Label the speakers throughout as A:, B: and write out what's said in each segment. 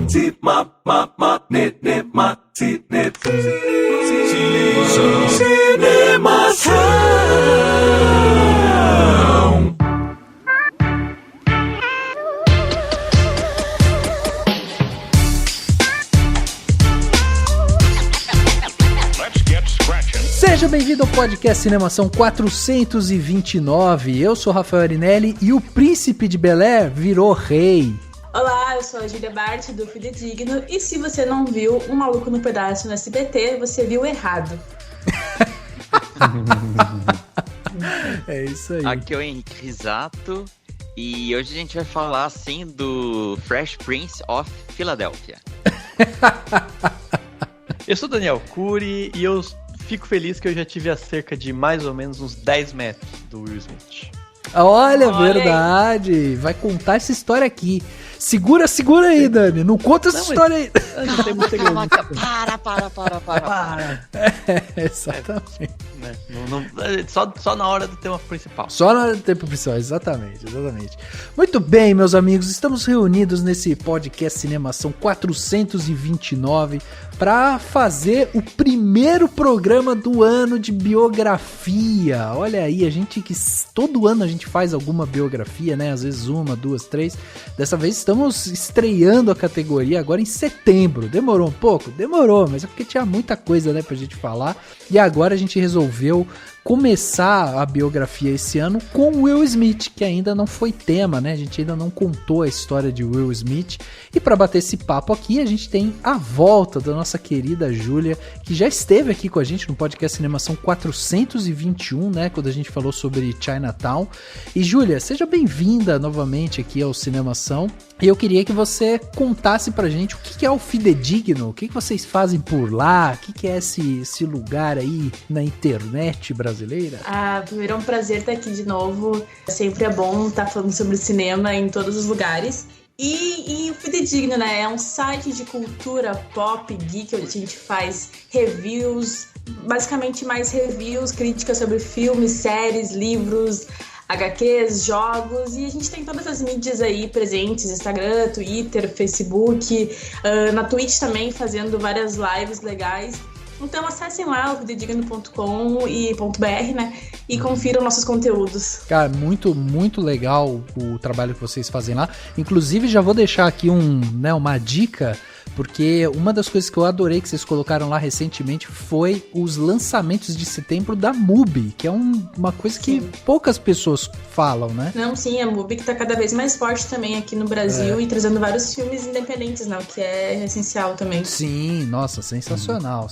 A: Seja bem-vindo ao podcast Cinemação 429. Eu sou Rafael Arinelli e o príncipe de Belé virou rei.
B: Olá, eu sou a Júlia Bart do Fidedigno e se você não viu Um Maluco no Pedaço no SBT, você viu errado.
A: É isso aí.
C: Aqui é o Henrique Risato e hoje a gente vai falar assim do Fresh Prince of Philadelphia.
D: Eu sou Daniel Cury e eu fico feliz que eu já tive a cerca de mais ou menos uns 10 metros do Will Smith.
A: Olha, verdade. Vai contar essa história aqui. Segura aí, Dani. Não conta essa história aí.
D: Não tem muito segredo.
C: Para.
A: Exatamente.
D: Só na hora do tema principal.
A: Só na hora do tema principal, exatamente. Muito bem, meus amigos. Estamos reunidos nesse podcast Cinemação 429 para fazer o primeiro programa do ano de biografia. Olha aí, todo ano a gente faz alguma biografia, né? Às vezes 1, 2, 3. Dessa vez estamos estreando a categoria agora em setembro. Demorou um pouco? Demorou, mas é porque tinha muita coisa, né, pra gente falar. E agora a gente resolveu começar a biografia esse ano com Will Smith, que ainda não foi tema, né? A gente ainda não contou a história de Will Smith. E para bater esse papo aqui, a gente tem a volta da nossa querida Júlia, que já esteve aqui com a gente no podcast Cinemação 421, né? Quando a gente falou sobre Chinatown. E Júlia, seja bem-vinda novamente aqui ao Cinemação. E eu queria que você contasse pra gente o que é o Fidedigno, o que vocês fazem por lá, o que é esse lugar aí na internet brasileira.
B: Primeiro é um prazer estar aqui de novo. Sempre é bom estar falando sobre cinema em todos os lugares. E o Fidedigno, né? É um site de cultura pop, geek, onde a gente faz reviews, basicamente mais reviews, críticas sobre filmes, séries, livros, HQs, jogos, e a gente tem todas as mídias aí presentes, Instagram, Twitter, Facebook, na Twitch também, fazendo várias lives legais. Então acessem lá o fidedigno.com.br, né, e confiram nossos conteúdos.
A: Cara, muito, muito legal o trabalho que vocês fazem lá. Inclusive, já vou deixar aqui uma dica, porque uma das coisas que eu adorei que vocês colocaram lá recentemente foi os lançamentos de setembro da MUBI, que é uma coisa que poucas pessoas falam, né?
B: Não, sim, a MUBI que tá cada vez mais forte também aqui no Brasil e trazendo vários filmes independentes, né, o que é essencial também.
A: Sim, nossa, sensacional.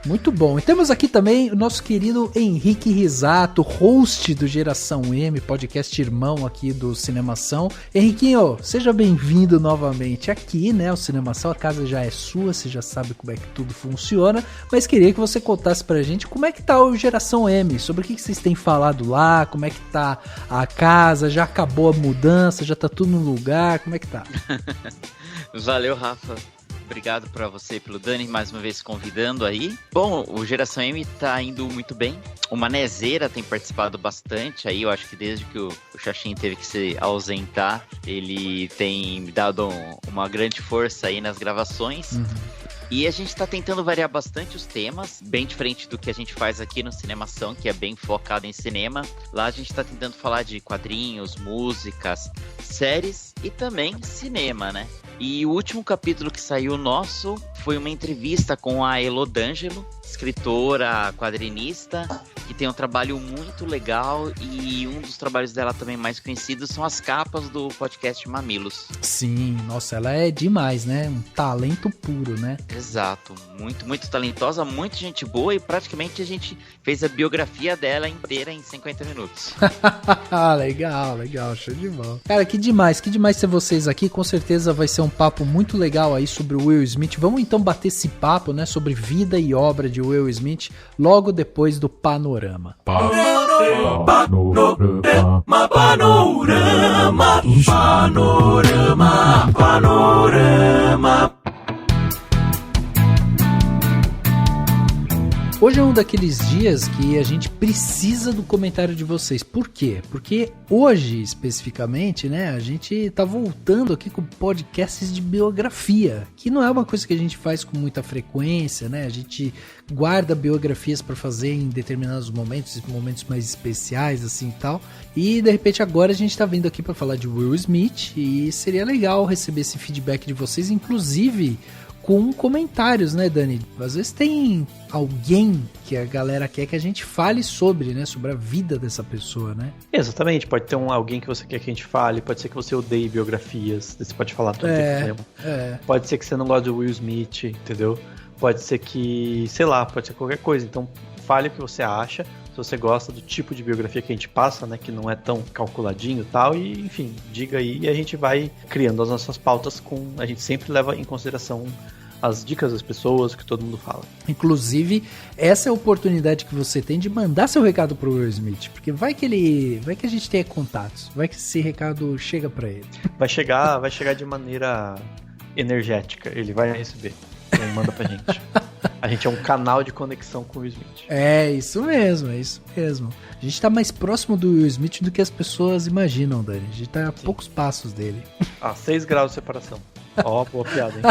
A: Muito bom. E temos aqui também o nosso querido Henrique Risato, host do Geração M, podcast irmão aqui do Cinemação. Henriquinho, seja bem-vindo novamente aqui, né, ao Cinemação. A casa já é sua, você já sabe como é que tudo funciona, mas queria que você contasse pra gente como é que tá o Geração M, sobre o que vocês têm falado lá, como é que tá a casa, já acabou a mudança, já tá tudo no lugar, como é que tá?
C: Valeu, Rafa. Obrigado pra você e pelo Dani, mais uma vez convidando aí. Bom, o Geração M tá indo muito bem. O Manezeira tem participado bastante aí, eu acho que desde que o Xaxim teve que se ausentar, ele tem dado uma grande força aí nas gravações. E a gente tá tentando variar bastante os temas, bem diferente do que a gente faz aqui no Cinemação, que é bem focado em cinema. Lá a gente tá tentando falar de quadrinhos, músicas, séries e também cinema, né? E o último capítulo que saiu nosso foi uma entrevista com a Elo D'Angelo, escritora, quadrinista, que tem um trabalho muito legal, e um dos trabalhos dela também mais conhecidos são as capas do podcast Mamilos.
A: Sim, nossa, ela é demais, né? Um talento puro, né?
C: Exato, muito, muito talentosa, muita gente boa, e praticamente a gente fez a biografia dela inteira em 50 minutos.
A: Legal, show de bola. Cara, que demais ter vocês aqui, com certeza vai ser um papo muito legal aí sobre o Will Smith. Vamos então bater esse papo, né, sobre vida e obra de Will Smith, logo depois do Panorama. Panorama. Hoje é um daqueles dias que a gente precisa do comentário de vocês. Por quê? Porque hoje, especificamente, né, a gente tá voltando aqui com podcasts de biografia, que não é uma coisa que a gente faz com muita frequência, né? A gente guarda biografias para fazer em determinados momentos mais especiais, assim e tal. E, de repente, agora a gente tá vindo aqui para falar de Will Smith e seria legal receber esse feedback de vocês, inclusive com comentários, né, Dani? Às vezes tem alguém que a galera quer que a gente fale sobre, né? Sobre a vida dessa pessoa, né?
D: Exatamente, pode ter alguém que você quer que a gente fale, pode ser que você odeie biografias, você pode falar, não tem problema. Pode ser que você não goste do Will Smith, entendeu? Pode ser que, sei lá, pode ser qualquer coisa. Então, fale o que você acha, se você gosta do tipo de biografia que a gente passa, né? Que não é tão calculadinho e tal, e enfim, diga aí e a gente vai criando as nossas pautas a gente sempre leva em consideração as dicas das pessoas, que todo mundo fala.
A: Inclusive, essa é a oportunidade que você tem de mandar seu recado pro Will Smith, porque vai que a gente tenha contatos, vai que esse recado chega pra ele.
D: Vai chegar de maneira energética, ele vai receber, então manda pra gente. A gente é um canal de conexão com o Will Smith.
A: É isso mesmo. A gente tá mais próximo do Will Smith do que as pessoas imaginam, Dani. A gente tá a poucos passos dele.
D: 6 graus de separação. Ó, boa piada, hein?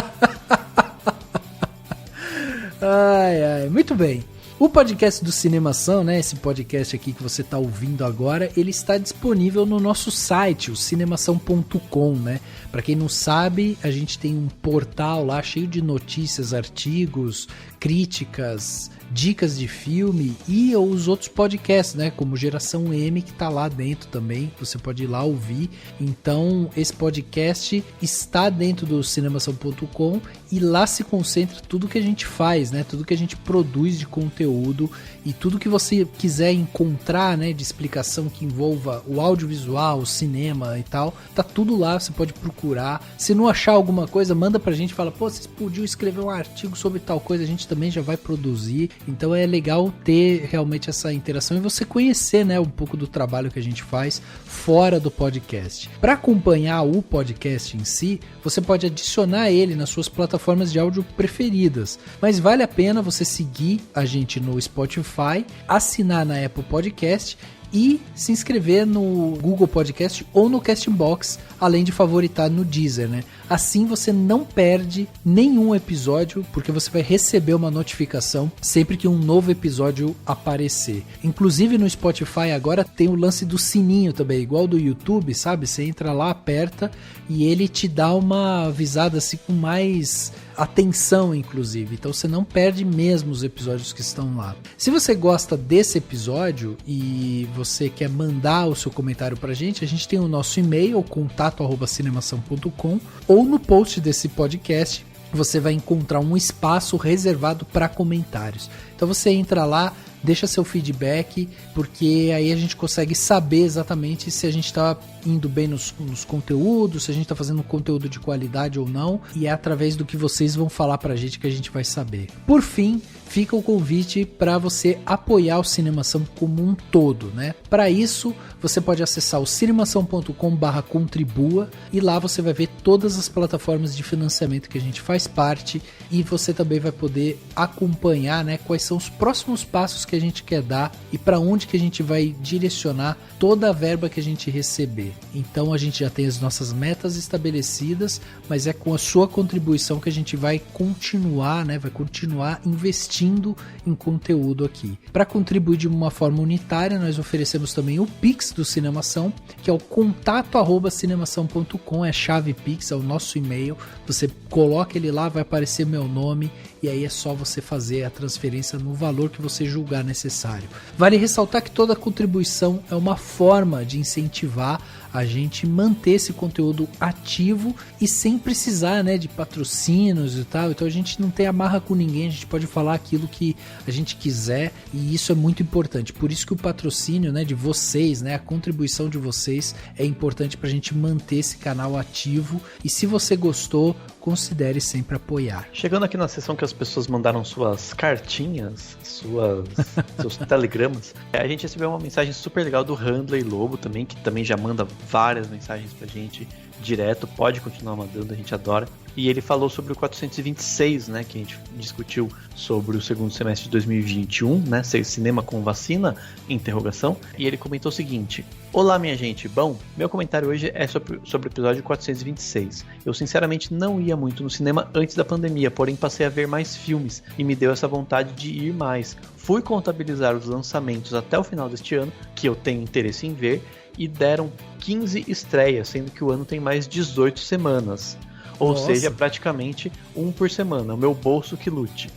A: Ai, muito bem. O podcast do Cinemação, né, esse podcast aqui que você está ouvindo agora, ele está disponível no nosso site, o cinemação.com, né? Para quem não sabe, a gente tem um portal lá cheio de notícias, artigos, críticas, dicas de filme e os outros podcasts, né, como Geração M, que tá lá dentro também, você pode ir lá ouvir. Então, esse podcast está dentro do cinemação.com e lá se concentra tudo que a gente faz, né, tudo que a gente produz de conteúdo e tudo que você quiser encontrar, né, de explicação que envolva o audiovisual, o cinema e tal, tá tudo lá, você pode procurar. Se não achar alguma coisa, manda pra gente, fala, pô, vocês podiam escrever um artigo sobre tal coisa, a gente também já vai produzir. Então é legal ter realmente essa interação e você conhecer, né, um pouco do trabalho que a gente faz fora do podcast. Para acompanhar o podcast em si, você pode adicionar ele nas suas plataformas de áudio preferidas, mas vale a pena você seguir a gente no Spotify, assinar na Apple Podcast e se inscrever no Google Podcast ou no Castbox, além de favoritar no Deezer, né? Assim você não perde nenhum episódio, porque você vai receber uma notificação sempre que um novo episódio aparecer. Inclusive no Spotify agora tem o lance do sininho também, igual do YouTube, sabe? Você entra lá, aperta e ele te dá uma avisada assim com mais atenção, inclusive. Então você não perde mesmo os episódios que estão lá. Se você gosta desse episódio e você quer mandar o seu comentário pra gente, a gente tem o nosso e-mail, contato@cinemação.com, ou no post desse podcast você vai encontrar um espaço reservado para comentários. Então você entra lá, deixa seu feedback, porque aí a gente consegue saber exatamente se a gente está indo bem nos conteúdos, se a gente está fazendo um conteúdo de qualidade ou não, e é através do que vocês vão falar pra gente que a gente vai saber. Por fim, fica o convite para você apoiar o Cinemação como um todo, né? Para isso, você pode acessar o cinemação.com/contribua e lá você vai ver todas as plataformas de financiamento que a gente faz parte e você também vai poder acompanhar, né, quais são os próximos passos que a gente quer dar e para onde que a gente vai direcionar toda a verba que a gente receber. Então a gente já tem as nossas metas estabelecidas, mas é com a sua contribuição que a gente vai continuar, né, vai continuar investindo em conteúdo aqui. Para contribuir de uma forma unitária, nós oferecemos também o Pix do Cinemação, que é o contato@cinemação.com, é a chave Pix, é o nosso e-mail. Você coloca ele lá, vai aparecer meu nome e aí é só você fazer a transferência no valor que você julgar necessário. Vale ressaltar que toda contribuição é uma forma de incentivar a gente manter esse conteúdo ativo e sem precisar, né, de patrocínios e tal. Então a gente não tem amarra com ninguém, a gente pode falar aquilo que a gente quiser e isso é muito importante. Por isso que o patrocínio, né, de vocês, né, a contribuição de vocês é importante para a gente manter esse canal ativo. E se você gostou, considere sempre apoiar.
D: Chegando aqui na sessão que as pessoas mandaram suas cartinhas, seus telegramas, a gente recebeu uma mensagem super legal do Handley Lobo também, que também já manda várias mensagens pra gente direto, pode continuar mandando, a gente adora. E ele falou sobre o 426, né, que a gente discutiu sobre o segundo semestre de 2021, né, cinema com vacina, interrogação. E ele comentou o seguinte: olá minha gente, bom, meu comentário hoje é sobre o episódio 426. Eu sinceramente não ia muito no cinema antes da pandemia, porém passei a ver mais filmes e me deu essa vontade de ir mais. Fui contabilizar os lançamentos até o final deste ano, que eu tenho interesse em ver, e deram 15 estreias, sendo que o ano tem mais 18 semanas. Ou seja, praticamente um por semana. O meu bolso que lute.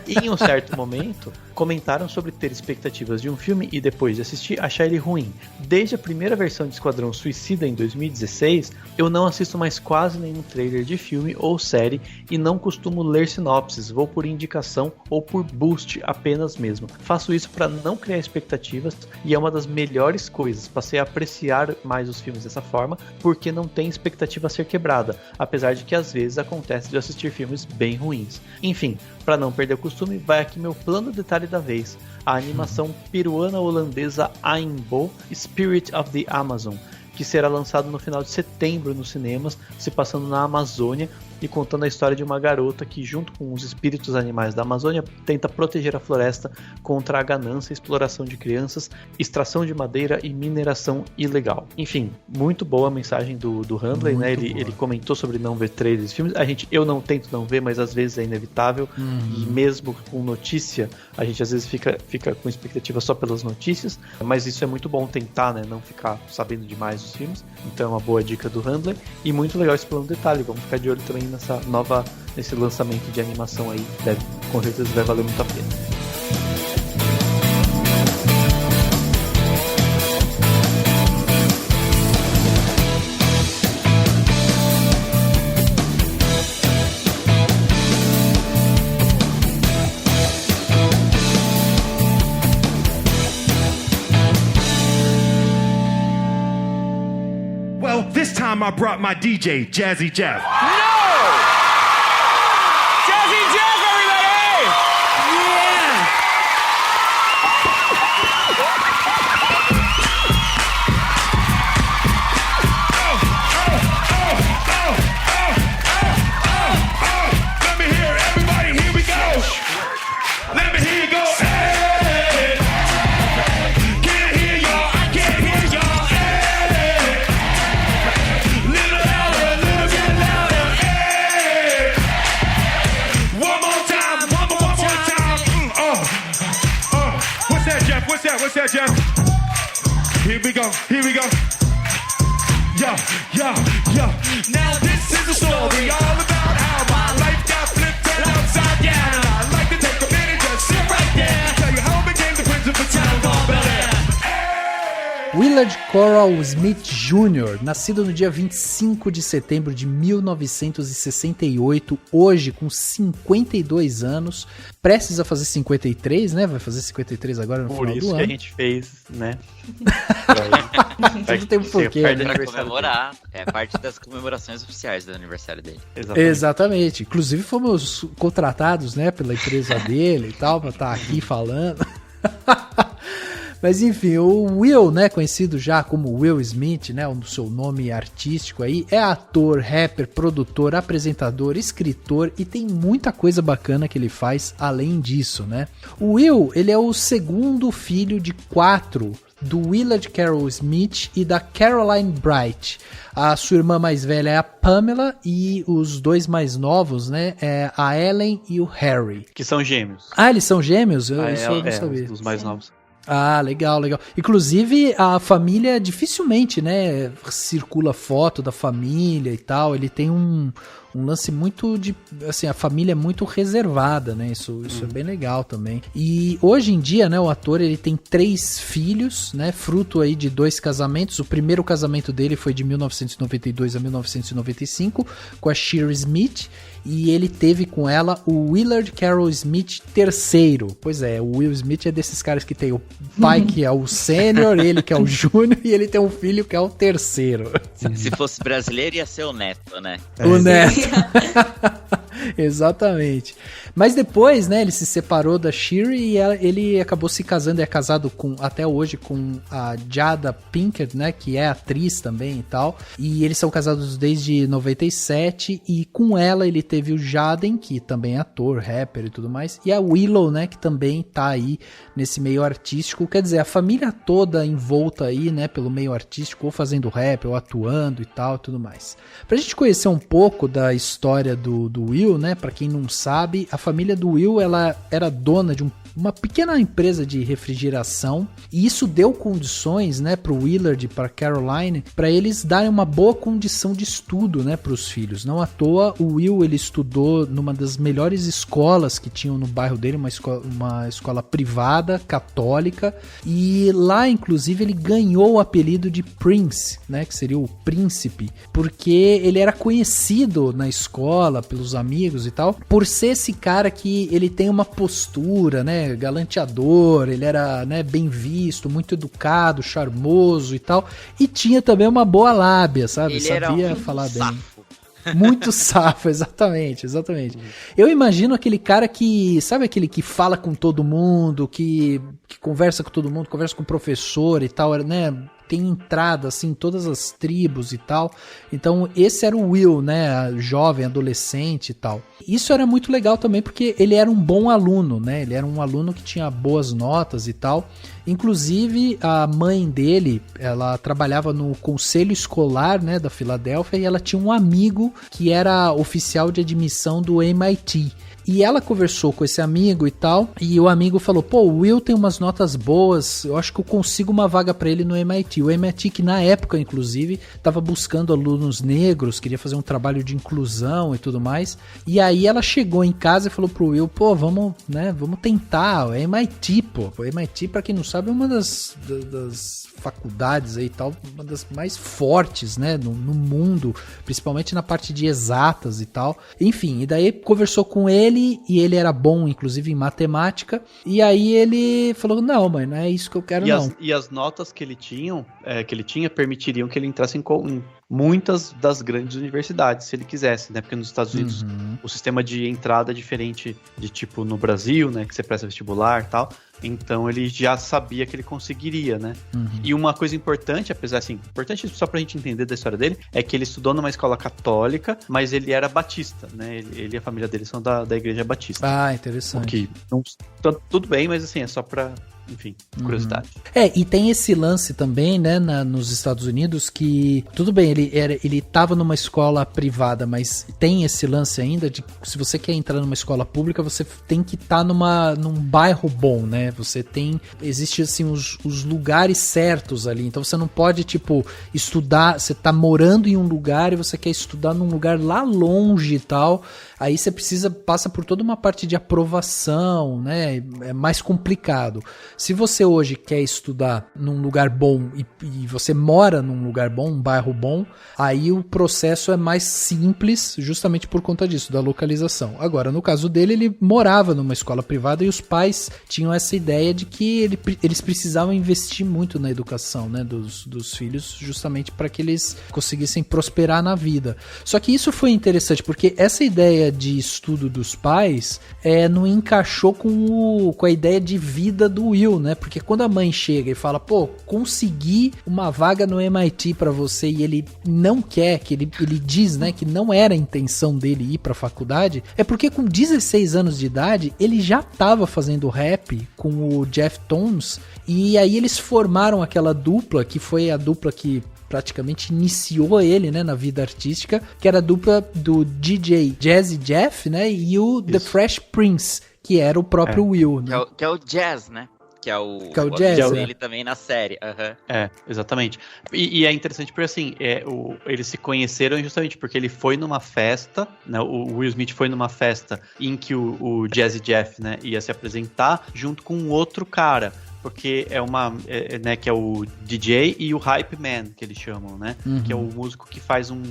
D: E em um certo momento, comentaram sobre ter expectativas de um filme e depois de assistir, achar ele ruim. Desde a primeira versão de Esquadrão Suicida em 2016, eu não assisto mais quase nenhum trailer de filme ou série e não costumo ler sinopses, vou por indicação ou por boost apenas mesmo. Faço isso para não criar expectativas e é uma das melhores coisas. Passei a apreciar mais os filmes dessa forma porque não tem expectativa a ser quebrada, apesar de que às vezes acontece de assistir filmes bem ruins. Enfim, para não perder o costume, vai aqui meu plano detalhe da vez: a animação peruana-holandesa Aimbo, Spirit of the Amazon, que será lançado no final de setembro nos cinemas, se passando na Amazônia e contando a história de uma garota que, junto com os espíritos animais da Amazônia, tenta proteger a floresta contra a ganância, exploração de crianças, extração de madeira e mineração ilegal. Enfim, muito boa a mensagem do Handley, né? Ele comentou sobre não ver trailers de filmes. Eu não tento não ver, mas às vezes é inevitável. E mesmo com notícia, a gente às vezes fica com expectativa só pelas notícias, mas isso é muito bom tentar, né? Não ficar sabendo demais dos filmes. Então é uma boa dica do Handley. E muito legal esse plano detalhe. Vamos ficar de olho também nesse lançamento de animação aí, com certeza vai valer muito a pena.
E: Well, this time I brought my DJ, Jazzy Jeff. What's that, Jeff? Here we go. Yo. Now this is a story all about how my life got flipped upside down. And I'd like to take a minute, just sit right there, tell you how I became the prince of the town called Bel Air.
A: Willard Coral Smith Jr., nascido no dia 25 de setembro de 1968, hoje com 52 anos, prestes a fazer 53, né? Vai fazer 53 agora no final do ano. Por isso
D: que a gente fez, né?
A: Tudo tem um porquê.
C: Pra comemorar, é parte das comemorações oficiais do aniversário dele.
A: Exatamente. Inclusive fomos contratados, né, pela empresa dele e tal, pra estar aqui falando. Mas enfim, o Will, né, conhecido já como Will Smith, né, o seu nome artístico aí, é ator, rapper, produtor, apresentador, escritor e tem muita coisa bacana que ele faz além disso, né. O Will, ele é o segundo filho de 4 do Willard Carroll Smith e da Caroline Bright. A sua irmã mais velha é a Pamela e os dois mais novos, né, é a Ellen e o Harry.
D: Que são gêmeos.
A: Ah, eles são gêmeos? Isso eu não sabia.
D: Os mais novos.
A: Ah, legal. Inclusive, a família dificilmente, né, circula foto da família e tal. Ele tem um lance muito de... Assim, a família é muito reservada, né? Isso é bem legal também. E hoje em dia, né, o ator, ele tem 3 filhos, né? Fruto aí de 2 casamentos. O primeiro casamento dele foi de 1992 a 1995, com a Shira Smith. E ele teve com ela o Willard Carroll Smith III. Pois é, o Will Smith é desses caras que tem o pai que é o sênior, ele que é o júnior, e ele tem um filho que é o terceiro.
C: Se fosse brasileiro, ia ser o neto, né?
A: O neto. Exatamente. Mas depois, né, ele se separou da Shiri e ele acabou se casando, é casado até hoje com a Jada Pinkett, né, que é atriz também e tal. E eles são casados desde 97 e com ela ele teve o Jaden, que também é ator, rapper e tudo mais, e a Willow, né, que também tá aí nesse meio artístico. Quer dizer, a família toda envolta aí, né, pelo meio artístico, ou fazendo rap, ou atuando e tal, e tudo mais. Pra gente conhecer um pouco da história do Will, né, pra quem não sabe, a família do Will, ela era dona de uma pequena empresa de refrigeração, e isso deu condições, né, pro Willard e pra Caroline, para eles darem uma boa condição de estudo, né, pros filhos. Não à toa, o Will, ele estudou numa das melhores escolas que tinham no bairro dele, uma escola privada, católica, e lá, inclusive, ele ganhou o apelido de Prince, né, que seria o príncipe, porque ele era conhecido na escola, pelos amigos e tal, por ser esse cara que ele tem uma postura, né, galanteador, ele era, né, bem visto, muito educado, charmoso e tal, e tinha também uma boa lábia, sabe?
C: Ele
A: sabia
C: era
A: falar
C: safo.
A: bem. Muito safo, exatamente. Eu imagino aquele cara que, sabe aquele que fala com todo mundo, que conversa com todo mundo, conversa com o professor e tal, né? Tem entrada, assim, em todas as tribos e tal. Então, esse era o Will, né? Jovem, adolescente e tal. Isso era muito legal também, porque ele era um bom aluno, né? Ele era um aluno que tinha boas notas e tal. Inclusive, a mãe dele, ela trabalhava no conselho escolar, né, da Filadélfia, e ela tinha um amigo que era oficial de admissão do MIT. E ela conversou com esse amigo e tal, e o amigo falou, pô, o Will tem umas notas boas, eu acho que eu consigo uma vaga pra ele no MIT. O MIT que na época, inclusive, estava buscando alunos negros, queria fazer um trabalho de inclusão e tudo mais. E aí ela chegou em casa e falou pro Will, pô, vamos tentar, o MIT, pô. O MIT, pra quem não sabe, é uma das faculdades aí e tal, uma das mais fortes, né, no mundo, principalmente na parte de exatas e tal. Enfim, e daí conversou com ele, e ele era bom, inclusive, em matemática, e aí ele falou, não, mãe, não é isso que eu quero, não.
D: E as notas que ele tinha permitiriam que ele entrasse em muitas das grandes universidades, se ele quisesse, né? Porque nos Estados Unidos o sistema de entrada é diferente de tipo no Brasil, né? Que você presta vestibular e tal. Então ele já sabia que ele conseguiria, né? E uma coisa importante, apesar assim, importante só pra gente entender da história dele, é que ele estudou numa escola católica, mas ele era batista, né? Ele e a família dele são da igreja batista.
A: Ah, interessante.
D: Que não, tudo bem, mas assim, é só pra... Enfim, curiosidade.
A: E tem esse lance também, né, nos Estados Unidos, que, tudo bem, ele tava numa escola privada, mas tem esse lance ainda de, se você quer entrar numa escola pública, você tem que estar num bairro bom, né, existe assim os lugares certos ali, então você não pode, tipo, estudar, você tá morando em um lugar e você quer estudar num lugar lá longe e tal, aí você passa por toda uma parte de aprovação, né, é mais complicado. Se você hoje quer estudar num lugar bom e você mora num lugar bom, um bairro bom, aí o processo é mais simples justamente por conta disso, da localização. Agora, no caso dele, ele morava numa escola privada e os pais tinham essa ideia de que eles precisavam investir muito na educação, né, dos filhos, justamente para que eles conseguissem prosperar na vida. Só que isso foi interessante, porque essa ideia de estudo dos pais não encaixou com a ideia de vida do Will, né? Porque quando a mãe chega e fala, pô, consegui uma vaga no MIT pra você, e ele não quer, que ele diz, né, que não era a intenção dele ir pra faculdade, é porque com 16 anos de idade, ele já tava fazendo rap com o Jeff Tones, e aí eles formaram aquela dupla, que foi a dupla que praticamente iniciou ele, né, na vida artística, que era a dupla do DJ Jazzy Jeff, né, e o The Fresh Prince, que era o próprio Will, né?
C: Que é o Jazz, né? Que é o
A: Jazz,
C: dele também na série.
D: Exatamente. E é interessante porque, assim, eles se conheceram justamente porque ele foi numa festa, né, o Will Smith foi numa festa em que o Jazzy Jeff, né, ia se apresentar junto com um outro cara, porque né, que é o DJ e o Hype Man, que eles chamam, né, que é o músico que faz um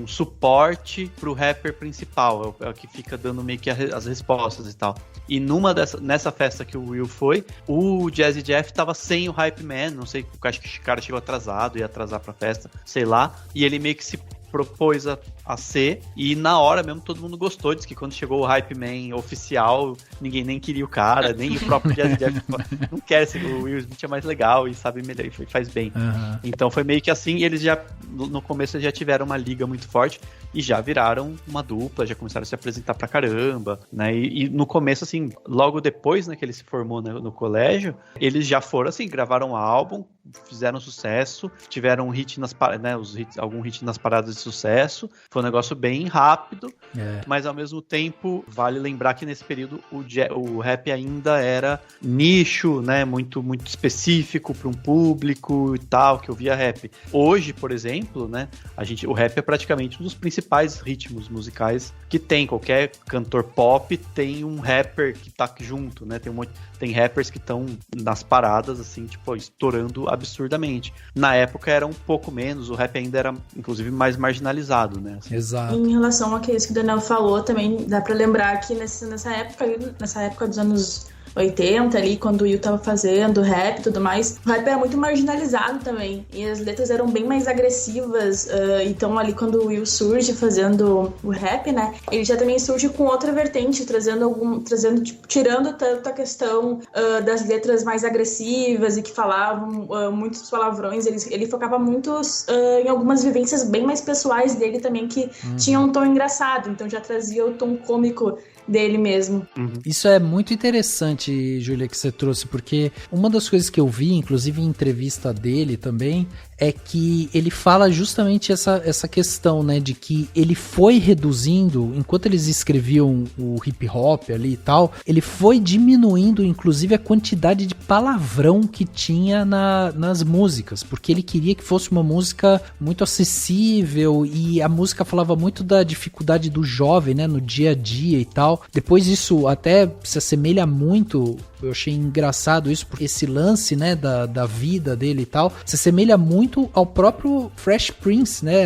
D: suporte pro rapper principal, é o que fica dando meio que as respostas e tal. E nessa festa que o Will foi, o Jazzy Jeff tava sem o Hype Man, não sei, acho que o cara chegou atrasado, ia atrasar pra festa, sei lá, e ele meio que se propôs a ser, e na hora mesmo todo mundo gostou, disse que quando chegou o Hype Man oficial, ninguém nem queria o cara, nem o próprio Jazzy Jeff não quer, o Will Smith é mais legal e sabe melhor, e faz bem. Então foi meio que assim, eles já, no começo já tiveram uma liga muito forte, e já viraram uma dupla, já começaram a se apresentar pra caramba, né, e no começo, assim, logo depois, né, que ele se formou no colégio, eles já foram, assim, gravaram um álbum, fizeram sucesso, tiveram um hit algum hit nas paradas de sucesso, foi um negócio bem rápido, mas ao mesmo tempo, vale lembrar que nesse período o rap ainda era nicho, né, muito, muito específico para um público e tal, que ouvia rap. Hoje, por exemplo, né, o rap é praticamente um dos principais ritmos musicais que tem. Qualquer cantor pop tem um rapper que tá junto, né, tem rappers que estão nas paradas, assim, tipo, estourando absurdamente. Na época era um pouco menos, o rap ainda era, inclusive, mais marginalizado, né? Assim.
A: Exato.
B: Em relação àquilo que o Daniel falou, também dá pra lembrar que nessa época dos anos 80 ali, quando o Will tava fazendo rap e tudo mais, o rap era muito marginalizado também, e as letras eram bem mais agressivas, então ali quando o Will surge fazendo o rap, né, ele já também surge com outra vertente, tipo, tirando tanto a questão das letras mais agressivas e que falavam muitos palavrões, ele focava muito em algumas vivências bem mais pessoais dele também, que tinham um tom engraçado, então já trazia o tom cômico dele mesmo.
A: Isso é muito interessante, Júlia, que você trouxe, porque uma das coisas que eu vi, inclusive em entrevista dele também, é que ele fala justamente essa questão, né, de que ele foi reduzindo, enquanto eles escreviam o hip hop ali e tal, ele foi diminuindo, inclusive, a quantidade de palavrão que tinha nas músicas, porque ele queria que fosse uma música muito acessível, e a música falava muito da dificuldade do jovem, né, no dia a dia e tal. Depois isso até se assemelha muito, eu achei engraçado isso, porque esse lance, né, da vida dele e tal, se assemelha muito ao próprio Fresh Prince, né,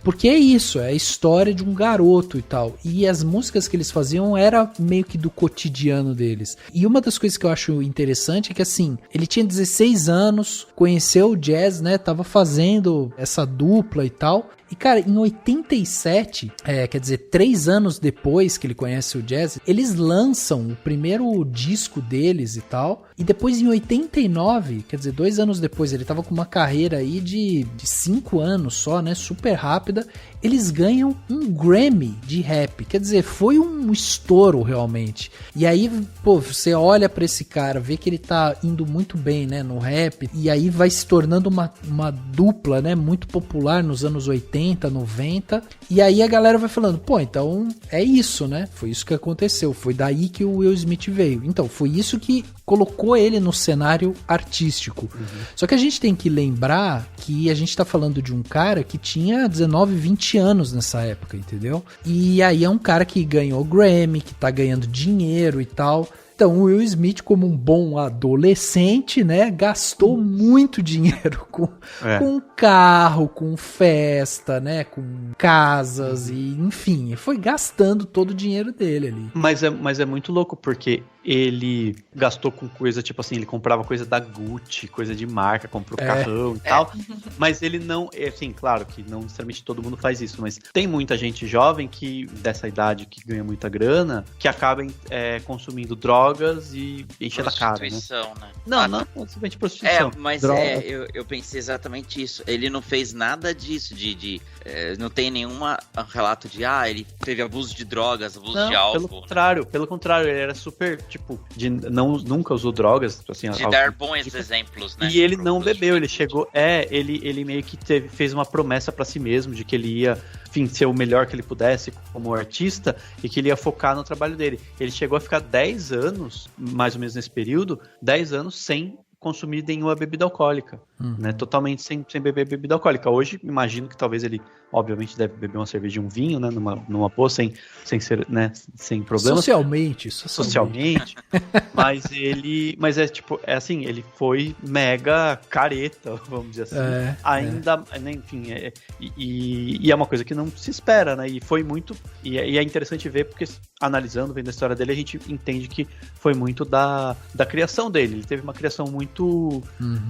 A: porque é isso, é a história de um garoto e tal, e as músicas que eles faziam era meio que do cotidiano deles. E uma das coisas que eu acho interessante é que, assim, ele tinha 16 anos, conheceu o jazz, né, tava fazendo essa dupla e tal. E, cara, em 87, quer dizer, 3 anos depois que ele conhece o jazz, eles lançam o primeiro disco deles e tal. E depois, em 89, quer dizer, 2 anos depois, ele tava com uma carreira aí de 5 anos só, né? Super rápida. Eles ganham um Grammy de rap. Quer dizer, foi um estouro realmente. E aí, pô, você olha pra esse cara, vê que ele tá indo muito bem, né, no rap. E aí vai se tornando uma dupla, né, muito popular nos anos 80, 90. E aí a galera vai falando, pô, então é isso, né? Foi isso que aconteceu. Foi daí que o Will Smith veio. Então, foi isso que colocou ele no cenário artístico. Só que a gente tem que lembrar que a gente tá falando de um cara que tinha 19, 20 anos nessa época, entendeu? E aí é um cara que ganhou Grammy, que tá ganhando dinheiro e tal. Então, o Will Smith, como um bom adolescente, né, gastou muito dinheiro com carro, com festa, né, com casas e, enfim, foi gastando todo o dinheiro dele ali.
D: Mas é muito louco, porque ele gastou com coisa, tipo assim, ele comprava coisa da Gucci, coisa de marca, comprou carrão e tal, mas ele não, assim, claro que não necessariamente todo mundo faz isso, mas tem muita gente jovem que, dessa idade, que ganha muita grana, que acaba consumindo drogas e enchendo a cara, né? Não, simplesmente prostituição.
C: Mas eu pensei exatamente isso. Ele não fez nada disso, não tem nenhum relato de, ele teve abuso de drogas, abuso de álcool.
D: Pelo contrário, ele era super, tipo, nunca usou drogas, assim.
C: De dar bons exemplos, né?
D: E ele não bebeu, ele chegou, ele meio que fez uma promessa pra si mesmo, de que ele ia, enfim, ser o melhor que ele pudesse como artista, e que ele ia focar no trabalho dele. Ele chegou a ficar 10 anos, mais ou menos nesse período, 10 anos sem consumir nenhuma bebida alcoólica, né? Totalmente sem beber bebida alcoólica. Hoje, imagino que talvez ele, obviamente, deve beber uma cerveja e um vinho, né? Numa boa, sem ser, né? Sem problema.
A: Socialmente.
D: Mas é assim, ele foi mega careta, vamos dizer assim. Enfim, e é uma coisa que não se espera, né? E foi muito, e é interessante ver, porque analisando, vendo a história dele, a gente entende que foi muito da criação dele. Ele teve uma criação muito...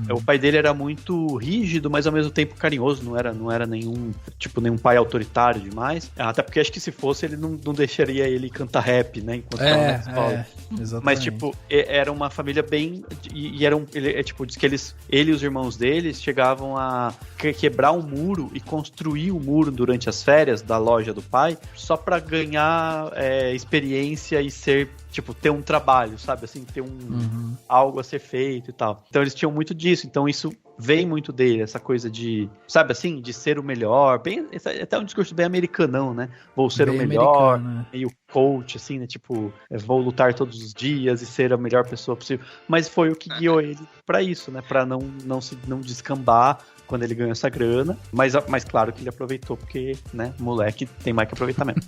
D: O pai dele era muito rígido, mas ao mesmo tempo carinhoso, não era nenhum pai autoritário demais. Até porque acho que se fosse, ele não deixaria ele cantar rap, né, enquanto estava na escola.
A: Exatamente.
D: Mas, tipo, era uma família bem... diz que ele e os irmãos deles chegavam a quebrar um muro e construir o muro durante as férias da loja do pai, só pra ganhar experiência e ter um trabalho, sabe? Assim, ter algo a ser feito e tal. Então eles tinham muito disso. Então isso vem muito dele, essa coisa de, sabe assim, de ser o melhor. Até um discurso bem americanão, né? Vou ser bem o melhor, meio coach, assim, né? Tipo, vou lutar todos os dias e ser a melhor pessoa possível. Mas foi o que guiou ele pra isso, né? Pra não descambar quando ele ganhou essa grana. Mas claro que ele aproveitou, porque, né, moleque tem mais que aproveitar mesmo.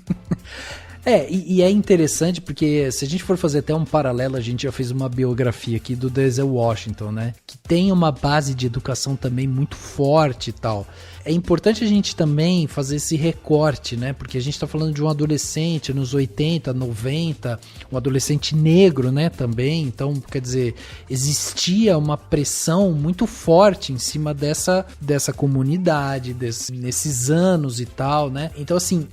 A: E é interessante porque se a gente for fazer até um paralelo, a gente já fez uma biografia aqui do Denzel Washington, né? Que tem uma base de educação também muito forte e tal. É importante a gente também fazer esse recorte, né? Porque a gente tá falando de um adolescente nos 80, 90, um adolescente negro, né? Também, então, quer dizer, existia uma pressão muito forte em cima dessa comunidade, nesses anos e tal, né? Então, assim,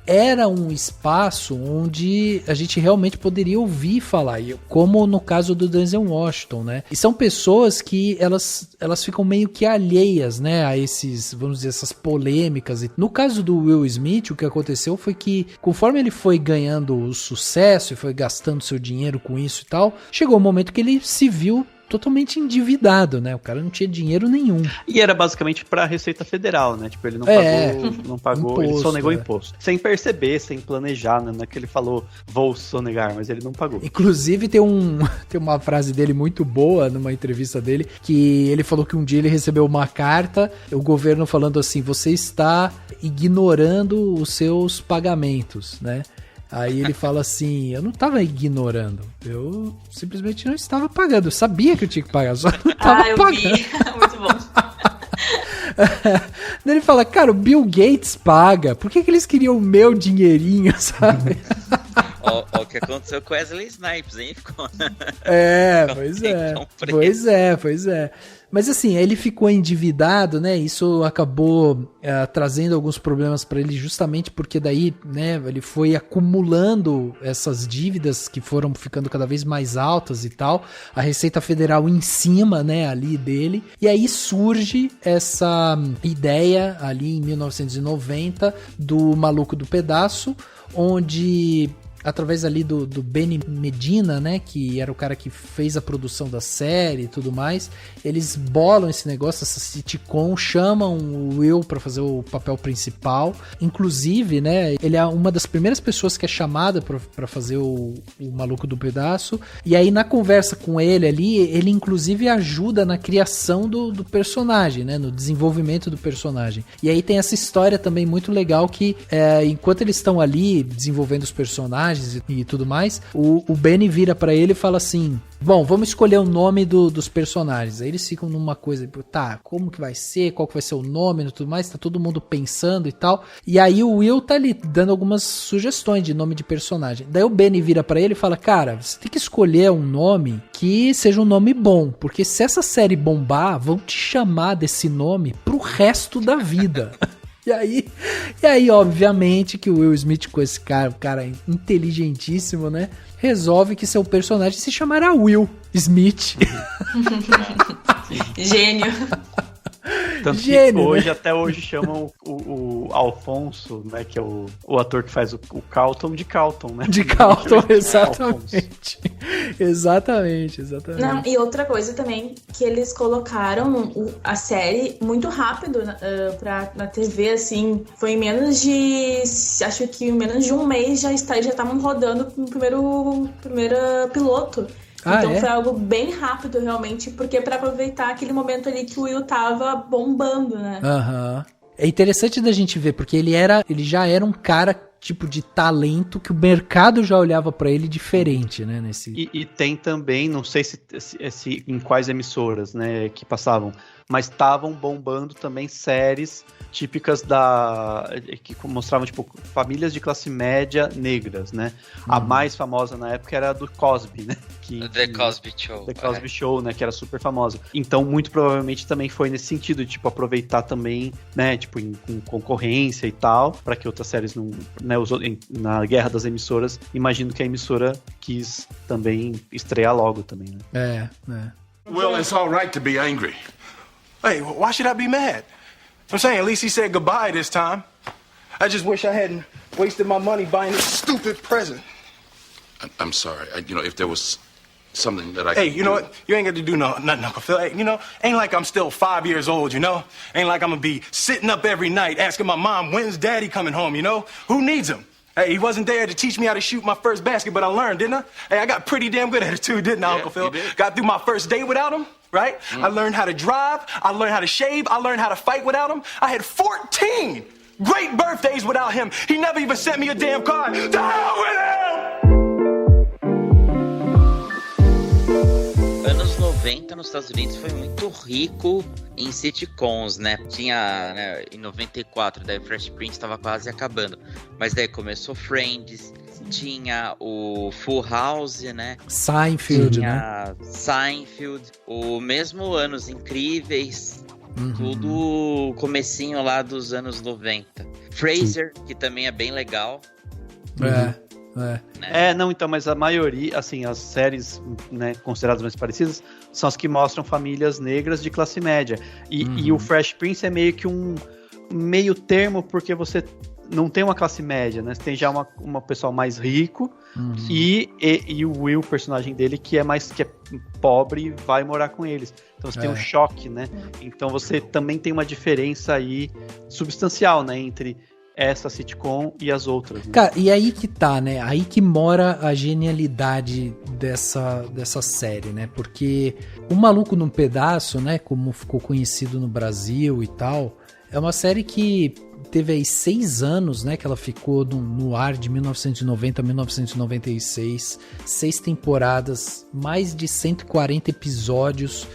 A: era um espaço onde a gente realmente poderia ouvir falar, como no caso do Denzel Washington, né? E são pessoas que elas ficam meio que alheias, né, a esses, vamos dizer, essas polêmicas. E no caso do Will Smith, o que aconteceu foi que, conforme ele foi ganhando o sucesso e foi gastando seu dinheiro com isso e tal, chegou um momento que ele se viu totalmente endividado, né? O cara não tinha dinheiro nenhum.
D: E era basicamente pra Receita Federal, né? Tipo, ele não pagou, imposto, ele sonegou imposto. Sem perceber, sem planejar, né? Não é que ele falou, vou sonegar, mas ele não pagou.
A: Inclusive, tem uma frase dele muito boa numa entrevista dele, que ele falou que um dia ele recebeu uma carta, o governo falando assim, você está ignorando os seus pagamentos, né? Aí ele fala assim, eu não estava ignorando, eu simplesmente não estava pagando, eu sabia que eu tinha que pagar, só não estava pagando.
B: Vi. Muito bom.
A: Daí ele fala, cara, o Bill Gates paga, por que eles queriam o meu dinheirinho, sabe?
C: Ó o que aconteceu com Wesley Snipes, hein?
A: Pois é. Mas assim, ele ficou endividado, né? Isso acabou trazendo alguns problemas para ele, justamente porque daí, né, ele foi acumulando essas dívidas que foram ficando cada vez mais altas e tal. A Receita Federal em cima, né, ali dele. E aí surge essa ideia ali em 1990 do Maluco do Pedaço, onde, através ali do Benny Medina, né, que era o cara que fez a produção da série e tudo mais, eles bolam esse negócio, essa sitcom, chamam o Will pra fazer o papel principal, inclusive, né, ele é uma das primeiras pessoas que é chamada pra fazer o Maluco do Pedaço, e aí na conversa com ele ali, ele inclusive ajuda na criação do personagem, né, no desenvolvimento do personagem. E aí tem essa história também muito legal que, enquanto eles estão ali desenvolvendo os personagens e tudo mais, o Benny vira pra ele e fala assim, bom, vamos escolher o nome dos personagens. Aí eles ficam numa coisa, tá, como que vai ser, qual que vai ser o nome e tudo mais, tá todo mundo pensando e tal, e aí o Will tá ali dando algumas sugestões de nome de personagem. Daí o Benny vira pra ele e fala, cara, você tem que escolher um nome que seja um nome bom, porque se essa série bombar, vão te chamar desse nome pro resto da vida. E aí, obviamente, que o Will Smith, com esse cara, um cara inteligentíssimo, né, resolve que seu personagem se chamará Will Smith.
B: Gênio.
D: Tanto
A: Gênio,
D: que
A: né?
D: até hoje chamam o Alfonso, né, que é o ator que faz o Carlton, de Carlton, né?
A: De Carlton, exatamente. Exatamente.
B: Não, e outra coisa também, que eles colocaram a série muito rápido na TV, assim, foi em menos de, acho que em menos de um mês já estavam rodando o primeiro piloto. Então foi algo bem rápido, realmente, porque pra aproveitar aquele momento ali que o Will tava bombando, né?
A: Aham. É interessante da gente ver, porque ele já era um cara, tipo, de talento que o mercado já olhava pra ele diferente, né?
D: E tem também, não sei se em quais emissoras, né, que passavam, mas estavam bombando também séries típicas que mostravam, tipo, famílias de classe média negras, né? A mais famosa na época era a do Cosby, né?
C: The Cosby Show.
D: The Cosby Show, né? Que era super famosa. Então, muito provavelmente também foi nesse sentido, de, tipo, aproveitar também, né? Tipo, com concorrência e tal, para que outras séries não, né? Na guerra das emissoras, imagino que a emissora quis também estrear logo também, né?
E: Well, it's all right to be angry. Hey, why should I be mad? I'm saying, at least he said goodbye this time. I just wish I hadn't wasted my money buying this stupid present.
F: I'm sorry. If there was something that I
E: Hey,
F: could
E: you know what? You ain't got to do nothing, Uncle Phil. Hey, ain't like I'm still 5 years old, Ain't like I'm gonna be sitting up every night asking my mom, when's Daddy coming home, Who needs him? Hey, he wasn't there to teach me how to shoot my first basket, but I learned, didn't I? Hey, I got pretty damn good at it too, didn't I, Uncle Phil? Got through my first date without him, right? I learned how to drive, I learned how to shave, I learned how to fight without him. I had 14 great birthdays without him. He never even sent me a damn card. To hell with him!
C: Anos 90 nos Estados Unidos foi muito rico em sitcoms, né? Tinha, né, em 94, daí Fresh Prince estava quase acabando. Mas daí começou Friends, tinha o Full House, né?
A: Seinfeld,
C: tinha Seinfeld, o mesmo Anos Incríveis, tudo comecinho lá dos anos 90. Frasier, que também é bem legal.
D: Não, então, mas a maioria, assim, as séries, né, consideradas mais parecidas, são as que mostram famílias negras de classe média. E o Fresh Prince é meio que um meio termo, porque você não tem uma classe média, né? Você tem já uma pessoa mais rico e o Will, o personagem dele, que é pobre e vai morar com eles. Então você tem um choque, né? Então você também tem uma diferença aí substancial, né? Entre essa sitcom e as outras, né?
A: Cara, e aí que tá, né? Aí que mora a genialidade dessa série, né? Porque O Maluco num Pedaço, né? Como ficou conhecido no Brasil e tal, é uma série que teve aí 6 anos, né? Que ela ficou no ar de 1990 a 1996. 6 temporadas, mais de 140 episódios.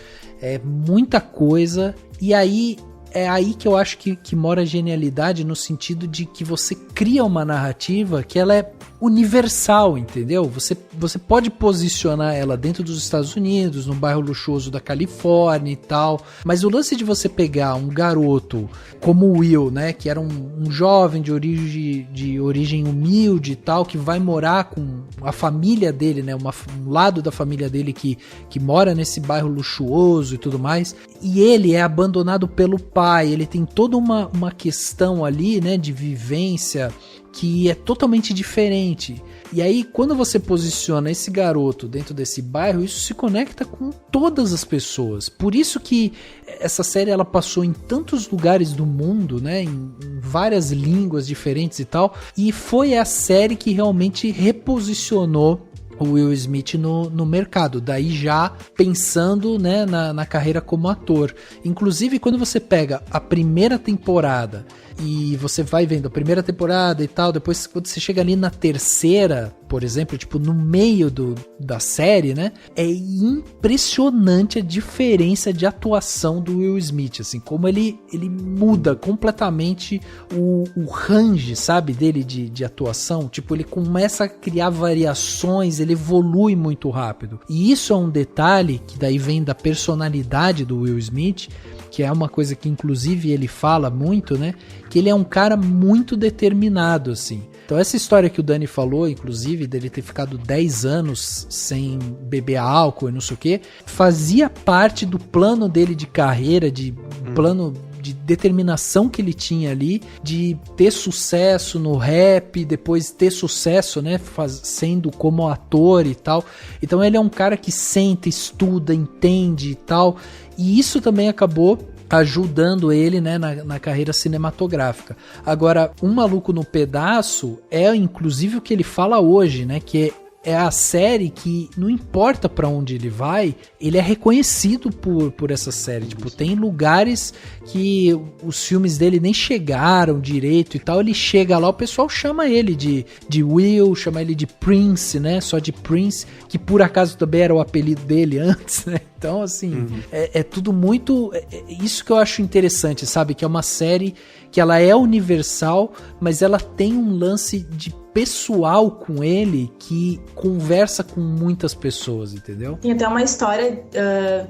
A: É muita coisa. E aí... é aí que eu acho que mora a genialidade, no sentido de que você cria uma narrativa que ela é universal, entendeu? Você pode posicionar ela dentro dos Estados Unidos, no bairro luxuoso da Califórnia e tal, mas o lance de você pegar um garoto como o Will, né, que era um jovem de origem humilde e tal, que vai morar com a família dele, né, um lado da família dele que mora nesse bairro luxuoso e tudo mais, e ele é abandonado pelo pai, ele tem toda uma questão ali, né, de vivência que é totalmente diferente. E aí, quando você posiciona esse garoto dentro desse bairro, isso se conecta com todas as pessoas. Por isso que essa série ela passou em tantos lugares do mundo, né, em várias línguas diferentes e tal, e foi a série que realmente reposicionou o Will Smith no mercado, daí já pensando, né, na carreira como ator. Inclusive, quando você pega a primeira temporada e você vai vendo a primeira temporada e tal, depois quando você chega ali na terceira, por exemplo, tipo no meio da série, né, é impressionante a diferença de atuação do Will Smith, assim, como ele muda completamente o range, sabe, dele de atuação. Tipo, ele começa a criar variações, ele evolui muito rápido, e isso é um detalhe que daí vem da personalidade do Will Smith, que é uma coisa que inclusive ele fala muito, né, que ele é um cara muito determinado, assim. Então essa história que o Dani falou, inclusive, dele ter ficado 10 anos sem beber álcool e não sei o que, fazia parte do plano dele de carreira, plano de determinação que ele tinha ali, de ter sucesso no rap, depois ter sucesso, né, sendo como ator e tal. Então ele é um cara que senta, estuda, entende e tal, e isso também acabou ajudando ele, né, na carreira cinematográfica. Agora, Um Maluco no Pedaço é inclusive o que ele fala hoje, né, que é a série que, não importa pra onde ele vai, ele é reconhecido por essa série. Tipo, tem lugares que os filmes dele nem chegaram direito e tal, ele chega lá, o pessoal chama ele de Will, chama ele de Prince, né? Só de Prince, que por acaso também era o apelido dele antes, né? Então, assim, é tudo muito... isso que eu acho interessante, sabe? Que é uma série que ela é universal, mas ela tem um lance de pessoal com ele que conversa com muitas pessoas, entendeu?
B: Tem até uma história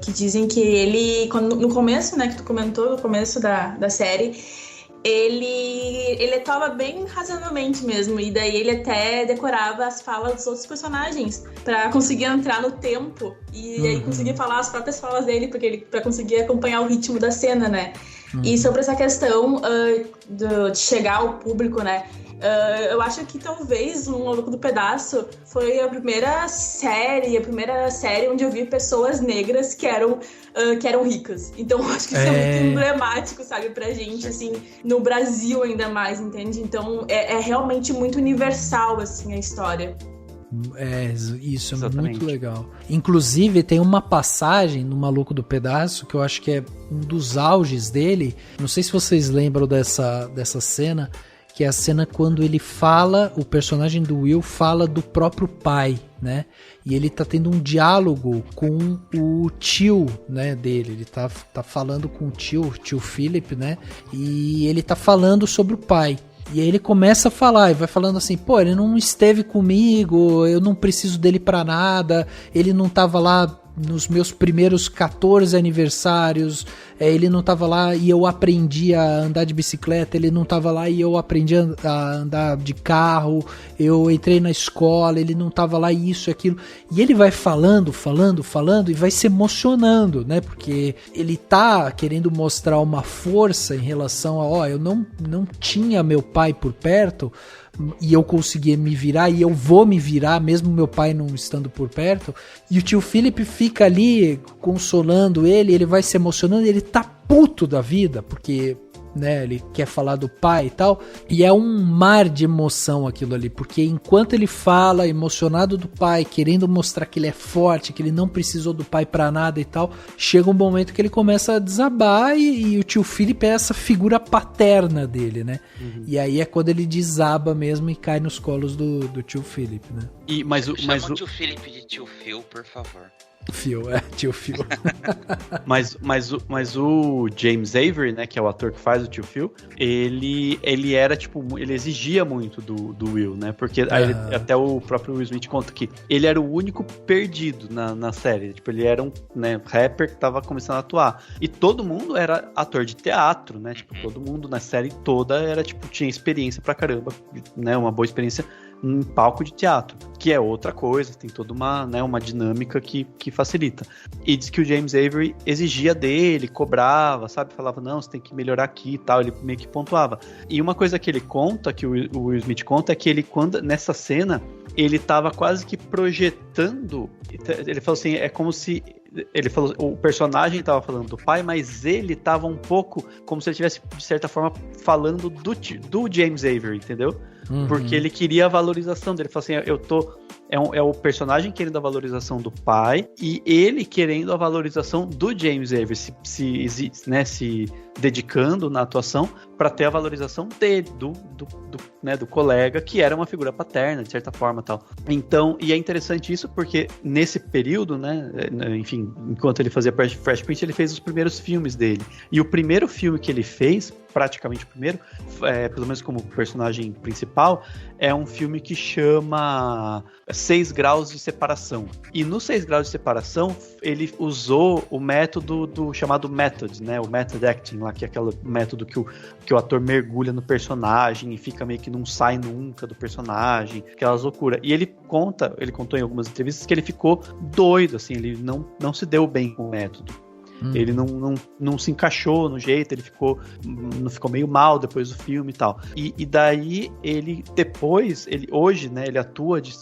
B: que dizem que ele, no começo, né, que tu comentou, no começo da série, ele atuava bem razoavelmente mesmo, e daí ele até decorava as falas dos outros personagens pra conseguir entrar no tempo e aí conseguir falar as próprias falas dele, pra conseguir acompanhar o ritmo da cena, né? E sobre essa questão de chegar ao público, né? Eu acho que talvez o Maluco do Pedaço foi a primeira série onde eu vi pessoas negras que eram ricas. Então eu acho que isso é muito emblemático, sabe, pra gente, assim, no Brasil ainda mais, entende? Então é realmente muito universal, assim, a história.
A: Isso é
D: Exatamente.
A: muito legal. Inclusive tem uma passagem no Maluco do Pedaço que eu acho que é um dos auges dele. Não sei se vocês lembram dessa cena, que é a cena quando ele fala, o personagem do Will fala do próprio pai, né? E ele tá tendo um diálogo com o tio, né, dele. Ele tá falando com o tio Philip, né? E ele tá falando sobre o pai. E aí ele começa a falar, e vai falando assim, pô, ele não esteve comigo, eu não preciso dele pra nada, ele não tava lá nos meus primeiros 14 aniversários, ele não tava lá e eu aprendi a andar de bicicleta, ele não tava lá e eu aprendi a andar de carro, eu entrei na escola, ele não tava lá e isso e aquilo. E ele vai falando e vai se emocionando, né? Porque ele tá querendo mostrar uma força em relação a, eu não tinha meu pai por perto, e eu conseguia me virar, e eu vou me virar, mesmo meu pai não estando por perto. E o tio Philip fica ali consolando ele vai se emocionando, ele tá puto da vida, porque, né, ele quer falar do pai e tal, e é um mar de emoção aquilo ali, porque enquanto ele fala, emocionado do pai, querendo mostrar que ele é forte, que ele não precisou do pai pra nada e tal, chega um momento que ele começa a desabar e o tio Philip é essa figura paterna dele, né? E aí é quando ele desaba mesmo e cai nos colos do tio Philip, né?
C: Chama o tio Philip de tio Phil, por favor.
A: Tio Phil.
D: mas o James Avery, né, que é o ator que faz o tio Phil, ele era tipo, ele exigia muito do Will, né? Porque até o próprio Will Smith conta que ele era o único perdido na série. Tipo, ele era um, né, rapper que tava começando a atuar. E todo mundo era ator de teatro, né? Tipo, todo mundo na série toda era tipo, tinha experiência pra caramba, né? Uma boa experiência em palco de teatro, que é outra coisa, tem toda uma, né, uma dinâmica que facilita. E diz que o James Avery exigia dele, cobrava, sabe? Falava, não, você tem que melhorar aqui e tal, ele meio que pontuava. E uma coisa que ele conta, que o Will Smith conta, é que ele, quando, nessa cena, ele tava quase que projetando, ele falou assim, é como se ele falou, o personagem estava falando do pai, mas ele estava um pouco como se ele estivesse, de certa forma, falando do James Avery, entendeu? Porque ele queria a valorização dele. Ele falou assim, é o personagem querendo a valorização do pai e ele querendo a valorização do James Avery, se dedicando na atuação para ter a valorização dele, do colega, que era uma figura paterna, de certa forma, tal. Então, e é interessante isso porque nesse período, né, enfim, enquanto ele fazia Fresh Prince, ele fez os primeiros filmes dele. E o primeiro filme que ele fez, praticamente o primeiro, pelo menos como personagem principal, é um filme que chama 6 Graus de Separação. E no 6 Graus de Separação, ele usou o método chamado Method, né? O Method Acting, lá, que é aquele método que o ator mergulha no personagem e fica meio que não sai nunca do personagem, aquelas loucuras. E ele contou em algumas entrevistas que ele ficou doido, assim, ele não se deu bem com o método. Ele não se encaixou no jeito, ele ficou meio mal depois do filme e tal. E daí ele depois, hoje, né, ele atua de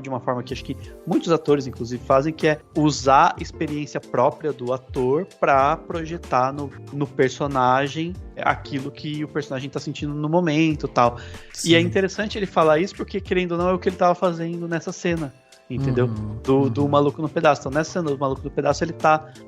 D: uma forma que acho que muitos atores, inclusive, fazem, que é usar a experiência própria do ator para projetar no personagem aquilo que o personagem tá sentindo no momento e tal. Sim. E é interessante ele falar isso porque, querendo ou não, é o que ele tava fazendo nessa cena. Entendeu? Do Maluco no Pedaço. Então, nessa cena do Maluco no Pedaço,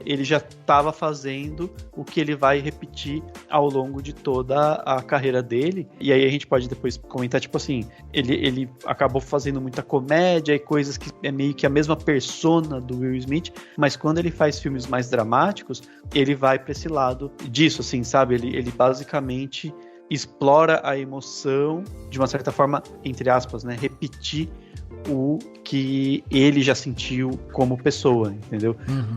D: ele já estava fazendo o que ele vai repetir ao longo de toda a carreira dele. E aí a gente pode depois comentar, tipo assim, ele acabou fazendo muita comédia e coisas que é meio que a mesma persona do Will Smith, mas quando ele faz filmes mais dramáticos, ele vai para esse lado disso, assim, sabe? Ele basicamente explora a emoção de uma certa forma, entre aspas, né? Repetir o que ele já sentiu como pessoa, entendeu?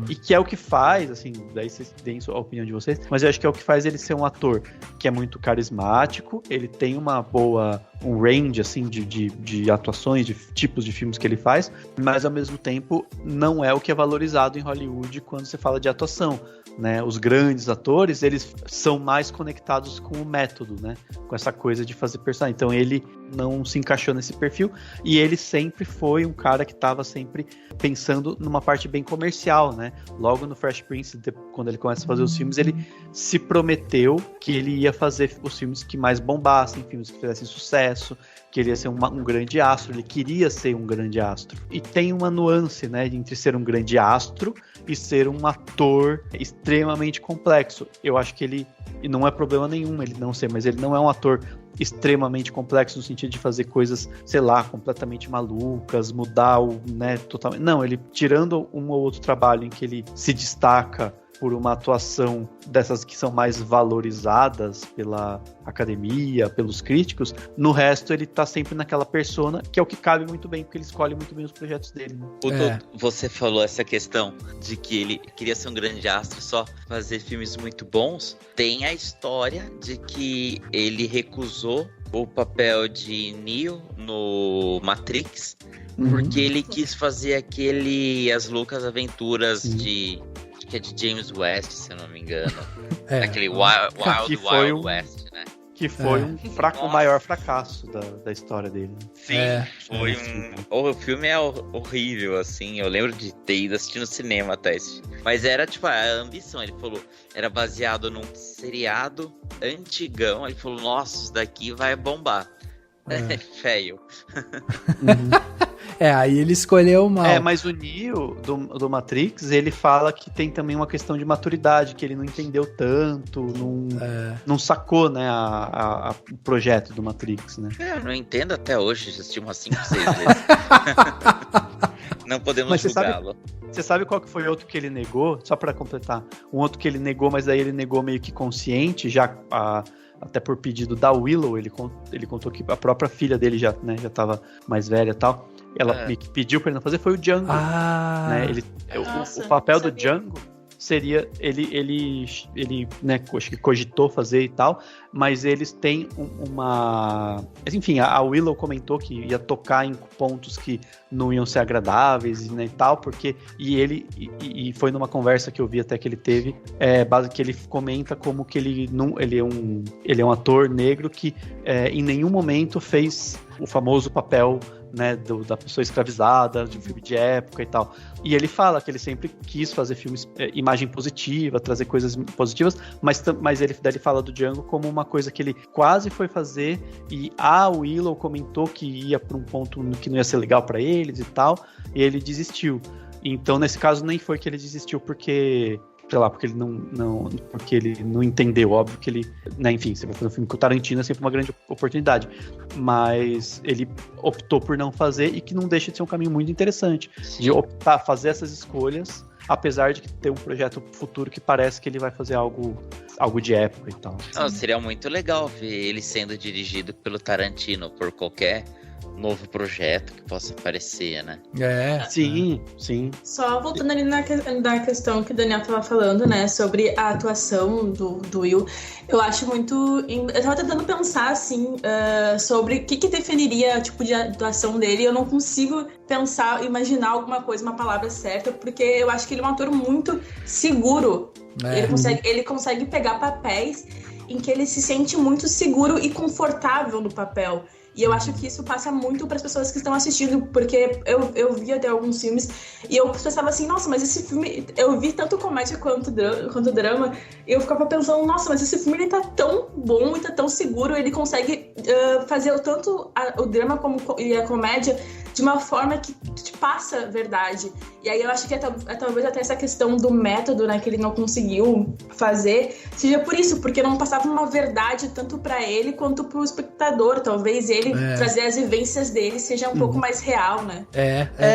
D: E que é o que faz, assim, daí vocês deem a opinião de vocês, mas eu acho que é o que faz ele ser um ator que é muito carismático, ele tem um range, assim, de atuações, de tipos de filmes que ele faz, mas ao mesmo tempo não é o que é valorizado em Hollywood quando você fala de atuação, né? Os grandes atores, eles são mais conectados com o método, né? Com essa coisa de fazer personagem. Então ele não se encaixou nesse perfil e ele sempre foi um cara que estava sempre pensando numa parte bem comercial, né? Logo no Fresh Prince, quando ele começa a fazer os filmes, ele se prometeu que ele ia fazer os filmes que mais bombassem, filmes que fizessem sucesso, que ele ia ser um grande astro, ele queria ser um grande astro. E tem uma nuance, né, entre ser um grande astro e ser um ator extremamente complexo. Eu acho que ele, e não é problema nenhum ele não ser, mas ele não é um ator extremamente complexo no sentido de fazer coisas, sei lá, completamente malucas, mudar né, totalmente. Não, ele tirando um ou outro trabalho em que ele se destaca por uma atuação dessas que são mais valorizadas pela academia, pelos críticos, no resto ele tá sempre naquela persona, que é o que cabe muito bem, porque ele escolhe muito bem os projetos dele, né?
C: Você falou essa questão de que ele queria ser um grande astro, só fazer filmes muito bons. Tem a história de que ele recusou o papel de Neo no Matrix, porque ele quis fazer As Loucas Aventuras que é de James West, se eu não me engano. Aquele Wild West, né?
D: Que foi o maior fracasso da história dele.
C: Sim, foi O filme é horrível, assim. Eu lembro de ter ido assistir no cinema até esse. Mas era, tipo, a ambição. Ele falou, era baseado num seriado antigão. Ele falou, nossa, isso daqui vai bombar. Feio.
A: Aí ele escolheu mal.
D: Mas o Neo do Matrix, ele fala que tem também uma questão de maturidade, que ele não entendeu tanto, não sacou, né, o projeto do Matrix, né?
C: Eu não entendo até hoje, já assisti umas 5, 6 vezes. Não podemos julgá-lo.
D: Você sabe qual que foi outro que ele negou? Só pra completar. Um outro que ele negou, mas daí ele negou meio que consciente, já até por pedido da Willow, ele contou que a própria filha dele já estava mais velha e tal. Ela me pediu pra ele não fazer, foi o Django. Né? O papel do Django seria, ele né, acho que cogitou fazer e tal, mas eles têm enfim, a Willow comentou que ia tocar em pontos que não iam ser agradáveis, né, e tal, porque, e foi numa conversa que eu vi até que ele teve, que ele comenta como que ele é um ator negro que em nenhum momento fez o famoso papel, né, da pessoa escravizada, de um filme de época e tal. E ele fala que ele sempre quis fazer filmes, imagem positiva, trazer coisas positivas, mas ele fala do Django como uma coisa que ele quase foi fazer, e a Willow comentou que ia para um ponto que não ia ser legal para eles e tal, e ele desistiu. Então, nesse caso, nem foi que ele desistiu porque ele não entendeu, óbvio que ele, né, enfim, você vai fazer um filme com o Tarantino é sempre uma grande oportunidade, mas ele optou por não fazer, e que não deixa de ser um caminho muito interessante, de optar, fazer essas escolhas, apesar de ter um projeto futuro que parece que ele vai fazer algo de época e tal.
C: Não, seria muito legal ver ele sendo dirigido pelo Tarantino, por qualquer novo projeto que possa aparecer, né?
D: Sim.
B: Só voltando ali na questão que o Daniel tava falando, né, sobre a atuação do Will, eu acho muito... Eu tava tentando pensar, assim, sobre o que definiria o tipo de atuação dele. Eu não consigo imaginar alguma coisa, uma palavra certa, porque eu acho que ele é um ator muito seguro. Ele consegue pegar papéis em que ele se sente muito seguro e confortável no papel. E eu acho que isso passa muito para as pessoas que estão assistindo, porque eu vi até alguns filmes e eu pensava assim, nossa, mas esse filme... Eu vi tanto comédia quanto drama, e eu ficava pensando, nossa, mas esse filme ele tá tão bom e tá tão seguro, ele consegue fazer tanto o drama e a comédia de uma forma que te passa a verdade. E aí eu acho que talvez até essa questão do método, né, que ele não conseguiu fazer, seja por isso, porque não passava uma verdade tanto para ele quanto pro espectador. Talvez ele trazer as vivências dele seja um pouco mais real, né?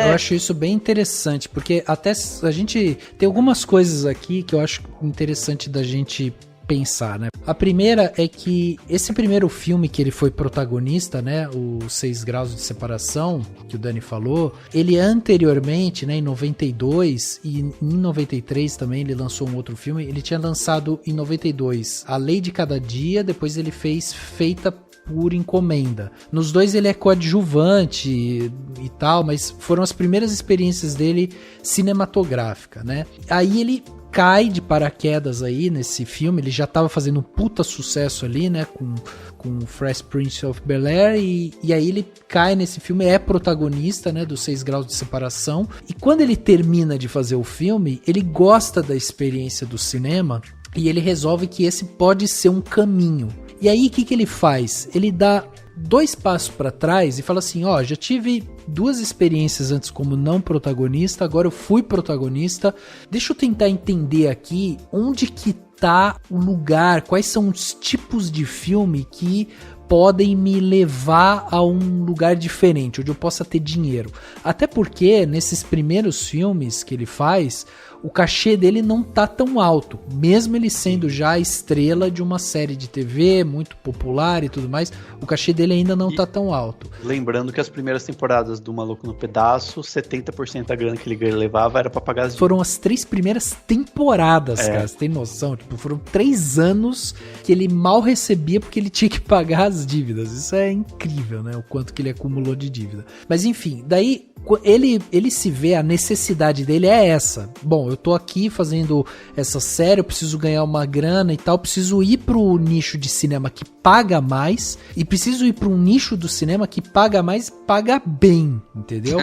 A: Eu acho isso bem interessante, porque até a gente tem algumas coisas aqui que eu acho interessante da gente pensar, né? A primeira é que esse primeiro filme que ele foi protagonista, né, o 6 Graus de Separação, que o Dani falou, ele anteriormente, né, em 92 e em 93 também ele lançou um outro filme. Ele tinha lançado em 92 A Lei de Cada Dia, depois ele fez Feita por Encomenda. Nos dois ele é coadjuvante e tal, mas foram as primeiras experiências dele cinematográfica, né? Aí ele cai de paraquedas aí nesse filme, ele já tava fazendo um puta sucesso ali, né, com Fresh Prince of Bel-Air, e aí ele cai nesse filme, é protagonista, né, dos 6 Graus de Separação, e quando ele termina de fazer o filme, ele gosta da experiência do cinema, e ele resolve que esse pode ser um caminho. E aí o que ele faz? Ele dá 2 passos para trás e fala assim, já tive 2 experiências antes como não protagonista, agora eu fui protagonista, deixa eu tentar entender aqui onde que tá o lugar, quais são os tipos de filme que podem me levar a um lugar diferente, onde eu possa ter dinheiro. Até porque nesses primeiros filmes que ele faz, o cachê dele não tá tão alto, mesmo ele sendo já a estrela de uma série de TV muito popular e tudo mais, o cachê dele ainda não tá tão alto.
D: Lembrando que as primeiras temporadas do Maluco no Pedaço, 70% da grana que ele levava era pra pagar as dívidas.
A: Foram as 3 primeiras temporadas, cara, você tem noção? Tipo, foram 3 anos que ele mal recebia porque ele tinha que pagar as dívidas. Isso é incrível, né? O quanto que ele acumulou de dívida. Mas enfim, daí ele se vê, a necessidade dele é essa. Bom, eu tô aqui fazendo essa série, eu preciso ganhar uma grana e tal, preciso ir pro nicho de cinema que paga mais, e preciso ir pro um nicho do cinema que paga mais e paga bem, entendeu?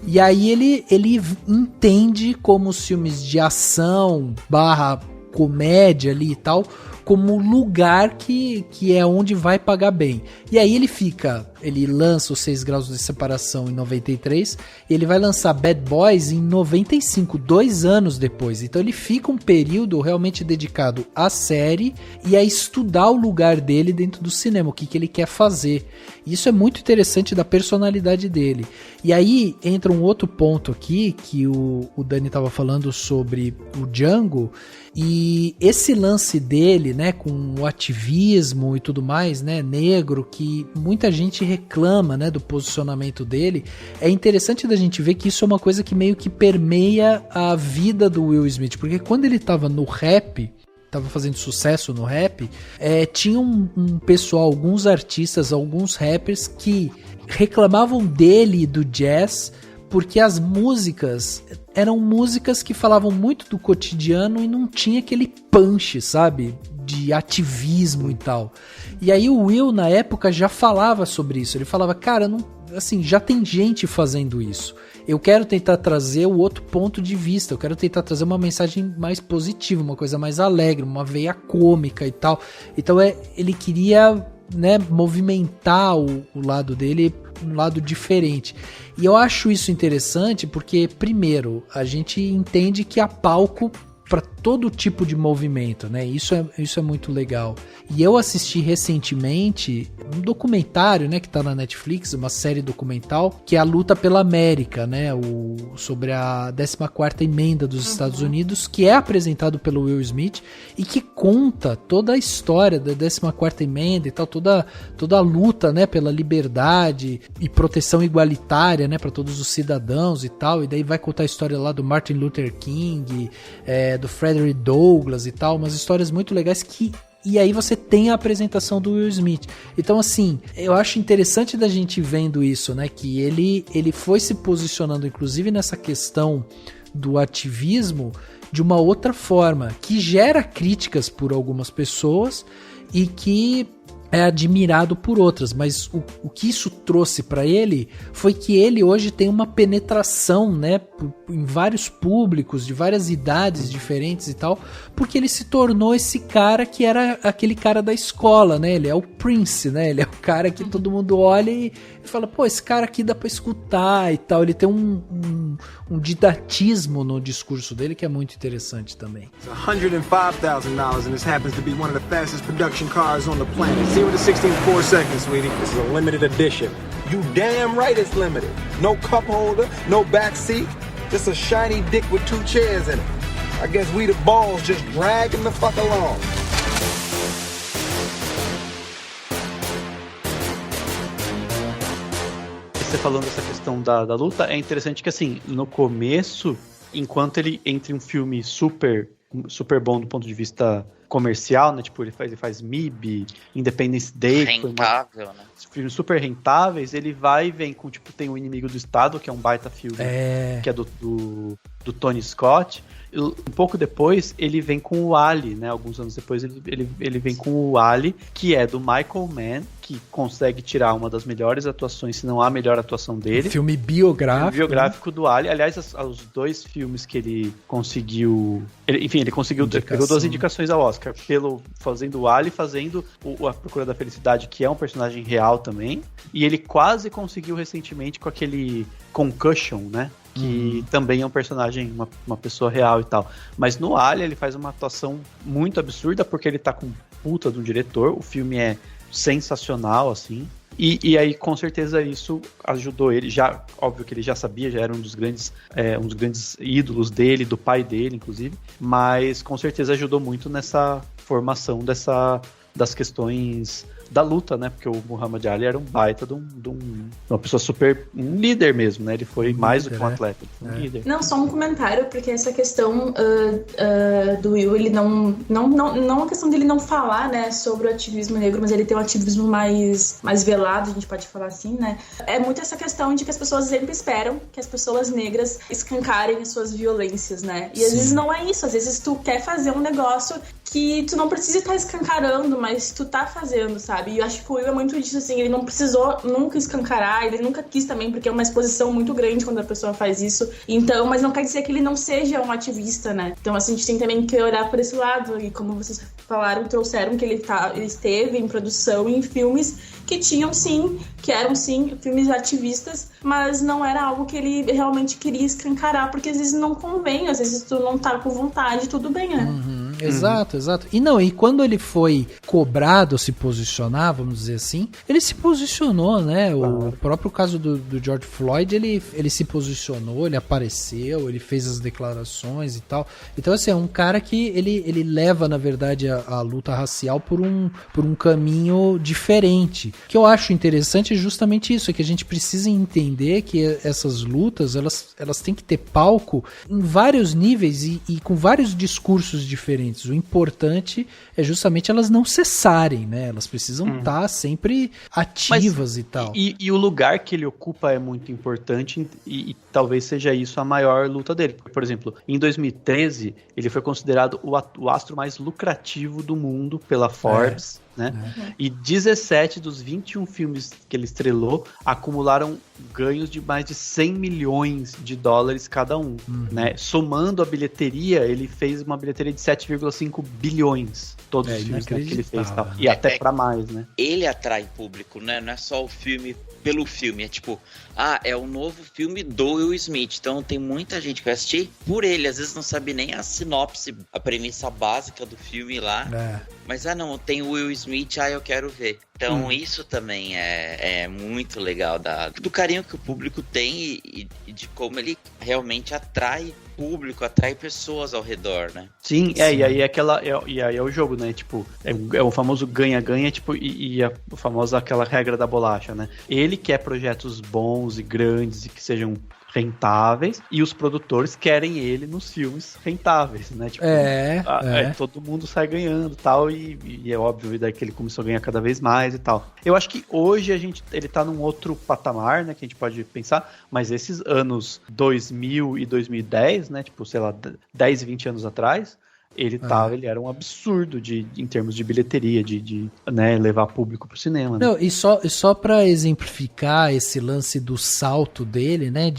A: E aí ele entende como os filmes de ação / comédia ali e tal, como lugar que é onde vai pagar bem. E aí ele lança os 6 Graus de Separação em 93, ele vai lançar Bad Boys em 95, 2 anos depois. Então ele fica um período realmente dedicado à série e a estudar o lugar dele dentro do cinema, o que ele quer fazer. Isso é muito interessante da personalidade dele. E aí entra um outro ponto aqui, que o Dani estava falando sobre o Django, e esse lance dele, né, com o ativismo e tudo mais, né, negro, que muita gente reclama, né, do posicionamento dele, é interessante da gente ver que isso é uma coisa que meio que permeia a vida do Will Smith, porque quando ele tava no rap, tava fazendo sucesso no rap, tinha um pessoal, alguns artistas, alguns rappers que reclamavam dele e do jazz, porque as músicas eram músicas que falavam muito do cotidiano e não tinha aquele punch, sabe? De ativismo e tal. E aí o Will, na época, já falava sobre isso. Ele falava, cara, não, assim, já tem gente fazendo isso. Eu quero tentar trazer o outro ponto de vista. Eu quero tentar trazer uma mensagem mais positiva, uma coisa mais alegre, uma veia cômica e tal. Então ele queria, né, movimentar o lado dele, um lado diferente. E eu acho isso interessante porque, primeiro, a gente entende que há palco para todo tipo de movimento, né? Isso é muito legal. E eu assisti recentemente um documentário, né, que tá na Netflix, uma série documental, que é a luta pela América, né? Sobre a 14ª emenda dos Estados Unidos, que é apresentado pelo Will Smith e que conta toda a história da 14ª emenda e tal, toda a luta, né, pela liberdade e proteção igualitária, né, para todos os cidadãos e tal. E daí vai contar a história lá do Martin Luther King, do Frederick Douglass e tal, umas histórias muito legais e aí você tem a apresentação do Will Smith. Então, assim, eu acho interessante da gente vendo isso, né? Que ele foi se posicionando, inclusive, nessa questão do ativismo de uma outra forma, que gera críticas por algumas pessoas e que é admirado por outras, mas o que isso trouxe para ele foi que ele hoje tem uma penetração, né, em vários públicos, de várias idades diferentes e tal, porque ele se tornou esse cara que era aquele cara da escola, né, ele é o Prince, né, ele é o cara que todo mundo olha e fala, pô, esse cara aqui dá pra escutar e tal, ele tem um didatismo no discurso dele que é muito interessante também.
G: $105,000 and this happens to be one of the fastest production cars on the planet. 0 to 60 in 4 seconds, sweetie. This is a limited edition. You damn right it's limited. No cup holder, no back seat, just a shiny dick with 2 chairs in it. I guess we the balls just dragging the fuck along.
D: Você falando dessa questão da luta, é interessante que, assim, no começo, enquanto ele entra em um filme super bom do ponto de vista comercial, né, tipo, ele faz MIB, Independence Day,
C: rentável, né?
D: Filmes super rentáveis, ele vai e vem com, tipo, tem O Inimigo do Estado, que é um baita filme, que é do Tony Scott. Um pouco depois, ele vem com o Ali, né? Alguns anos depois, ele vem com o Ali, que é do Michael Mann, que consegue tirar uma das melhores atuações, se não a melhor atuação dele.
A: Filme biográfico.
D: Biográfico, né? Do Ali. Aliás, os 2 filmes que ele conseguiu... Ele conseguiu... Pegou 2 indicações ao Oscar. Fazendo o Ali, fazendo A Procura da Felicidade, que é um personagem real também. E ele quase conseguiu recentemente com aquele Concussion, né? Que também é um personagem, uma pessoa real e tal. Mas no Ali ele faz uma atuação muito absurda, porque ele tá com puta de um diretor, o filme é sensacional, assim. E aí, com certeza, isso ajudou ele. Já, óbvio que ele já sabia, já era um dos grandes ídolos dele, do pai dele, inclusive. Mas, com certeza, ajudou muito nessa formação das questões da luta, né? Porque o Muhammad Ali era um baita de uma pessoa super... um líder mesmo, né? Ele foi mais do que um atleta, ele foi um líder.
B: Não, só um comentário, porque essa questão do Will, ele não a questão dele não falar, né, sobre o ativismo negro, mas ele tem um ativismo mais velado, a gente pode falar assim, né? É muito essa questão de que as pessoas sempre esperam que as pessoas negras escancarem as suas violências, né? E às vezes não é isso, às vezes tu quer fazer um negócio que tu não precisa estar escancarando, mas tu tá fazendo, sabe? E eu acho que o Will é muito disso, assim, ele não precisou nunca escancarar, ele nunca quis também, porque é uma exposição muito grande quando a pessoa faz isso. Então, mas não quer dizer que ele não seja um ativista, né? Então, assim, a gente tem também que olhar por esse lado. E como vocês falaram, trouxeram que ele esteve em produção em filmes que tinham sim, que eram sim filmes ativistas, mas não era algo que ele realmente queria escancarar, porque às vezes não convém, às vezes tu não tá com vontade, tudo bem, né?
A: Exato. E quando ele foi cobrado se posicionar, vamos dizer assim, ele se posicionou, né? O próprio caso do George Floyd, ele se posicionou, ele apareceu, ele fez as declarações e tal. Então, assim, é um cara que ele leva, na verdade, a luta racial por um caminho diferente. O que eu acho interessante é justamente isso, é que a gente precisa entender que essas lutas, elas têm que ter palco em vários níveis e com vários discursos diferentes. O importante é justamente elas não cessarem, né? Elas precisam estar sempre ativas. Mas, e tal.
D: E o lugar que ele ocupa é muito importante e talvez seja isso a maior luta dele. Por exemplo, em 2013, ele foi considerado o astro mais lucrativo do mundo pela Forbes. né? E 17 dos 21 filmes que ele estrelou acumularam ganhos de mais de 100 milhões de dólares cada um, né? Somando a bilheteria, ele fez uma bilheteria de 7,5 bilhões. Todos os filmes, né, que ele fez. Tal. E até pra mais, né?
C: Ele atrai público, né? Não é só o filme pelo filme. É tipo, é o novo filme do Will Smith. Então tem muita gente que vai assistir por ele. Às vezes não sabe nem a sinopse, a premissa básica do filme lá. Mas, não, tem o Will Smith, eu quero ver. Então isso também é muito legal do carinho que o público tem e de como ele realmente atrai público, atrai pessoas ao redor, né?
D: Sim. E aí é o jogo, né? Tipo, é o famoso ganha-ganha, tipo, a famosa aquela regra da bolacha, né? Ele quer projetos bons e grandes e que sejam rentáveis, e os produtores querem ele nos filmes rentáveis, né? Tipo, todo mundo sai ganhando, tal, e é óbvio daí que ele começou a ganhar cada vez mais e tal. Eu acho que hoje ele tá num outro patamar, né, que a gente pode pensar, mas esses anos 2000 e 2010, né, tipo, sei lá, 10, 20 anos atrás, ele era um absurdo em termos de bilheteria, de né, levar público pro cinema. Né?
A: Não, e só para exemplificar esse lance do salto dele, né,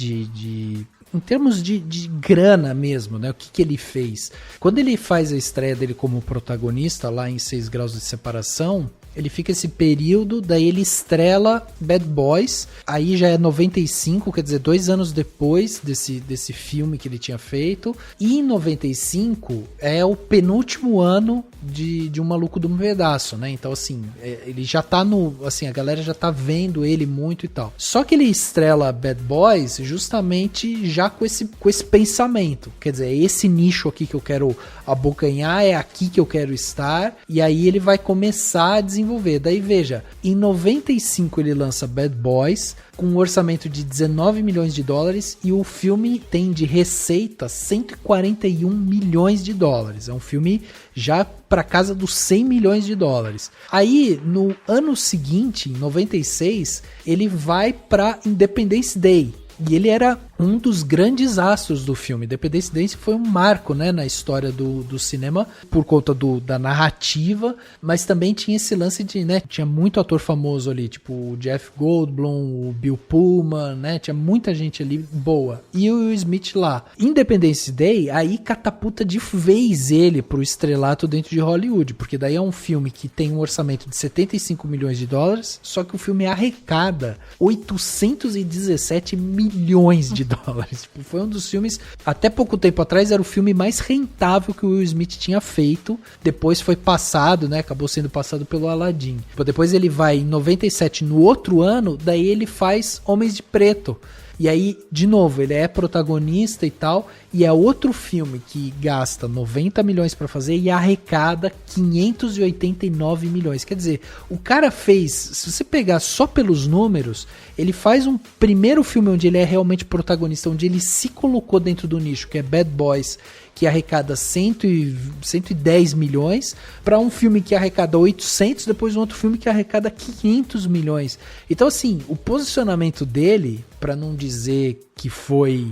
A: em termos de grana mesmo, né, o que ele fez. Quando ele faz a estreia dele como protagonista lá em 6 Graus de Separação, ele fica esse período, daí ele estrela Bad Boys, aí já é 95, quer dizer, 2 anos depois desse filme que ele tinha feito, e em 95 é o penúltimo ano de Um Maluco de um Pedaço, né? Então, assim, ele já tá assim, a galera já tá vendo ele muito e tal. Só que ele estrela Bad Boys justamente já com esse pensamento, quer dizer, é esse nicho aqui que eu quero abocanhar, é aqui que eu quero estar, e aí ele vai começar a desenvolver. Daí veja, em 95 ele lança Bad Boys com um orçamento de 19 milhões de dólares e o filme tem de receita 141 milhões de dólares. É um filme já para casa dos 100 milhões de dólares. Aí no ano seguinte, em 96, ele vai para Independence Day. E ele era um dos grandes astros do filme. Independence Day foi um marco, né, na história do cinema, por conta da narrativa, mas também tinha esse lance de, né, tinha muito ator famoso ali, tipo o Jeff Goldblum, o Bill Pullman, né, tinha muita gente ali boa. E o Will Smith lá. Independence Day, aí catapulta de vez ele pro estrelato dentro de Hollywood, porque daí é um filme que tem um orçamento de 75 milhões de dólares, só que o filme arrecada 817 milhões de dólares. Tipo, foi um dos filmes, até pouco tempo atrás, era o filme mais rentável que o Will Smith tinha feito. Depois foi passado, né? Acabou sendo passado pelo Aladdin. Depois ele vai em 97, no outro ano, daí ele faz Homens de Preto. E aí, de novo, ele é protagonista e tal, e é outro filme que gasta 90 milhões pra fazer e arrecada 589 milhões. Quer dizer, o cara fez, se você pegar só pelos números, ele faz um primeiro filme onde ele é realmente protagonista, onde ele se colocou dentro do nicho, que é Bad Boys, que arrecada 110 milhões, para um filme que arrecada 800, depois um outro filme que arrecada 500 milhões. Então, assim, o posicionamento dele, para não dizer que foi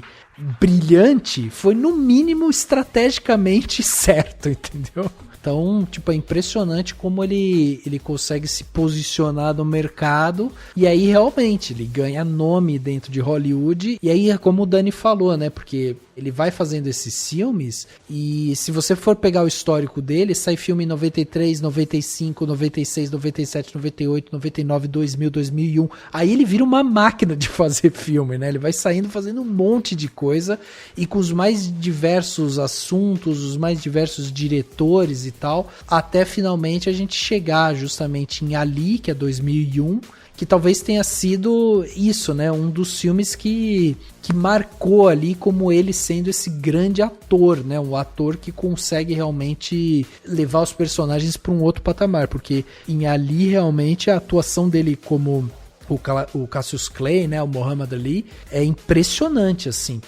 A: brilhante, foi no mínimo estrategicamente certo, entendeu? Então, tipo, é impressionante como ele consegue se posicionar no mercado, e aí realmente ele ganha nome dentro de Hollywood, e aí é como o Dani falou, né, porque ele vai fazendo esses filmes, e se você for pegar o histórico dele, sai filme em 93, 95, 96, 97, 98, 99, 2000, 2001, aí ele vira uma máquina de fazer filme, né, ele vai saindo fazendo um monte de coisa, e com os mais diversos assuntos, os mais diversos diretores e tal, até finalmente a gente chegar justamente em Ali, que é 2001, que talvez tenha sido isso, né, um dos filmes que marcou ali como ele sendo esse grande ator, né, um ator que consegue realmente levar os personagens para um outro patamar, porque em Ali realmente a atuação dele como o Cassius Clay, né, o Muhammad Ali, é impressionante, assim,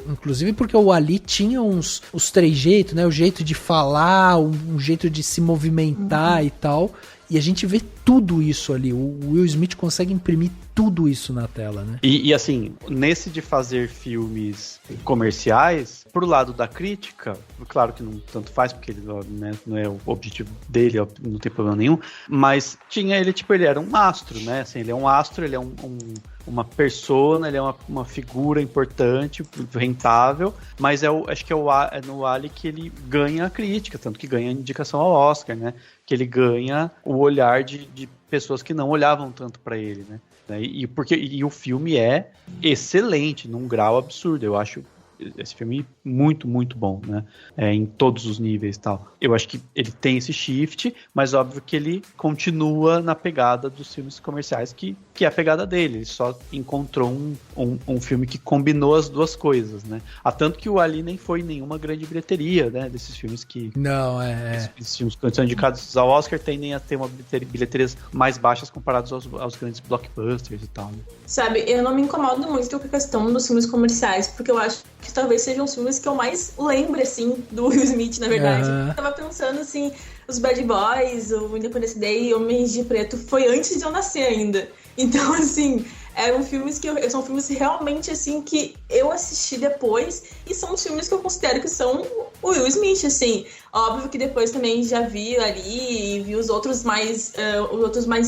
A: inclusive porque o Ali tinha os trejeitos, né, o jeito de falar, um jeito de se movimentar e tal, e a gente vê tudo isso ali. O Will Smith consegue imprimir tudo isso na tela, né?
D: E assim, nesse de fazer filmes comerciais, pro lado da crítica, claro que não tanto faz, porque ele, né, não é o objetivo dele, não tem problema nenhum, mas tinha ele, tipo, ele era um astro, né? Assim, ele é um astro, ele é uma persona, ele é uma figura importante, rentável, mas acho que é no Ali que ele ganha a crítica, tanto que ganha a indicação ao Oscar, né? Que ele ganha o olhar de pessoas que não olhavam tanto pra ele, né? E o filme é excelente, num grau absurdo. Eu acho esse filme muito, muito bom, né? Em todos os níveis e tal. Eu acho que ele tem esse shift, mas óbvio que ele continua na pegada dos filmes comerciais, que é a pegada dele. Ele só encontrou um filme que combinou as duas coisas, né? Tanto que o Ali nem foi nenhuma grande bilheteria, né? Desses filmes que...
A: Não,
D: Esses filmes que são indicados ao Oscar tendem a ter bilheterias mais baixas comparados aos grandes blockbusters e tal, né?
B: Sabe, eu não me incomodo muito com a questão dos filmes comerciais, porque eu acho que talvez sejam os filmes que eu mais lembro, assim, do Will Smith, na verdade. Eu tava pensando, assim, os Bad Boys, o Independence Day e Homens de Preto foi antes de eu nascer ainda. Então, assim, eram filmes são filmes realmente, assim, que eu assisti depois, e são os filmes que eu considero que são o Will Smith, assim. Óbvio que depois também já vi ali e vi os outros mais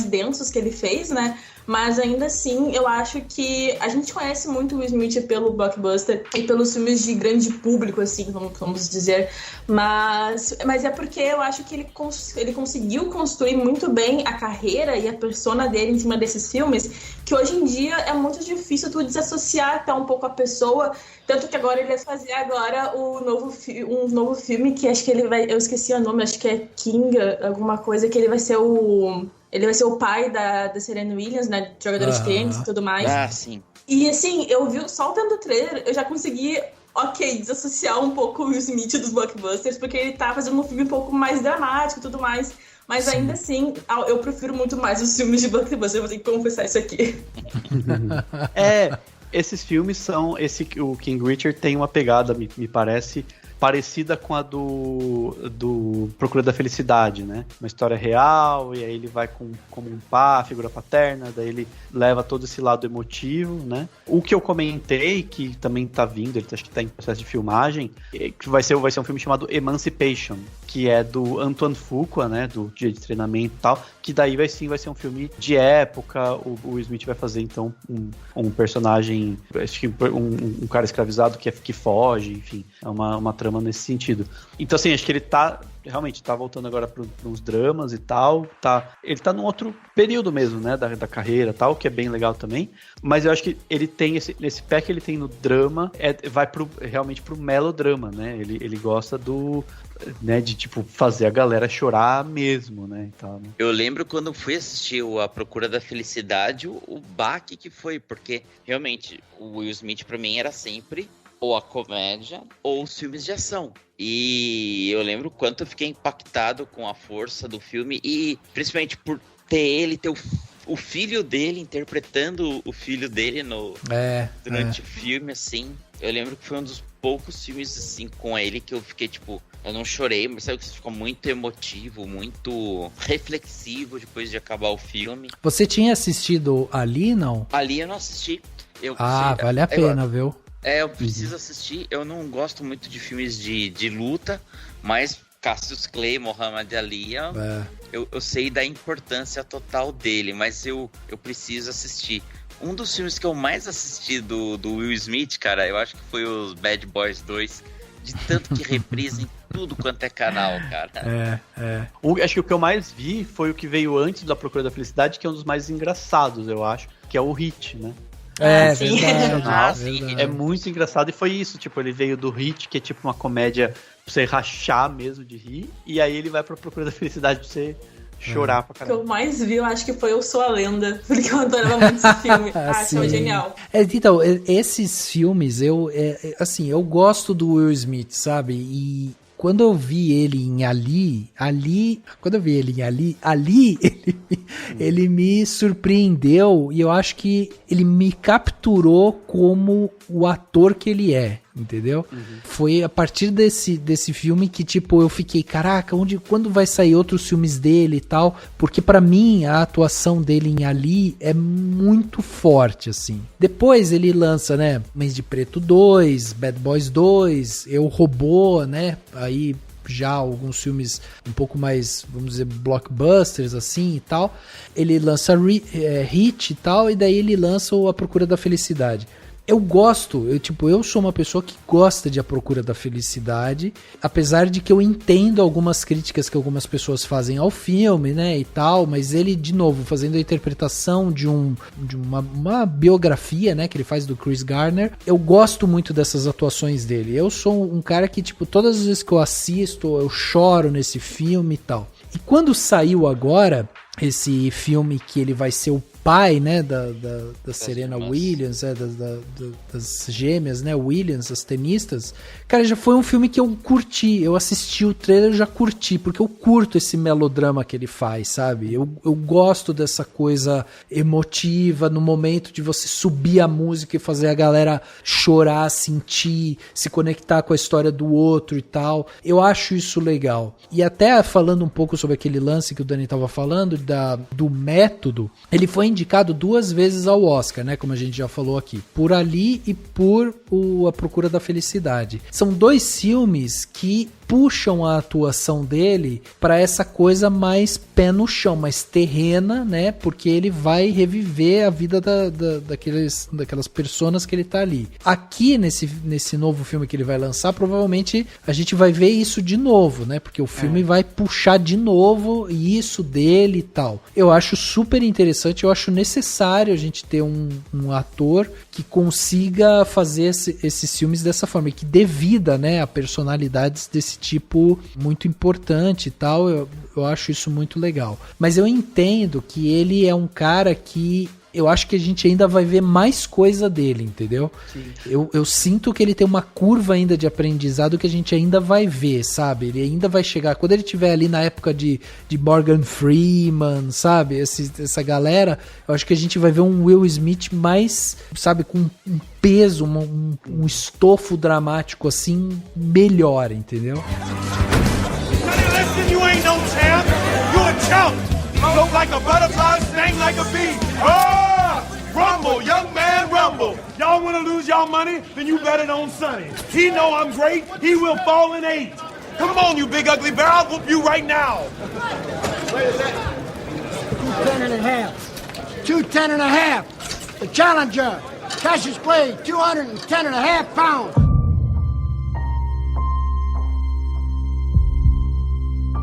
B: densos que ele fez, né? Mas ainda assim, eu acho que a gente conhece muito o Will Smith pelo blockbuster e pelos filmes de grande público, assim, vamos dizer. Mas é porque eu acho que ele conseguiu construir muito bem a carreira e a persona dele em cima desses filmes, que hoje em dia é muito difícil tu desassociar até um pouco a pessoa. Tanto que agora ele vai fazer um novo filme que acho que eu esqueci o nome, acho que é King, alguma coisa, que ele vai ser o pai da Serena Williams, né? Jogadora de tênis e tudo mais.
C: Ah, sim.
B: E assim, eu vi só vendo o trailer, eu já consegui, desassociar um pouco o Will Smith dos blockbusters, porque ele tá fazendo um filme um pouco mais dramático e tudo mais. Mas ainda assim, eu prefiro muito mais os filmes de blockbuster, eu vou ter que confessar isso aqui.
D: Esses filmes são... O King Richard tem uma pegada, me parece, parecida com a do Procura da Felicidade, né? Uma história real, e aí ele vai como um figura paterna, daí ele leva todo esse lado emotivo, né? O que eu comentei, que também tá vindo, ele acho que tá em processo de filmagem, que vai ser um filme chamado Emancipation, que é do Antoine Fuqua, né? Do Dia de Treinamento e tal, que daí vai ser um filme de época. O Will Smith vai fazer, então, um personagem, acho que um cara escravizado que foge, enfim, é uma trama nesse sentido. Então, assim, acho que ele realmente tá voltando agora para uns dramas e tal, ele tá num outro período mesmo, né, da carreira e tal, que é bem legal também, mas eu acho que ele tem esse pé que ele tem no drama, vai realmente pro melodrama, né, ele gosta né, de tipo, fazer a galera chorar mesmo, né, e tal, né?
C: Eu lembro quando fui assistir A Procura da Felicidade, o baque que foi, porque realmente o Will Smith pra mim era sempre ou a comédia ou os filmes de ação. E eu lembro quanto eu fiquei impactado com a força do filme e principalmente por ter o filho dele interpretando o filho dele durante o filme, assim. Eu lembro que foi um dos poucos filmes, assim, com ele que eu fiquei, tipo... Eu não chorei, mas sabe que ficou muito emotivo, muito reflexivo depois de acabar o filme.
A: Você tinha assistido Ali, não?
C: Ali eu não assisti.
A: Vale a pena, viu?
C: Eu preciso assistir. Eu não gosto muito de filmes de luta, mas Cassius Clay, Muhammad Ali, eu sei da importância total dele, mas eu preciso assistir. Um dos filmes que eu mais assisti do Will Smith, cara, eu acho que foi os Bad Boys 2, de tanto que reprisa em tudo quanto é canal, cara.
D: Acho que o que eu mais vi foi o que veio antes da Procura da Felicidade, que é um dos mais engraçados, eu acho, que é o Hit, né?
B: Sim.
A: Verdade.
D: É muito engraçado, e foi isso, tipo, ele veio do Hit, que é tipo uma comédia pra você rachar mesmo de rir, e aí ele vai pra Procura da Felicidade pra você chorar pra caramba.
B: O que eu mais vi, eu acho que foi Eu Sou a Lenda, porque eu adorava muito esse filme. Achava genial.
A: Então, esses filmes, eu gosto do Will Smith, sabe? E quando eu vi ele em Ali, ele me surpreendeu, e eu acho que ele me capturou como o ator que ele é. entendeu? Foi a partir desse filme que, tipo, eu fiquei, caraca, quando vai sair outros filmes dele e tal? Porque pra mim, a atuação dele em Ali é muito forte, assim. Depois ele lança, né, Mês de Preto 2, Bad Boys 2, Eu, Robô, né, aí já alguns filmes um pouco mais, vamos dizer, blockbusters, assim, e tal. Ele lança Hit e tal, e daí ele lança A Procura da Felicidade. Eu gosto, eu sou uma pessoa que gosta de A Procura da Felicidade, apesar de que eu entendo algumas críticas que algumas pessoas fazem ao filme, né, e tal, mas ele, de novo, fazendo a interpretação de uma biografia, né, que ele faz do Chris Gardner, eu gosto muito dessas atuações dele. Eu sou um cara que, tipo, todas as vezes que eu assisto, eu choro nesse filme e tal. E quando saiu agora esse filme que ele vai ser o pai, né, da Serena Williams, das gêmeas, né, Williams, as tenistas, cara, já foi um filme que eu curti, eu assisti o trailer e já curti, porque eu curto esse melodrama que ele faz, sabe, eu gosto dessa coisa emotiva, no momento de você subir a música e fazer a galera chorar, sentir, se conectar com a história do outro e tal, eu acho isso legal. E até falando um pouco sobre aquele lance que o Dani tava falando, do método, ele foi indicado 2 vezes ao Oscar, né, como a gente já falou aqui, por Ali e por A Procura da Felicidade. São 2 filmes que puxam a atuação dele para essa coisa mais pé no chão, mais terrena, né? Porque ele vai reviver a vida daquelas personas que ele tá ali. Aqui, nesse novo filme que ele vai lançar, provavelmente a gente vai ver isso de novo, né? Porque o filme vai puxar de novo isso dele e tal. Eu acho super interessante, eu acho necessário a gente ter um ator que consiga fazer esses filmes dessa forma, e que dê vida, né, a personalidades desse tipo muito importante e tal. Eu acho isso muito legal. Mas eu entendo que ele é um cara que eu acho que a gente ainda vai ver mais coisa dele, entendeu? Eu sinto que ele tem uma curva ainda de aprendizado que a gente ainda vai ver, sabe? Ele ainda vai chegar, quando ele estiver ali na época de Morgan Freeman, sabe? Essa galera, eu acho que a gente vai ver um Will Smith mais, sabe, com um peso, um estofo dramático assim, melhor, entendeu?
E: Listen, you ain't no champ. You a chump. Float like a butterfly, sting like a bee. Oh, rumble, young man, rumble. Y'all want to lose y'all money? Then you bet it on Sonny. He know I'm great. He will fall in 8. Come on, you big ugly bear. I'll whoop you right now.
H: 210.5. 210.5. The challenger. Cassius Clay, 210.5 pounds.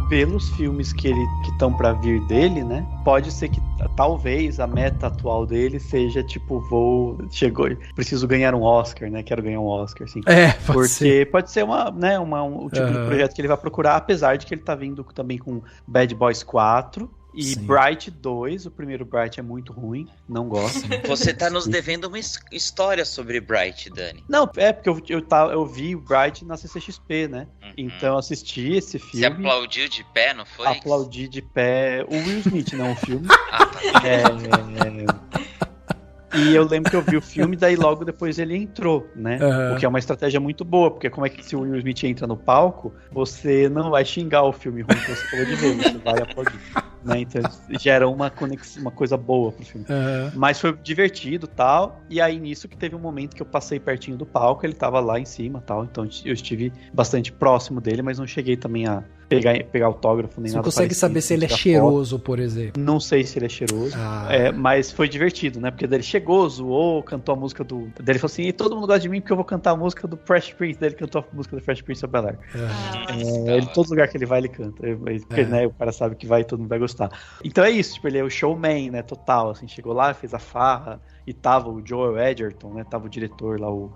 D: Pelos filmes que estão pra vir dele, né? Pode ser que talvez a meta atual dele seja tipo, preciso ganhar um Oscar, né? Quero ganhar um Oscar, assim. Porque pode ser um tipo de projeto que ele vai procurar, apesar de que ele tá vindo também com Bad Boys 4. E sim. Bright 2, o primeiro Bright é muito ruim, não gosto.
C: Você tá nos devendo uma história sobre Bright, Dani.
D: Não, é porque eu vi o Bright na CCXP, né? Então eu assisti esse filme.
C: Você aplaudiu de pé, não foi?
D: Aplaudi de pé o Will Smith, não o filme. E eu lembro que eu vi o filme, daí logo depois ele entrou, né? O que é uma estratégia muito boa, porque como é que se o Will Smith entra no palco, você não vai xingar o filme ruim que você acabou de ver, você vai aplaudir. Né? Então gera uma coisa boa pro filme. Mas foi divertido e tal. E aí nisso que teve um momento que eu passei pertinho do palco, ele tava lá em cima e tal. Então eu estive bastante próximo dele, mas não cheguei também a pegar autógrafo nem nada.
A: Você consegue saber se ele é cheiroso, por exemplo?
D: Não sei se ele é cheiroso. Mas foi divertido, né? Porque ele chegou, zoou, cantou a música dele falou assim, e todo mundo gosta de mim porque eu vou cantar a música do Fresh Prince. Daí ele cantou a música do Fresh Prince of Bel-Air. Todo lugar que ele vai, ele canta. Porque, né, o cara sabe que vai e todo mundo vai gostar. Então é isso, tipo, ele é o showman, né, total, assim, chegou lá, fez a farra, e tava o Joel Edgerton, né, tava o diretor lá, o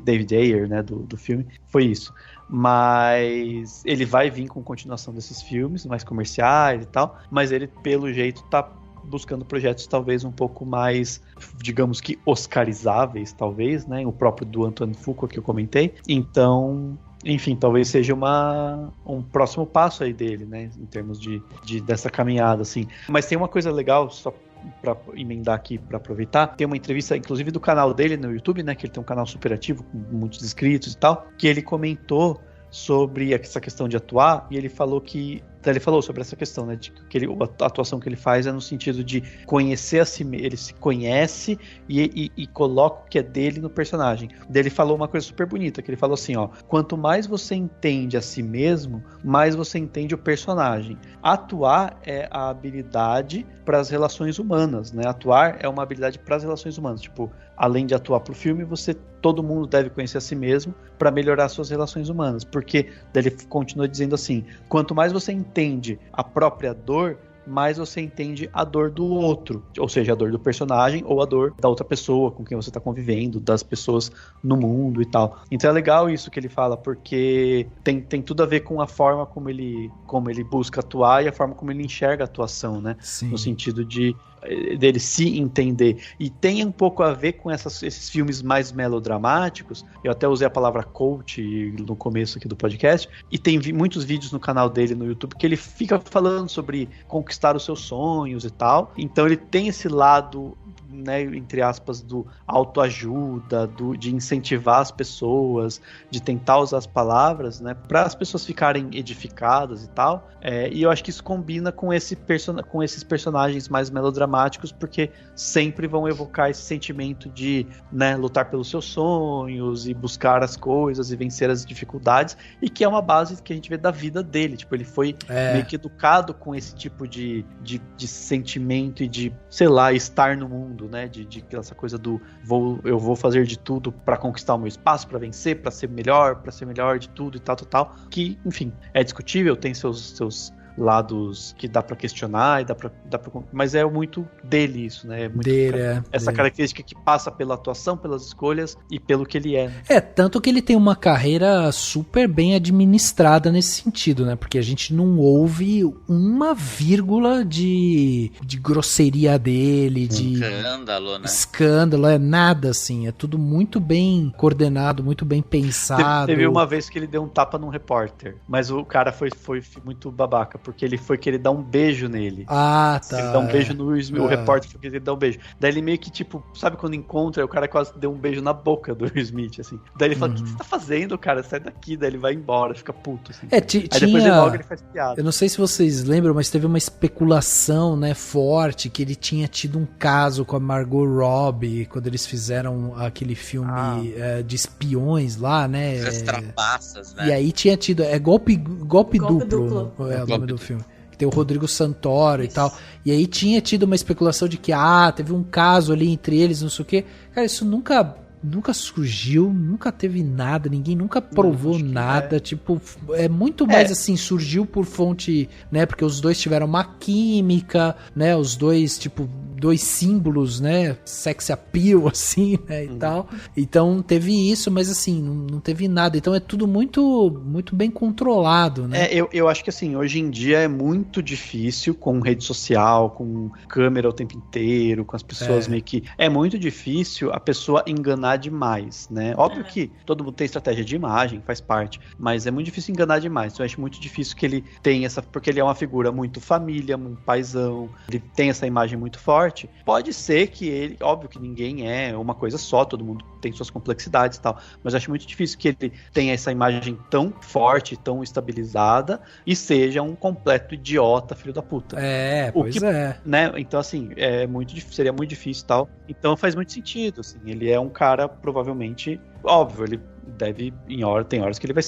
D: David Ayer, né, do filme, foi isso. Mas ele vai vir com continuação desses filmes, mais comerciais e tal, mas ele, pelo jeito, tá buscando projetos talvez um pouco mais, digamos que oscarizáveis, talvez, né, o próprio do Antoine Fuqua que eu comentei, então... Enfim, talvez seja um próximo passo aí dele, né? Em termos dessa caminhada, assim. Mas tem uma coisa legal, só pra emendar aqui, pra aproveitar, tem uma entrevista, inclusive, do canal dele no YouTube, né, que ele tem um canal super ativo, com muitos inscritos e tal, que ele comentou sobre essa questão de atuar, e ele falou sobre essa questão, né, de que a atuação que ele faz é no sentido de conhecer a si mesmo, ele se conhece e coloca o que é dele no personagem. Daí ele falou uma coisa super bonita, que ele falou assim, ó, quanto mais você entende a si mesmo, mais você entende o personagem. Atuar é a habilidade para as relações humanas, né, atuar é uma habilidade para as relações humanas, tipo, além de atuar pro filme, todo mundo deve conhecer a si mesmo para melhorar suas relações humanas, porque daí ele continua dizendo assim, quanto mais você entende a própria dor, mais você entende a dor do outro, ou seja, a dor do personagem ou a dor da outra pessoa com quem você está convivendo, das pessoas no mundo e tal. Então é legal isso que ele fala, porque tem tudo a ver com a forma como ele busca atuar e a forma como ele enxerga a atuação, né? Sim. No sentido dele se entender. E tem um pouco a ver com esses filmes mais melodramáticos. Eu até usei a palavra coach no começo aqui do podcast. E tem muitos vídeos no canal dele no YouTube que ele fica falando sobre conquistar os seus sonhos e tal. Então ele tem esse lado, né, entre aspas, do autoajuda, de incentivar as pessoas, de tentar usar as palavras, né, para as pessoas ficarem edificadas e tal. E eu acho que isso combina com esses personagens mais melodramáticos, porque sempre vão evocar esse sentimento de, né, lutar pelos seus sonhos e buscar as coisas e vencer as dificuldades, e que é uma base que a gente vê da vida dele. Tipo, ele foi meio que educado com esse tipo de sentimento e de, sei lá, estar no mundo, né, de essa coisa do eu vou fazer de tudo pra conquistar o meu espaço, pra vencer, pra ser melhor de tudo e tal, que, enfim, é discutível, tem seus lados que dá pra questionar e dá pra mas é muito dele isso, né? É muito essa característica que passa pela atuação, pelas escolhas e pelo que ele é.
A: Tanto que ele tem uma carreira super bem administrada nesse sentido, né? Porque a gente não ouve uma vírgula de grosseria dele, de
C: escândalo, né?
A: Escândalo, nada assim, é tudo muito bem coordenado, muito bem pensado.
D: Teve uma vez que ele deu um tapa num repórter, mas o cara foi muito babaca, porque ele foi querer dar um beijo nele.
A: Ah, tá.
D: Ele dá um beijo no Will Smith, o repórter foi querer dar um beijo. Daí ele meio que, tipo, sabe quando encontra, o cara quase deu um beijo na boca do Will Smith, assim. Daí ele fala, o que você tá fazendo, cara? Sai daqui. Daí ele vai embora, fica puto, assim. Aí depois ele faz piada.
A: Eu não sei se vocês lembram, mas teve uma especulação, né, forte, que ele tinha tido um caso com a Margot Robbie, quando eles fizeram aquele filme de espiões lá, né?
C: As trapaças, né?
A: E aí tinha tido, golpe duplo. É o nome do filme. Que tem o Rodrigo Santoro e tal. E aí tinha tido uma especulação de que, teve um caso ali entre eles, não sei o quê. Cara, isso nunca surgiu, nunca teve nada, ninguém nunca provou nada, tipo, é muito mais assim, surgiu por fonte, né, porque os dois tiveram uma química, né, os dois, tipo, dois símbolos, né, sex appeal, assim, né, e tal, então teve isso, mas assim, não teve nada, então é tudo muito, muito bem controlado, né.
D: Eu acho que assim, hoje em dia é muito difícil, com rede social, com câmera o tempo inteiro, com as pessoas meio que, é muito difícil a pessoa enganar demais, né? Óbvio que todo mundo tem estratégia de imagem, faz parte, mas é muito difícil enganar demais. Então eu acho muito difícil que ele tenha porque ele é uma figura muito família, um paizão, ele tem essa imagem muito forte. Pode ser que ele, óbvio que ninguém é uma coisa só, todo mundo tem suas complexidades e tal, mas eu acho muito difícil que ele tenha essa imagem tão forte, tão estabilizada e seja um completo idiota, filho da puta. Né? Então assim, seria muito difícil e tal. Então faz muito sentido, assim, ele é um cara provavelmente, óbvio, ele deve, tem horas que ele vai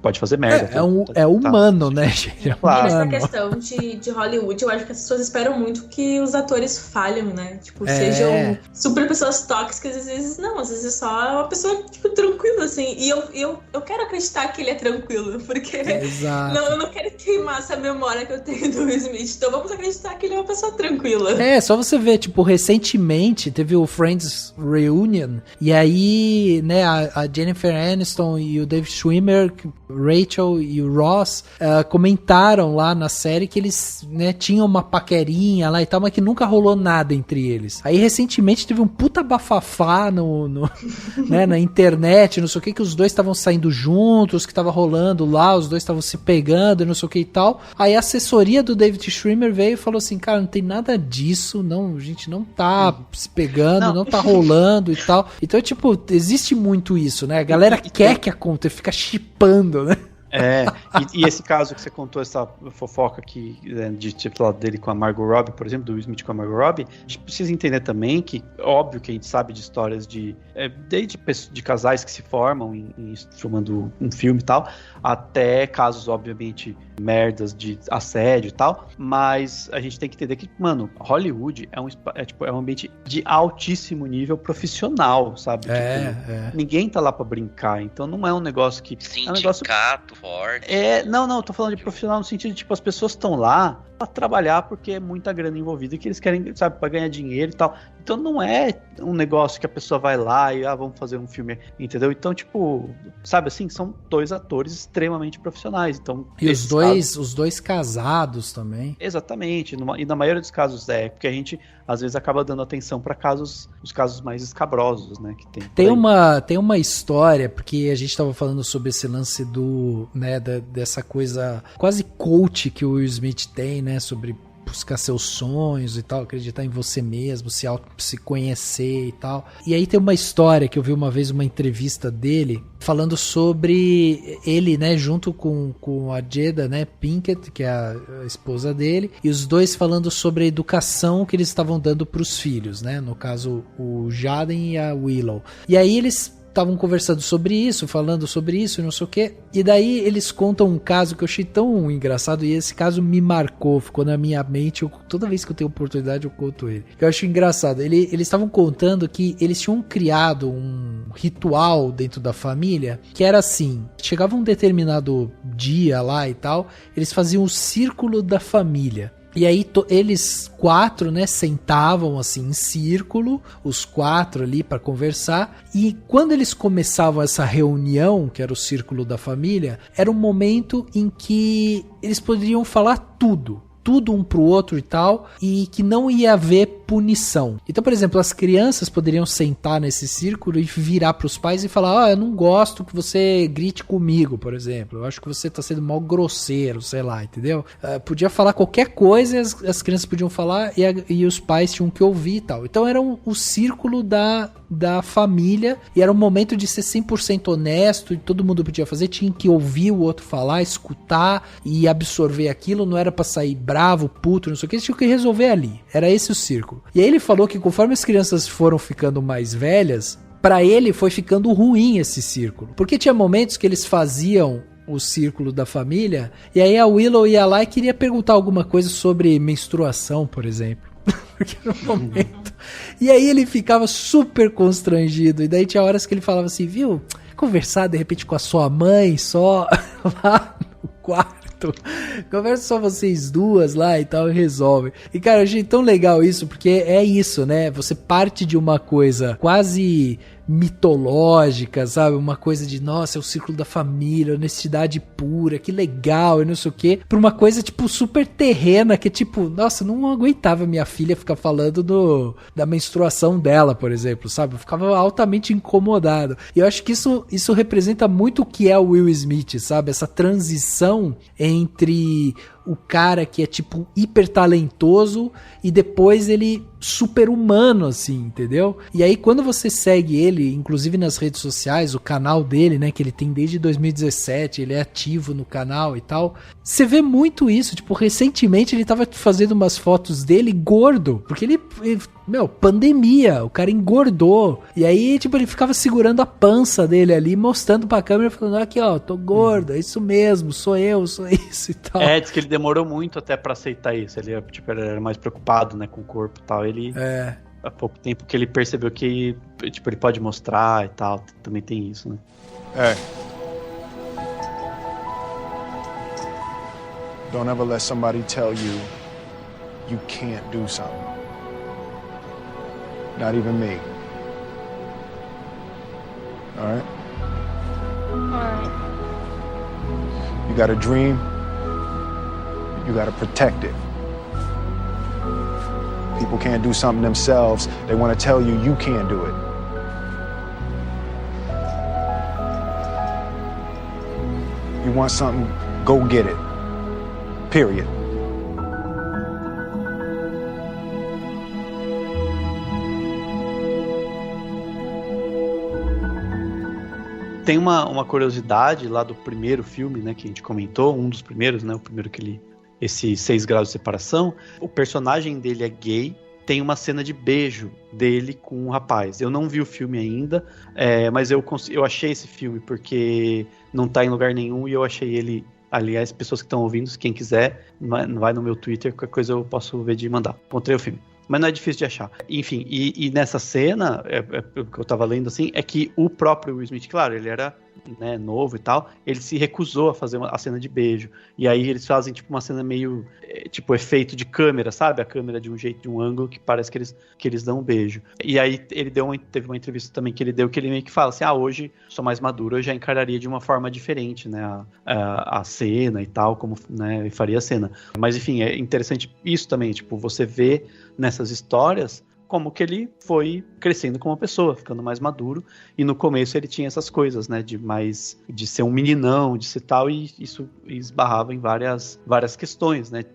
D: pode fazer merda.
A: É humano, né, gente?
B: Claro. Essa questão de Hollywood, eu acho que as pessoas esperam muito que os atores falham, né? Tipo, sejam super pessoas tóxicas, às vezes não, às vezes é só uma pessoa, tipo, tranquila, assim. E eu quero acreditar que ele é tranquilo, porque eu não quero queimar essa memória que eu tenho do Will Smith. Então vamos acreditar que ele é uma pessoa tranquila.
A: Só você ver, tipo, recentemente teve o Friends Reunion, e aí, né, a Jennifer Aniston e o David Schwimmer, Rachel e o Ross comentaram lá na série que eles, né, tinham uma paquerinha lá e tal, mas que nunca rolou nada entre eles. Aí recentemente teve um puta bafafá né, na internet, não sei o que os dois estavam saindo juntos, que tava rolando lá, os dois estavam se pegando, não sei o que e tal. Aí a assessoria do David Schwimmer veio e falou assim, cara, não tem nada disso, não, a gente não tá se pegando, não tá rolando e tal. Então, tipo, existe muito isso, né? A galera quer que aconteça, fica chipando, né?
D: E esse caso que você contou, essa fofoca aqui, de tipo lá dele com a Margot Robbie, por exemplo, do Will Smith com a Margot Robbie, a gente precisa entender também que, óbvio que a gente sabe de histórias desde de casais que se formam filmando um filme e tal, até casos, obviamente, merdas de assédio e tal, mas a gente tem que entender que, mano, Hollywood é um ambiente de altíssimo nível profissional, sabe? Ninguém tá lá pra brincar, então não é um negócio que...
C: Sindicato forte.
D: Não, tô falando de profissional no sentido de, tipo, as pessoas estão lá pra trabalhar porque é muita grana envolvida e que eles querem, sabe, pra ganhar dinheiro e tal. Então não é um negócio que a pessoa vai lá e, vamos fazer um filme, entendeu? Então, tipo, sabe assim, são dois atores extremamente profissionais, então...
A: E os dois casados também.
D: Exatamente, e na maioria dos casos porque a gente, às vezes, acaba dando atenção pra os casos mais escabrosos, né, que
A: tem uma história, porque a gente tava falando sobre esse lance dessa coisa quase coach que o Will Smith tem, né, sobre buscar seus sonhos e tal, acreditar em você mesmo, se conhecer e tal. E aí tem uma história que eu vi uma vez, uma entrevista dele, falando sobre ele, né, junto com a Jada, né, Pinkett, que é a esposa dele, e os dois falando sobre a educação que eles estavam dando pros filhos, né, no caso o Jaden e a Willow. E aí eles estavam conversando sobre isso, falando sobre isso, não sei o que, e daí eles contam um caso que eu achei tão engraçado, e esse caso me marcou, ficou na minha mente, toda vez que eu tenho oportunidade eu conto ele. Eu acho engraçado, eles estavam contando que eles tinham criado um ritual dentro da família, que era assim, chegava um determinado dia lá e tal, eles faziam o círculo da família. E aí eles 4, né, sentavam assim em círculo, os 4 ali para conversar, e quando eles começavam essa reunião, que era o círculo da família, era um momento em que eles poderiam falar tudo um pro outro e tal, e que não ia haver punição. Então, por exemplo, as crianças poderiam sentar nesse círculo e virar pros pais e falar, eu não gosto que você grite comigo, por exemplo, eu acho que você tá sendo mal grosseiro, sei lá, entendeu? Podia falar qualquer coisa, as crianças podiam falar e os pais tinham que ouvir e tal. Então era o círculo da família, e era um momento de ser 100% honesto, e todo mundo podia fazer, tinha que ouvir o outro falar, escutar e absorver aquilo, não era pra sair bravo, puto, não sei o que, eles tinham que resolver ali, era esse o círculo. E aí ele falou que conforme as crianças foram ficando mais velhas, pra ele foi ficando ruim esse círculo, porque tinha momentos que eles faziam o círculo da família, e aí a Willow ia lá e queria perguntar alguma coisa sobre menstruação, por exemplo. Porque no momento... E aí ele ficava super constrangido, e daí tinha horas que ele falava assim, viu, conversar de repente com a sua mãe só lá no quarto, conversa só vocês duas lá e tal, e resolve. E cara, eu achei tão legal isso, porque é isso, né, você parte de uma coisa quase mitológica, sabe? Uma coisa de, nossa, é o círculo da família, honestidade pura, que legal, e não sei o quê, pra uma coisa, tipo, super terrena, que tipo, nossa, não aguentava minha filha ficar falando da menstruação dela, por exemplo, sabe? Eu ficava altamente incomodado. E eu acho que isso representa muito o que é o Will Smith, sabe? Essa transição entre o cara que é tipo hiper talentoso e depois ele super humano, assim, entendeu? E aí quando você segue ele, inclusive nas redes sociais, o canal dele, né, que ele tem desde 2017, ele é ativo no canal e tal, você vê muito isso, tipo, recentemente ele tava fazendo umas fotos dele gordo, porque ele pandemia, o cara engordou, e aí, tipo, ele ficava segurando a pança dele ali, mostrando pra câmera, falando, aqui ó, tô gordo, é isso mesmo, sou isso e tal.
D: Diz que ele demorou muito até pra aceitar isso, ele era mais preocupado, né, com o corpo e tal, ele... Há pouco tempo que ele percebeu que, tipo, ele pode mostrar e tal, também tem isso, né.
I: Don't ever let somebody tell you you can't do something. Not even me. All right?
J: Alright.
I: You got a dream, you got to protect it. People can't do something themselves. They want to tell you you can't do it. You want something, go get it. Period.
D: Tem uma curiosidade lá do primeiro filme, né, que a gente comentou, um dos primeiros, né, o primeiro que ele... Esse 6 graus de separação, o personagem dele é gay, tem uma cena de beijo dele com um rapaz. Eu não vi o filme ainda, mas eu achei esse filme porque não tá em lugar nenhum e eu achei ele... Aliás, pessoas que estão ouvindo, quem quiser, vai no meu Twitter, qualquer coisa eu posso ver de mandar. Encontrei o filme. Mas não é difícil de achar. Enfim, e nessa cena, o que eu tava lendo assim, é que o próprio Will Smith, claro, ele era, né, novo e tal, ele se recusou a fazer a cena de beijo. E aí eles fazem tipo uma cena meio, tipo, efeito de câmera, sabe? A câmera de um jeito, de um ângulo que parece que eles dão um beijo. E aí ele teve uma entrevista também que ele deu, que ele meio que fala assim, hoje sou mais maduro, eu já encararia de uma forma diferente, né, a cena e tal, como, né, eu faria a cena. Mas enfim, é interessante isso também, tipo, você vê nessas histórias como que ele foi crescendo como pessoa, ficando mais maduro, e no começo ele tinha essas coisas, né, de ser um meninão, de ser tal, e isso esbarrava em várias questões, né,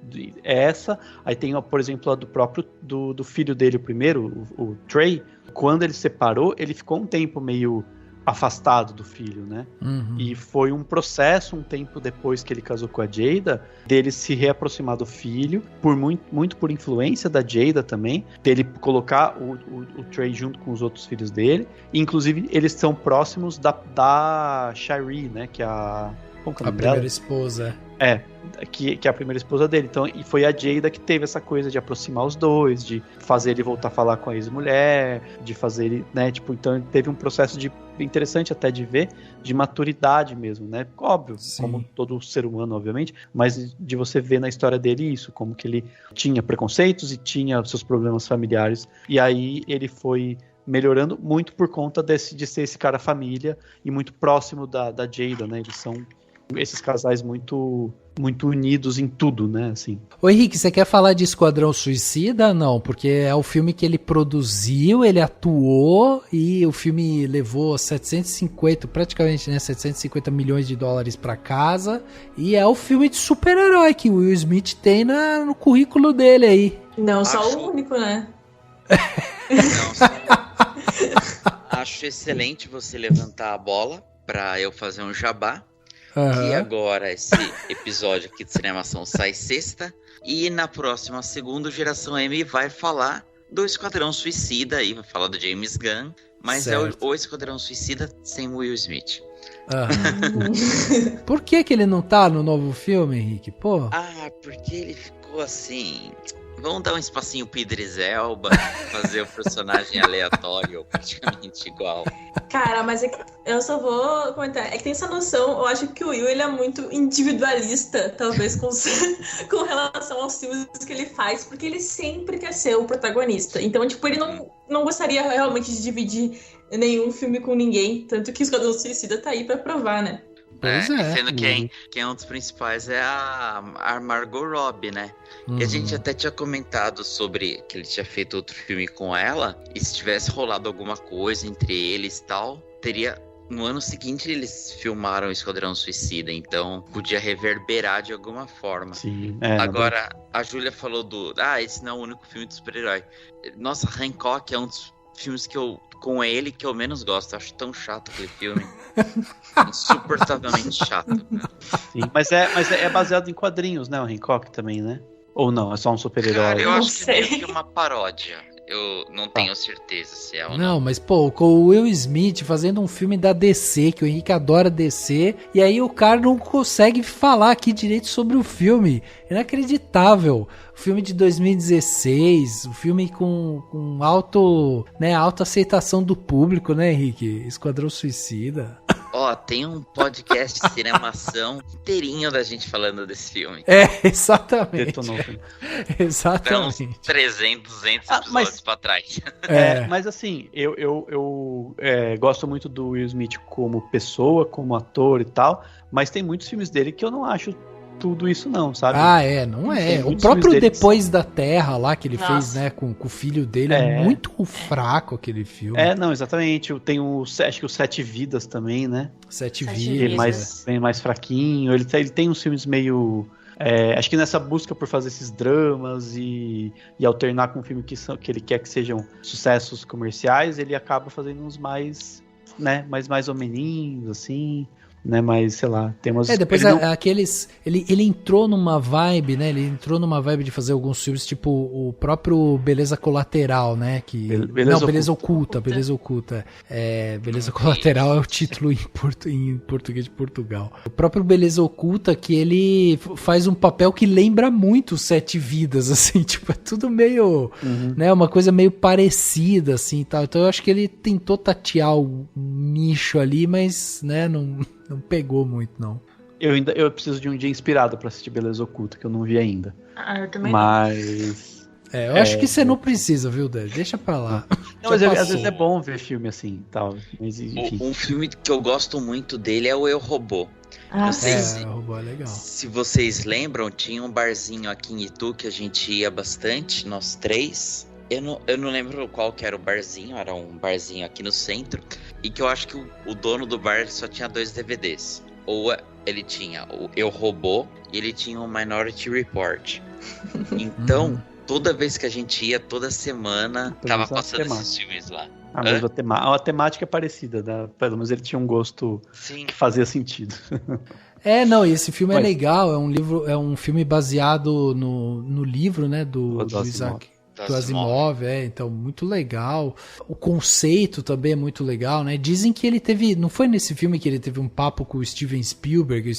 D: aí tem, por exemplo, a do próprio, do filho dele, o primeiro, o Trey, quando ele separou, ele ficou um tempo meio afastado do filho, né? Uhum. E foi um processo, um tempo depois que ele casou com a Jada, dele se reaproximar do filho, muito por influência da Jada também, dele colocar o Trey junto com os outros filhos dele, e, inclusive eles são próximos da Shari, né? Que é a... Como que é o nome dela?
A: Primeira esposa.
D: Que é a primeira esposa dele. Então, e foi a Jada que teve essa coisa de aproximar os dois, de fazer ele voltar a falar com a ex-mulher, de fazer ele, né, tipo, então ele teve um processo interessante até de ver, de maturidade mesmo, né, óbvio, sim, como todo ser humano, obviamente, mas de você ver na história dele isso, como que ele tinha preconceitos e tinha seus problemas familiares, e aí ele foi melhorando muito por conta de ser esse cara família e muito próximo da Jada, né, eles são esses casais muito unidos em tudo, né, assim.
A: Ô Henrique, você quer falar de Esquadrão Suicida? Não, porque é o filme que ele produziu, ele atuou e o filme levou 750 milhões de dólares pra casa, e é o filme de super-herói que o Will Smith tem no currículo dele aí.
B: Não, só o único, né?
C: Acho excelente você levantar a bola pra eu fazer um jabá.
A: Uhum.
C: E agora esse episódio aqui de Cinemação sai sexta. E na próxima segunda, Geração M vai falar do Esquadrão Suicida. E vai falar do James Gunn. Mas certo, é o Esquadrão Suicida sem Will Smith.
A: Uhum. Por que ele não tá no novo filme, Henrique? Pô.
C: Porque ele ficou assim... Vamos dar um espacinho pro Idris Elba, fazer o personagem aleatório, praticamente igual.
B: Cara, mas eu só vou comentar. É que tem essa noção, eu acho que o Will, ele é muito individualista, talvez, com relação aos filmes que ele faz, porque ele sempre quer ser o protagonista. Então, tipo, ele não gostaria realmente de dividir nenhum filme com ninguém, tanto que o Esquadrão Suicida tá aí pra provar, né?
C: Sendo que quem é um dos principais é a Margot Robbie, né? Uhum. E a gente até tinha comentado sobre que ele tinha feito outro filme com ela, e se tivesse rolado alguma coisa entre eles e tal, teria... No ano seguinte eles filmaram o Esquadrão Suicida, então podia reverberar de alguma forma.
D: Sim,
C: agora, a Júlia falou esse não é o único filme de super-herói. Nossa, Hancock é um dos filmes que com ele que eu menos gosto. Eu acho tão chato aquele filme. Insuportavelmente chato.
D: Sim, mas é baseado em quadrinhos, né? O Hancock também, né? Ou não? É só um super-herói?
C: Cara, eu acho que é meio que uma paródia. Eu não tenho certeza se é ou não.
A: Não, mas pô, com o Will Smith fazendo um filme da DC, que o Henrique adora DC, e aí o cara não consegue falar aqui direito sobre o filme. Inacreditável. O filme de 2016, o filme com alta aceitação do público, né, Henrique? Esquadrão Suicida.
C: Ó, tem um podcast de cinemação inteirinho da gente falando desse filme.
A: Exatamente.
D: Detonou.
A: Exatamente.
C: Uns 300, 200 episódios pra trás.
D: Mas assim, eu gosto muito do Will Smith como pessoa, como ator e tal, mas tem muitos filmes dele que eu não acho tudo isso não, sabe?
A: Não é. O próprio Depois da Terra lá, que ele fez, né, com o filho dele, é muito fraco aquele filme.
D: Não, exatamente. Tem acho que o Sete Vidas também, né?
A: Sete Vidas.
D: Bem mais fraquinho. Ele tem uns filmes meio... acho que nessa busca por fazer esses dramas e alternar com um filme que ele quer que sejam sucessos comerciais, ele acaba fazendo uns mais, né, mais ou menos, assim... né, mas sei lá, tem umas...
A: depois aqueles... Ele entrou numa vibe, né, de fazer alguns filmes, tipo o próprio Beleza Colateral, né, que... Beleza Oculta. Beleza Colateral é o título em português de Portugal. O próprio Beleza Oculta, que ele faz um papel que lembra muito Sete Vidas, assim, tipo, é tudo meio... né, uma coisa meio parecida, assim, tal. Então eu acho que ele tentou tatear o nicho ali, mas, né, não pegou muito, não.
D: Eu preciso de um dia inspirado pra assistir Beleza Oculta, que eu não vi ainda.
B: Eu também
D: mas...
A: eu acho que você não precisa, viu, Dani? Deixa pra lá.
D: Não, mas às vezes é bom ver filme assim, tal. Mas, enfim.
C: Um filme que eu gosto muito dele é o Eu, Robô.
A: O Robô é legal.
C: Se vocês lembram, tinha um barzinho aqui em Itu que a gente ia bastante, nós três. Eu não lembro qual que era o barzinho, era um barzinho aqui no centro, e que eu acho que o dono do bar só tinha 2 DVDs. Ou ele tinha o Eu, Robô e ele tinha o Minority Report. Então, toda vez que a gente ia, toda semana, tava passando esses filmes lá.
D: Mas a temática é parecida, né? Pelo menos ele tinha um gosto que fazia sentido.
A: Esse filme é legal, é um filme baseado no livro, né, do Isaac... do Asimov, então muito legal. O conceito também é muito legal, né? Dizem que ele teve, não foi nesse filme que ele teve um papo com o Steven Spielberg,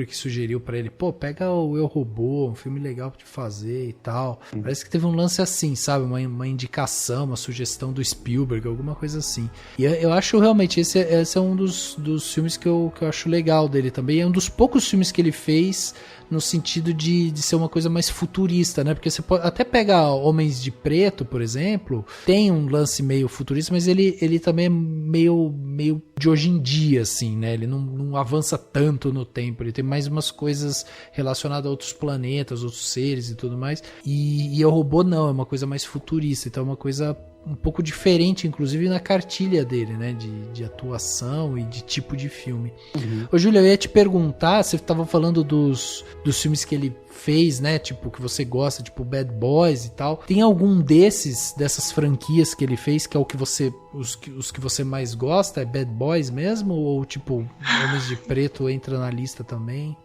A: que sugeriu pra ele, pega o Eu, Robô, um filme legal pra te fazer e tal. Parece que teve um lance assim, sabe? Uma indicação, uma sugestão do Spielberg, alguma coisa assim. E eu acho realmente, esse é um dos filmes que eu acho legal dele também. É um dos poucos filmes que ele fez no sentido de ser uma coisa mais futurista, né? Porque você pode até pegar Homens de Preto, por exemplo, tem um lance meio futurista, mas ele também é meio de hoje em dia, assim, né? Ele não avança tanto no tempo, ele tem mais umas coisas relacionadas a outros planetas, outros seres e tudo mais. E o Robô não, é uma coisa mais futurista, então é uma coisa um pouco diferente, inclusive na cartilha dele, né, de atuação e de tipo de filme. Ô, Júlio, eu ia te perguntar, você estava falando dos filmes que ele fez, né, tipo, que você gosta, tipo Bad Boys e tal. Tem algum dessas franquias que ele fez que é o que você, os que você mais gosta? É Bad Boys mesmo? Ou tipo, Homens de Preto entra na lista também?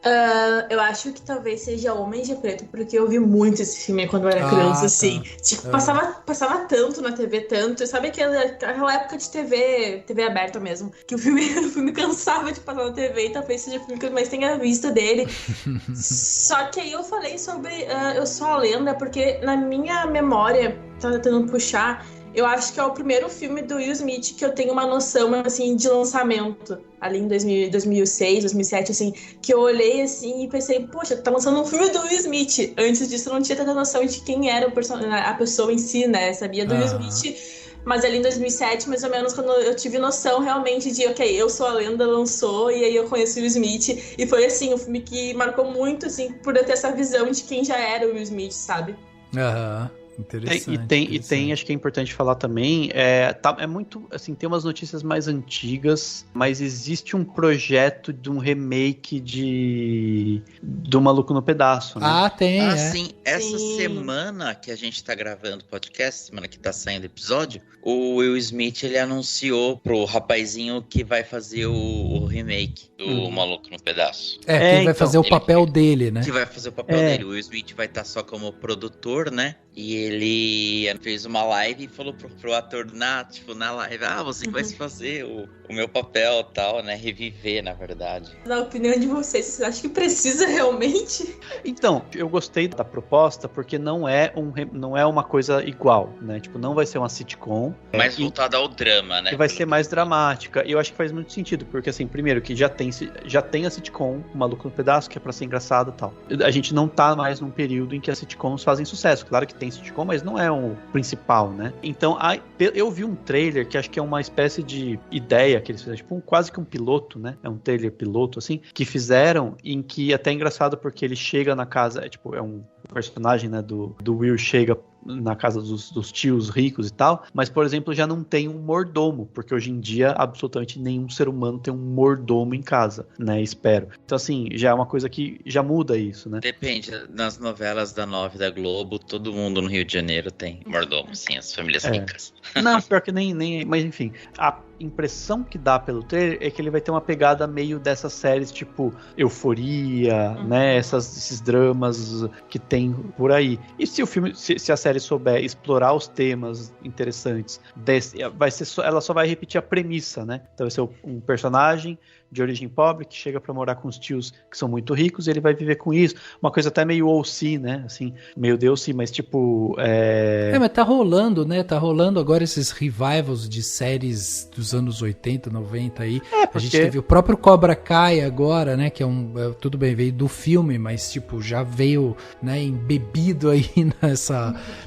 B: Eu acho que talvez seja Homens de Preto, porque eu vi muito esse filme quando eu era criança, assim. Tipo, passava tanto na TV, tanto. Sabe aquela época de TV aberta mesmo, que o filme cansava de passar na TV, e talvez seja o filme que eu mais tenha visto dele. Só que aí eu falei sobre Eu Sou a Lenda, porque na minha memória, tá tentando puxar, eu acho que é o primeiro filme do Will Smith que eu tenho uma noção, assim, de lançamento. Ali em 2006, 2007, assim, que eu olhei, assim, e pensei, poxa, tá lançando um filme do Will Smith. Antes disso, eu não tinha tanta noção de quem era a pessoa em si, né? Sabia do Will Smith, mas ali em 2007, mais ou menos, quando eu tive noção realmente de, ok, Eu Sou a Lenda lançou, e aí eu conheci o Will Smith. E foi, assim, um filme que marcou muito, assim, por eu ter essa visão de quem já era o Will Smith, sabe?
D: Interessante. E tem, acho que é importante falar também, é muito, assim, tem umas notícias mais antigas, mas existe um projeto de um remake do Maluco no Pedaço, né?
A: Tem,
C: sim. Essa semana que a gente tá gravando o podcast, semana que tá saindo o episódio, o Will Smith, ele anunciou pro rapazinho que vai fazer o remake do Maluco no Pedaço.
A: Que vai fazer o papel dele, né?
C: Que vai fazer o papel dele. O Will Smith vai estar só como produtor, né? E ele fez uma live e falou pro ator na live, você que vai se fazer o meu papel e tal, né? Reviver, na verdade.
B: Na opinião de vocês acham que precisa realmente?
D: Então, eu gostei da proposta porque não é uma coisa igual, né? Tipo, não vai ser uma sitcom.
C: Mais voltada ao drama, né?
D: Que vai ser mais dramática. E eu acho que faz muito sentido, porque assim, primeiro que já tem a sitcom, o Maluco no Pedaço, que é pra ser engraçado e tal. A gente não tá mais num período em que as sitcoms fazem sucesso. Claro que tem sitcom, mas não é o principal, né? Então, eu vi um trailer que acho que é uma espécie de ideia que eles fizeram, tipo quase que um piloto, né? É um trailer piloto, assim, que fizeram, em que até é engraçado porque ele chega na casa, é um personagem, né, do Will chega na casa dos tios ricos e tal, mas, por exemplo, já não tem um mordomo, porque hoje em dia absolutamente nenhum ser humano tem um mordomo em casa, né, espero. Então, assim, já é uma coisa que já muda isso, né?
C: Depende, nas novelas da 9 da Globo, todo mundo no Rio de Janeiro tem mordomo, sim, as famílias ricas.
D: Não, pior que nem, mas enfim, a impressão que dá pelo trailer é que ele vai ter uma pegada meio dessas séries tipo Euforia, né, esses dramas que tem por aí. E se o filme, se a série souber explorar os temas interessantes, ela só vai repetir a premissa, né? Então vai ser um personagem de origem pobre que chega pra morar com os tios que são muito ricos e ele vai viver com isso. Uma coisa até meio OC, né? Assim, meio Deus sim, mas tipo...
A: mas tá rolando, né? Tá rolando agora esses revivals de séries dos anos 80, 90 aí.
D: Porque...
A: A gente teve o próprio Cobra Kai agora, né? Que tudo bem, veio do filme, mas tipo, já veio, né, embebido aí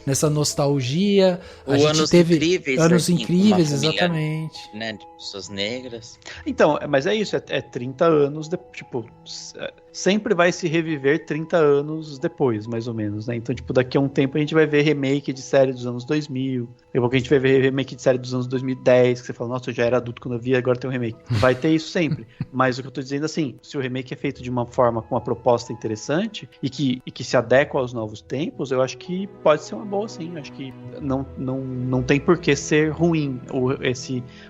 A: nessa nostalgia. A gente teve Anos Incríveis, exatamente.
C: Né, de pessoas negras.
D: Então, mas é isso, é 30 anos, sempre vai se reviver 30 anos depois, mais ou menos, né? Então, tipo, daqui a um tempo a gente vai ver remake de série dos anos 2000, daqui a pouco a gente vai ver remake de série dos anos 2010, que você fala, nossa, eu já era adulto quando eu vi, agora tem um remake. Vai ter isso sempre. Mas o que eu tô dizendo, assim, se o remake é feito de uma forma, com uma proposta interessante, e que se adequa aos novos tempos, eu acho que pode ser uma boa, sim. Eu acho que não tem por que ser ruim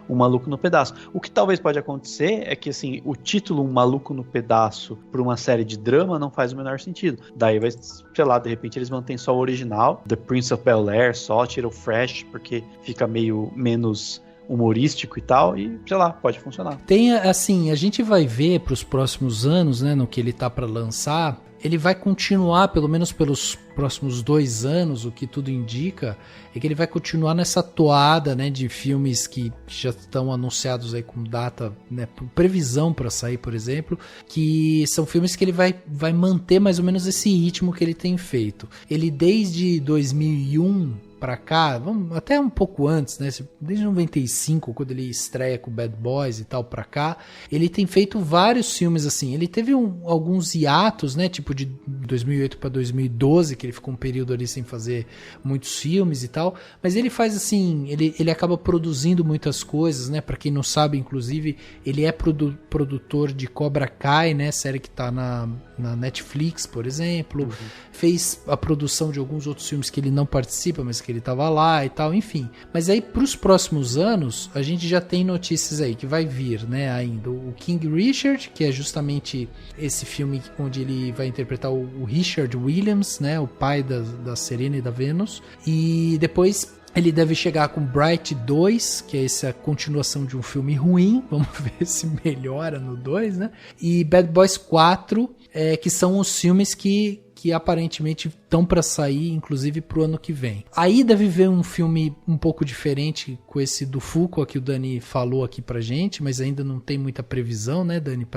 D: o Maluco no Pedaço. O que talvez pode acontecer é que, assim, o título Um Maluco no Pedaço para uma série de drama não faz o menor sentido. Daí vai, sei lá, de repente eles mantêm só o original, The Prince of Bel-Air, só tira o Fresh, porque fica meio menos humorístico e tal, e sei lá, pode funcionar.
A: Tem, assim, a gente vai ver pros próximos anos, né, no que ele tá para lançar, ele vai continuar, pelo menos pelos próximos 2 anos, o que tudo indica, é que ele vai continuar nessa toada, né, de filmes que já estão anunciados aí com data, né, previsão para sair, por exemplo, que são filmes que ele vai manter mais ou menos esse ritmo que ele tem feito. Ele desde 2001 pra cá, vamos até um pouco antes, né? Desde 95, quando ele estreia com Bad Boys e tal pra cá, ele tem feito vários filmes assim. Ele teve alguns hiatos, né? Tipo de 2008 pra 2012, que ele ficou um período ali sem fazer muitos filmes e tal. Mas ele faz assim, ele acaba produzindo muitas coisas, né? Pra quem não sabe, inclusive, ele é produtor de Cobra Kai, né? Série que tá na Netflix, por exemplo. Fez a produção de alguns outros filmes que ele não participa, mas que ele tava lá e tal, enfim. Mas aí pros próximos anos, a gente já tem notícias aí que vai vir, né, ainda. O King Richard, que é justamente esse filme onde ele vai interpretar o Richard Williams, né, o pai da Serena e da Venus. E depois ele deve chegar com Bright 2, que é essa continuação de um filme ruim. Vamos ver se melhora no 2, né? E Bad Boys 4, que são os filmes que aparentemente estão para sair, inclusive pro ano que vem. Aí deve ver um filme um pouco diferente com esse do Fuqua que o Dani falou aqui pra gente, mas ainda não tem muita previsão, né, Dani,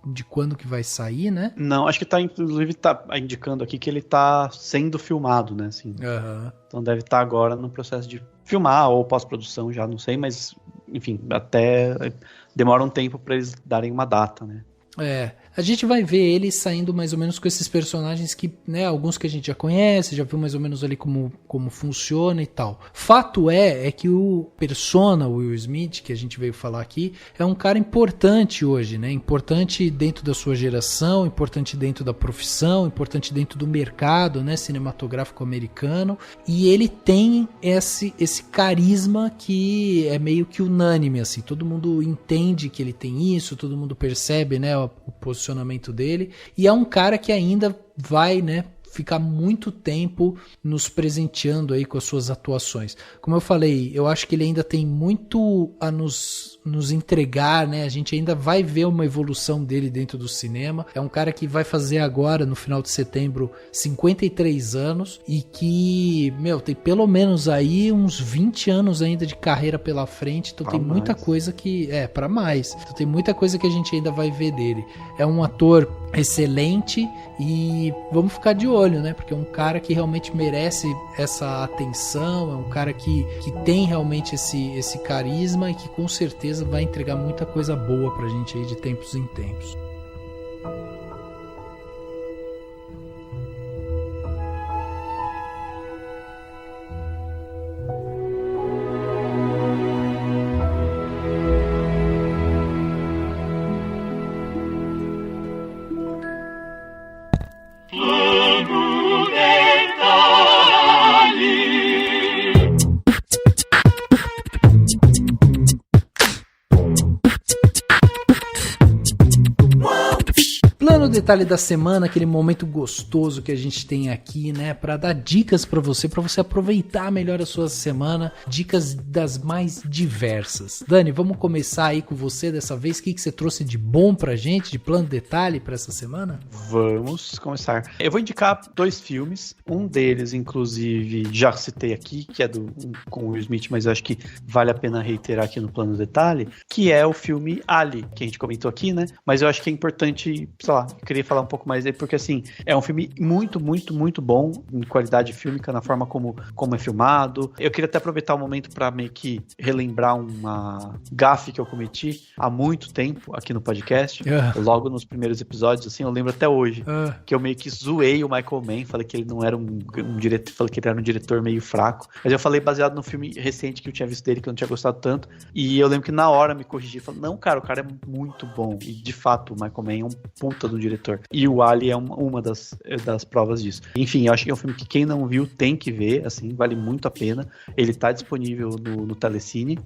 A: de quando que vai sair, né?
D: Não, acho que inclusive tá indicando aqui que ele tá sendo filmado, né, assim. Então deve estar agora no processo de filmar ou pós-produção, já não sei, mas enfim, até demora um tempo para eles darem uma data, né?
A: A gente vai ver ele saindo mais ou menos com esses personagens que, né, alguns que a gente já conhece, já viu mais ou menos ali como funciona e tal. Fato é que o persona Will Smith, que a gente veio falar aqui, é um cara importante hoje, né? Importante dentro da sua geração, importante dentro da profissão, importante dentro do mercado, né, cinematográfico americano, e ele tem esse carisma que é meio que unânime, assim, todo mundo entende que ele tem isso, todo mundo percebe, né, o posicionamento dele, e é um cara que ainda vai, né, ficar muito tempo nos presenteando aí com as suas atuações. Como eu falei, eu acho que ele ainda tem muito a nos entregar, né? A gente ainda vai ver uma evolução dele dentro do cinema. É um cara que vai fazer agora, no final de setembro, 53 anos e que, tem pelo menos aí uns 20 anos ainda de carreira pela frente, então tem muita coisa que... pra mais. Então tem muita coisa que a gente ainda vai ver dele. É um ator excelente e vamos ficar de olho, né? Porque é um cara que realmente merece essa atenção, é um cara que tem realmente esse carisma e que com certeza vai entregar muita coisa boa pra gente aí de tempos em tempos. Detalhe da semana, aquele momento gostoso que a gente tem aqui, né, para dar dicas para você aproveitar melhor a sua semana, dicas das mais diversas. Dani, vamos começar aí com você dessa vez. O que você trouxe de bom pra gente, de plano detalhe para essa semana?
D: Vamos começar. Eu vou indicar 2 filmes, um deles, inclusive, já citei aqui, que é com o Will Smith, mas eu acho que vale a pena reiterar aqui no plano detalhe, que é o filme Ali, que a gente comentou aqui, né, mas eu acho que é importante, sei lá, eu queria falar um pouco mais dele, porque assim, é um filme muito, muito, muito bom em qualidade fílmica, na forma como é filmado. Eu queria até aproveitar o momento para meio que relembrar uma gafe que eu cometi há muito tempo aqui no podcast, logo nos primeiros episódios, assim, eu lembro até hoje, que eu meio que zoei o Michael Mann, falei que ele não era um diretor, falei que ele era um diretor meio fraco, mas eu falei baseado no filme recente que eu tinha visto dele, que eu não tinha gostado tanto, e eu lembro que na hora me corrigi, falei, não, cara, o cara é muito bom, e de fato o Michael Mann é um puta do diretor. E o Ali é uma das provas disso. Enfim, eu acho que é um filme que quem não viu tem que ver, assim, vale muito a pena. Ele tá disponível no Telecine.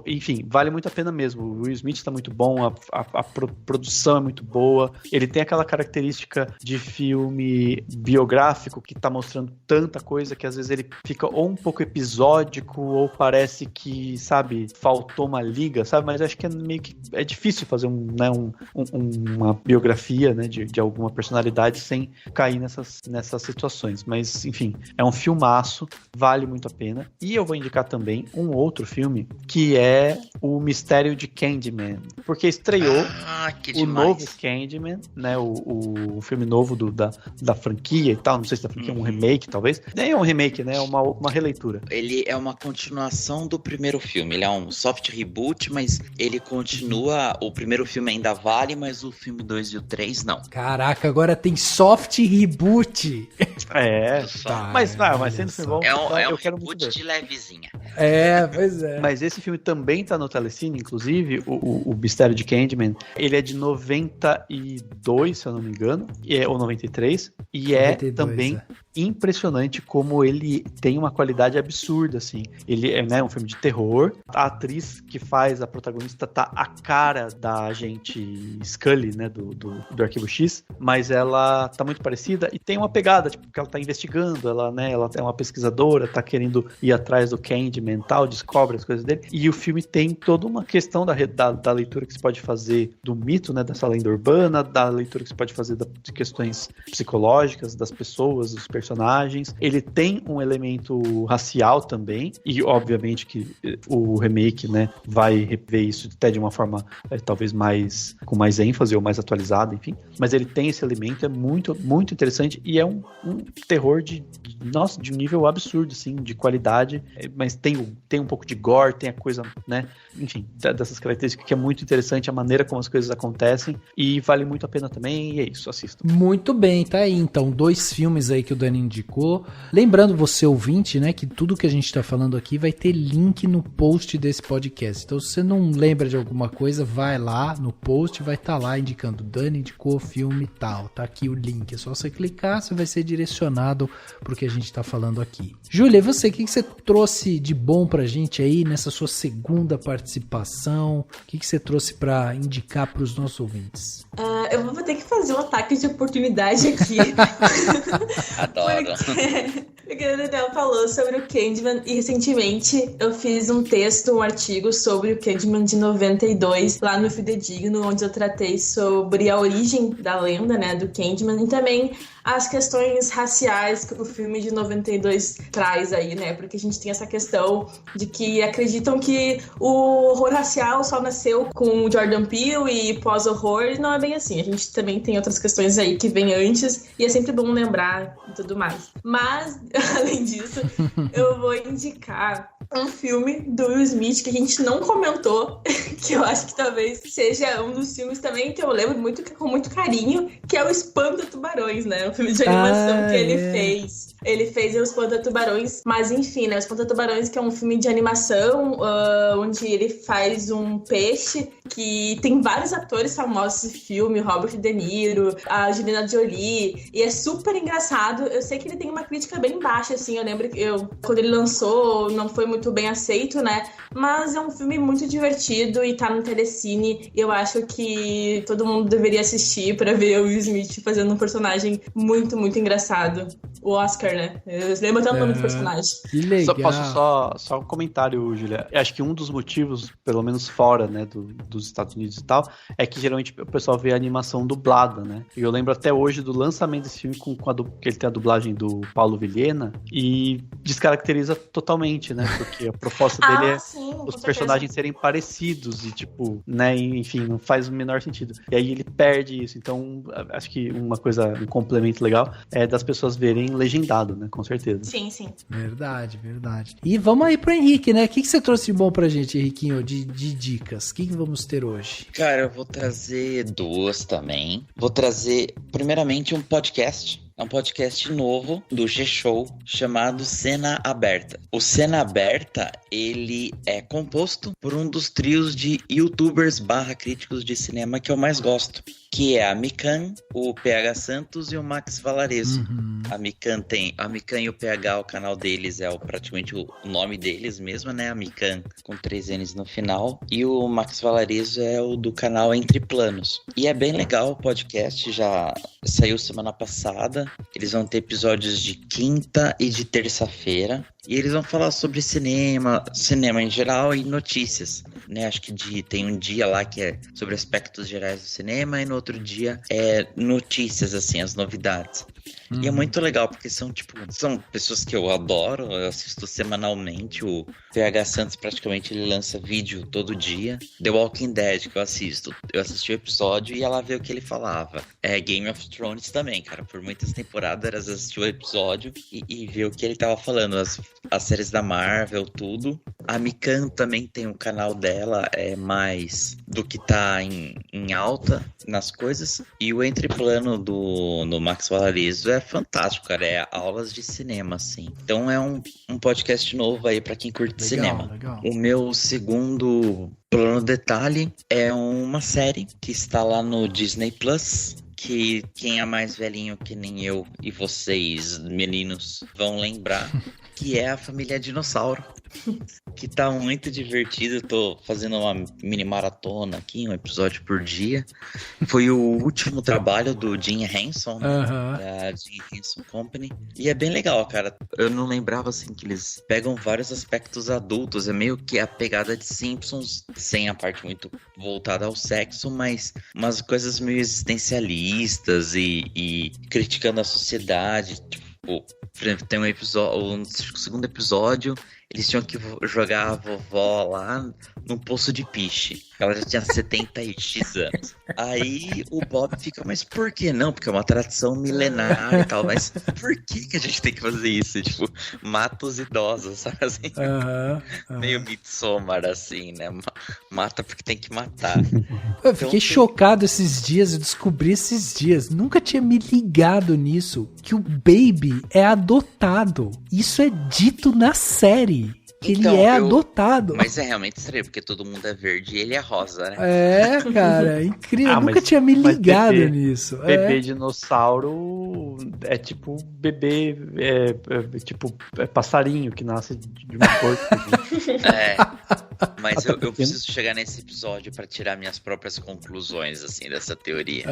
D: Enfim, vale muito a pena mesmo. O Will Smith tá muito bom, a produção é muito boa. Ele tem aquela característica de filme biográfico que tá mostrando tanta coisa que às vezes ele fica ou um pouco episódico ou parece que, sabe, faltou uma liga, sabe? Mas acho que é meio que é difícil fazer uma biografia, né, de alguma personalidade sem cair nessas situações. Mas, enfim, é um filmaço, vale muito a pena. E eu vou indicar também um outro filme, que é O Mistério de Candyman. Porque estreou o novo Candyman, né, o filme novo da franquia e tal. Não sei se da franquia é um remake, talvez. Nem é um remake, né, é uma releitura.
C: Ele é uma continuação do primeiro filme. Ele é um soft reboot, mas ele continua... O primeiro filme ainda vale, mas o filme 2 e o 3 não.
A: Caraca, agora tem soft reboot.
D: Mas sendo filme bom,
C: eu
D: um
C: quero reboot de levezinha.
A: Pois é.
D: Mas esse filme também tá no Telecine, inclusive, o Mistério de Candyman. Ele é de 92, se eu não me engano, ou 93, e 92, também impressionante como ele tem uma qualidade absurda, assim. Ele é, né, um filme de terror. A atriz que faz a protagonista tá a cara da agente Scully, né, do Arquivo X, mas ela tá muito parecida e tem uma pegada, tipo, que ela tá investigando, ela é uma pesquisadora, tá querendo ir atrás do Candyman e tal, descobre as coisas dele, e o filme tem toda uma questão da leitura que se pode fazer do mito, né, dessa lenda urbana, da leitura que se pode fazer de questões psicológicas das pessoas, dos personagens. Ele tem um elemento racial também, e obviamente que o remake, né, vai rever isso até de uma forma talvez com mais ênfase ou mais atualizada, enfim, mas ele tem esse elemento, é muito, muito interessante, e é um terror de um nível absurdo, assim, de qualidade, mas tem um pouco de gore, tem a coisa, né, enfim, dessas características que é muito interessante, a maneira como as coisas acontecem, e vale muito a pena também, e é isso, assistam.
A: Muito bem, tá aí, então, 2 filmes aí que o Dani Dani indicou. Lembrando você, ouvinte, né, que tudo que a gente tá falando aqui vai ter link no post desse podcast. Então, se você não lembra de alguma coisa, vai lá no post, vai estar lá indicando Dani indicou filme tal. Tá aqui o link. É só você clicar, você vai ser direcionado pro que a gente tá falando aqui. Júlia, e você, o que você trouxe de bom pra gente aí nessa sua segunda participação? O que você trouxe pra indicar pros nossos ouvintes?
B: Eu vou ter que fazer um ataque de oportunidade aqui.
C: Adoro.
B: Porque o Daniel falou sobre o Candyman e recentemente eu fiz um artigo sobre o Candyman de 92 lá no Fidedigno, onde eu tratei sobre a origem da lenda, né, do Candyman e também as questões raciais que o filme de 92 traz aí, né? Porque a gente tem essa questão de que acreditam que o horror racial só nasceu com o Jordan Peele e pós-horror, e não é bem assim. A gente também tem outras questões aí que vêm antes, e é sempre bom lembrar e tudo mais. Mas, além disso, eu vou indicar um filme do Will Smith que a gente não comentou, que eu acho que talvez seja um dos filmes também que eu lembro muito, com muito carinho, que é o Espanta-Tubarões, né? O filme de animação que ele fez. Ele fez o Espanta-Tubarões, mas enfim, né? O Espanta-Tubarões, que é um filme de animação onde ele faz um peixe que tem vários atores famosos nesse filme, o Robert De Niro, a Angelina Jolie, e é super engraçado. Eu sei que ele tem uma crítica bem baixa, assim, eu lembro que quando ele lançou não foi muito bem aceito, né? Mas é um filme muito divertido e tá no Telecine, e eu acho que todo mundo deveria assistir pra ver o Will Smith fazendo um personagem muito, muito engraçado. O Oscar, né? Eu lembro até o nome do personagem.
A: Que legal.
D: Só um comentário, Julia. Eu acho que um dos motivos, pelo menos fora, né, dos Estados Unidos e tal, é que geralmente o pessoal vê a animação dublada, né? E eu lembro até hoje do lançamento desse filme que ele tem a dublagem do Paulo Vilhena e descaracteriza totalmente, né? Porque a proposta dele é os personagens serem parecidos e, tipo, né? Enfim, não faz o menor sentido. E aí ele perde isso. Então, acho que um complemento legal é das pessoas verem legendado, né? Com certeza.
B: Sim, sim.
A: Verdade. E vamos aí pro Henrique, né? O que você trouxe de bom pra gente, Henriquinho, de dicas? O que vamos ter hoje?
C: Cara, eu vou trazer duas também. Vou trazer, primeiramente, um podcast. É um podcast novo do G-Show chamado Cena Aberta. O Cena Aberta, ele é composto por um dos trios de youtubers / críticos de cinema que eu mais gosto, que é a Mikan, o PH Santos e o Max Valarezo. A Mikan e o PH, o canal deles é praticamente o nome deles mesmo, né? A Mikan com 3 N's no final. E o Max Valarezo é o do canal Entre Planos. E é bem legal o podcast, já saiu semana passada. Eles vão ter episódios de quinta e de terça-feira. E eles vão falar sobre cinema em geral e notícias, né? Acho que tem um dia lá que é sobre aspectos gerais do cinema e no outro dia é notícias, assim, as novidades. E é muito legal, porque são pessoas que eu adoro, eu assisto semanalmente. O PH Santos praticamente ele lança vídeo todo dia. The Walking Dead, que eu assisto. Eu assisti o episódio e ia lá ver o que ele falava. Game of Thrones também, cara. Por muitas temporadas eu assisti o episódio e ver o que ele tava falando. As séries da Marvel, tudo. A Mikan também tem um canal dela, mais do que tá em alta nas coisas. E o Entreplano do Max Valarezo é fantástico, cara. É aulas de cinema, assim. Então é um podcast novo aí pra quem curte cinema.
A: Legal.
C: O meu segundo plano detalhe é uma série que está lá no Disney Plus, que quem é mais velhinho que nem eu e vocês, meninos, vão lembrar, que é a Família Dinossauro. Que tá muito divertido. Eu tô fazendo uma mini maratona aqui, um episódio por dia. Foi o último trabalho do Jim Henson, da Jim Henson Company. E é bem legal, cara. Eu não lembrava, assim, que eles pegam vários aspectos adultos. É meio que a pegada de Simpsons, sem a parte muito voltada ao sexo, mas umas coisas meio existencialistas e criticando a sociedade. Tipo, tem um episódio, o segundo episódio, eles tinham que jogar a vovó lá num poço de piche. Ela já tinha 70x anos. Aí o Bob fica, mas por que não? Porque é uma tradição milenar e tal, mas por que a gente tem que fazer isso? Tipo, mata os idosos, sabe assim? Meio Midsommar, assim, né? Mata porque tem que matar.
A: Eu fiquei chocado esses dias, eu descobri esses dias, nunca tinha me ligado nisso, que o Baby é adotado. Isso é dito na série. Então, ele é adotado.
C: Mas é realmente estranho, porque todo mundo é verde e ele é rosa, né?
A: É, cara, é incrível. Eu nunca tinha me ligado nisso.
D: Bebê dinossauro é tipo bebê, passarinho que nasce de uma cor.
C: Mas eu preciso chegar nesse episódio pra tirar minhas próprias conclusões, assim, dessa teoria.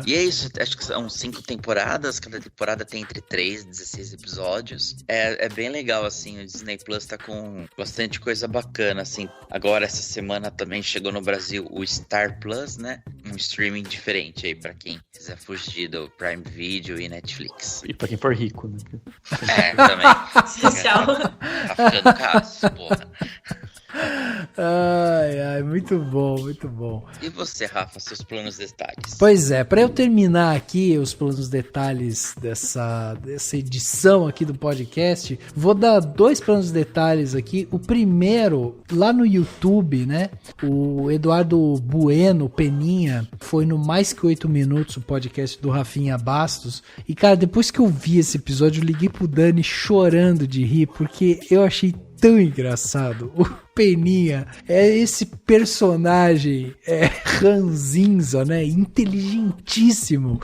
C: E é isso, acho que são 5 temporadas, cada temporada tem entre 3 e 16 episódios. É bem legal, assim, o Disney Plus tá com bastante coisa bacana, assim. Agora, essa semana também chegou no Brasil o Star Plus, né? Um streaming diferente aí pra quem quiser fugir do Prime Video e Netflix.
D: E pra quem for rico, né?
C: Também. Social. Tá ficando caro, porra.
A: Ai, muito bom, muito bom.
C: E você, Rafa, seus planos detalhes?
A: Pois é, para eu terminar aqui os planos detalhes dessa edição aqui do podcast, vou dar 2 planos detalhes aqui. O primeiro, lá no YouTube, né? O Eduardo Bueno, Peninha, foi no Mais Que 8 Minutos, o podcast do Rafinha Bastos. E, cara, depois que eu vi esse episódio, eu liguei pro Dani chorando de rir, porque eu achei tão engraçado. O Peninha é esse personagem ranzinza, né? Inteligentíssimo,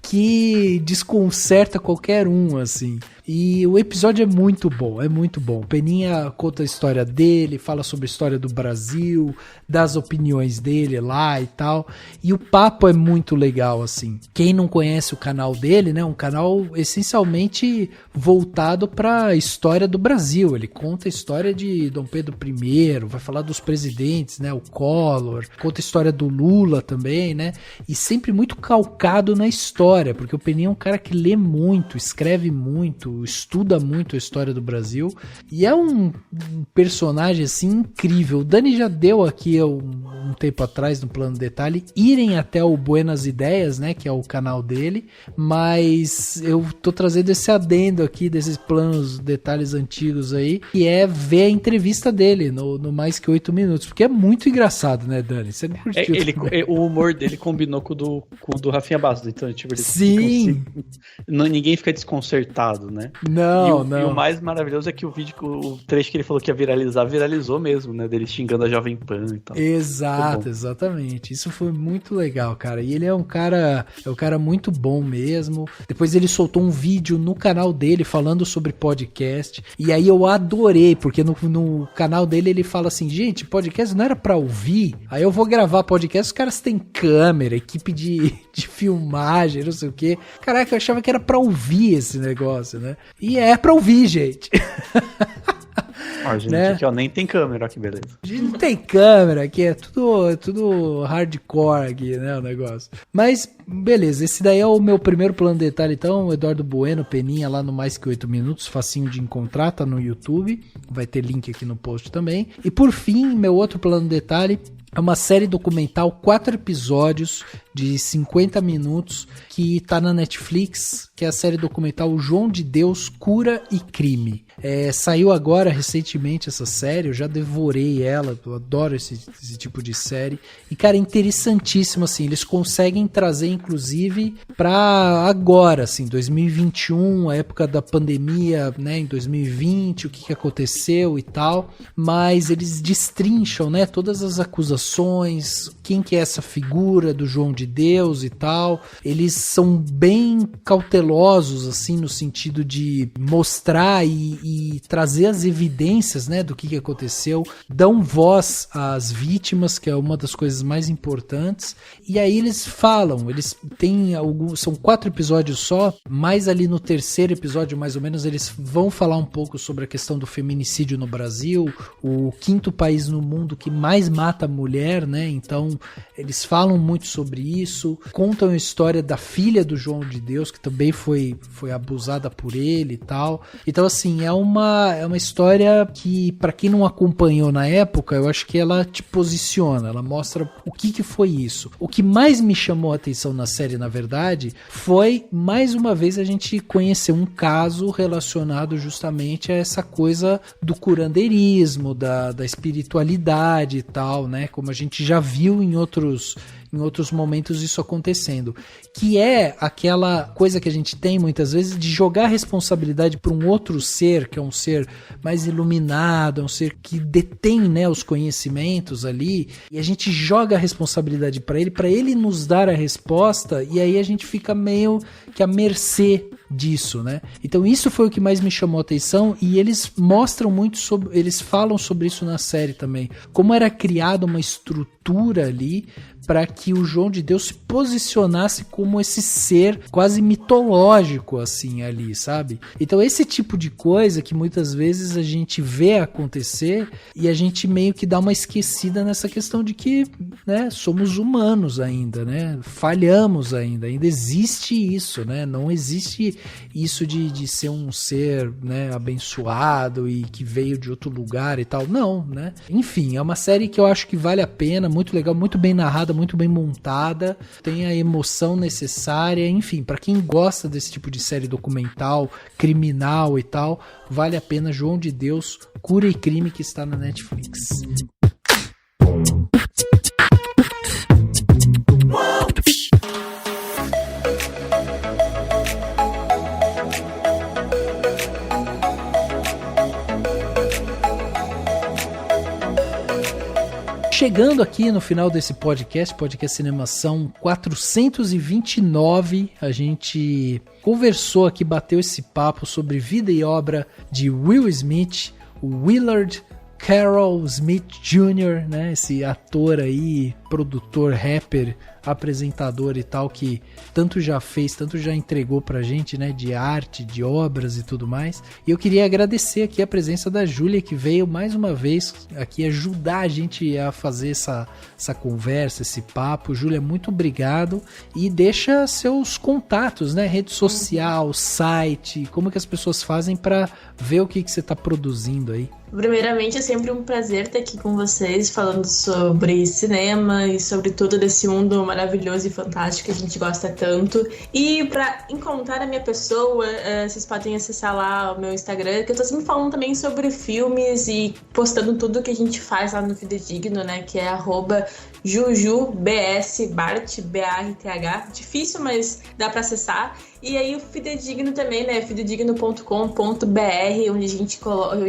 A: que desconcerta qualquer um, assim. E o episódio é muito bom, é muito bom. Peninha conta a história dele, fala sobre a história do Brasil, das opiniões dele lá e tal. E o papo é muito legal, assim. Quem não conhece o canal dele, né? Um canal essencialmente voltado para a história do Brasil. Ele conta a história de Dom Pedro I, vai falar dos presidentes, né? O Collor, conta a história do Lula também, né? E sempre muito calcado na história, porque o Peninha é um cara que lê muito, escreve muito, estuda muito a história do Brasil e é um personagem assim incrível. O Dani já deu aqui um tempo atrás no plano detalhe, irem até o Buenas Ideias, né, que é o canal dele, mas eu tô trazendo esse adendo aqui desses planos detalhes antigos aí, que é ver a entrevista dele no Mais Que 8 Minutos, porque é muito engraçado, né, Dani? Você não curtiu?
D: O humor dele combinou com o do Rafinha Bastos, então tipo,
A: sim,
D: ninguém fica desconcertado, né?
A: Não.
D: E o mais maravilhoso é que o trecho que ele falou que ia viralizar, viralizou mesmo, né? Dele xingando a Jovem Pan e tal.
A: Exato, exatamente. Isso foi muito legal, cara. E ele é um cara muito bom mesmo. Depois ele soltou um vídeo no canal dele falando sobre podcast. E aí eu adorei, porque no canal dele ele fala assim, gente, podcast não era pra ouvir? Aí eu vou gravar podcast, os caras têm câmera, equipe de filmagem, não sei o quê. Caraca, eu achava que era pra ouvir esse negócio, né? E é pra ouvir, gente.
D: Ó, gente, né? Aqui, ó, nem tem câmera, ó, que beleza.
A: A gente não tem câmera, aqui é tudo hardcore aqui, né, o negócio. Mas, beleza, esse daí é o meu primeiro plano de detalhe, então, o Eduardo Bueno, Peninha, lá no Mais Que 8 Minutos, facinho de encontrar, tá no YouTube, vai ter link aqui no post também. E por fim, meu outro plano de detalhe é uma série documental, 4 episódios de 50 minutos, que tá na Netflix, que é a série documental O João de Deus, Cura e Crime. Saiu agora recentemente essa série, eu já devorei ela, eu adoro esse tipo de série. E, cara, é interessantíssimo, assim, eles conseguem trazer, inclusive, pra agora, assim, 2021, a época da pandemia, né, em 2020, o que aconteceu e tal, mas eles destrincham, né, todas as acusações, quem que é essa figura do João de Deus e tal. Eles são bem cautelosos, assim, no sentido de mostrar e trazer as evidências, né, do que aconteceu, dão voz às vítimas, que é uma das coisas mais importantes. E aí eles falam, eles têm são 4 episódios só, mas ali no terceiro episódio, mais ou menos, eles vão falar um pouco sobre a questão do feminicídio no Brasil, o 5º país no mundo que mais mata mulher, né? Então eles falam muito sobre isso. Contam a história da filha do João de Deus, que também foi abusada por ele e tal. Então, assim, é uma história que, pra quem não acompanhou na época, eu acho que ela te posiciona, ela mostra o que foi isso. O que mais me chamou a atenção na série, na verdade, foi, mais uma vez, a gente conhecer um caso relacionado justamente a essa coisa do curandeirismo, da espiritualidade e tal, né? Como a gente já viu em outros momentos isso acontecendo, que é aquela coisa que a gente tem muitas vezes de jogar a responsabilidade para um outro ser, que é um ser mais iluminado, é um ser que detém, né, os conhecimentos ali, e a gente joga a responsabilidade para ele nos dar a resposta, e aí a gente fica meio que à mercê disso, né? Então isso foi o que mais me chamou a atenção, e eles mostram muito sobre, eles falam sobre isso na série também, como era criada uma estrutura ali para que o João de Deus se posicionasse como esse ser quase mitológico assim ali, sabe? Então esse tipo de coisa que muitas vezes a gente vê acontecer e a gente meio que dá uma esquecida nessa questão de que, né, somos humanos ainda, né? Falhamos ainda existe isso, né? Não existe isso de ser um ser, né, abençoado e que veio de outro lugar e tal, não, né? Enfim, é uma série que eu acho que vale a pena, muito legal, muito bem narrada, muito bem montada, tem a emoção necessária, enfim, pra quem gosta desse tipo de série documental, criminal e tal, vale a pena. João de Deus, Cura e Crime, que está na Netflix. Chegando aqui no final desse podcast Cinemação 429, a gente conversou aqui, bateu esse papo sobre vida e obra de Will Smith, o Willard Carroll Smith Jr., né? Esse ator aí, produtor, rapper, apresentador e tal, que tanto já fez, tanto já entregou pra gente, né, de arte, de obras e tudo mais. E eu queria agradecer aqui a presença da Júlia, que veio mais uma vez aqui ajudar a gente a fazer essa conversa, esse papo. Júlia, muito obrigado, e deixa seus contatos, né, rede social, site, como que as pessoas fazem para ver o que você tá produzindo aí.
B: Primeiramente, é sempre um prazer estar aqui com vocês, falando sobre cinema e sobre tudo desse mundo maravilhoso e fantástico que a gente gosta tanto. E para encontrar a minha pessoa, vocês podem acessar lá o meu Instagram, que eu tô sempre falando também sobre filmes e postando tudo que a gente faz lá no Fidedigno, né, que é @JujuBSBart, BARTH. Difícil, mas dá para acessar. E aí o Fidedigno também, né, fidedigno.com.br, onde a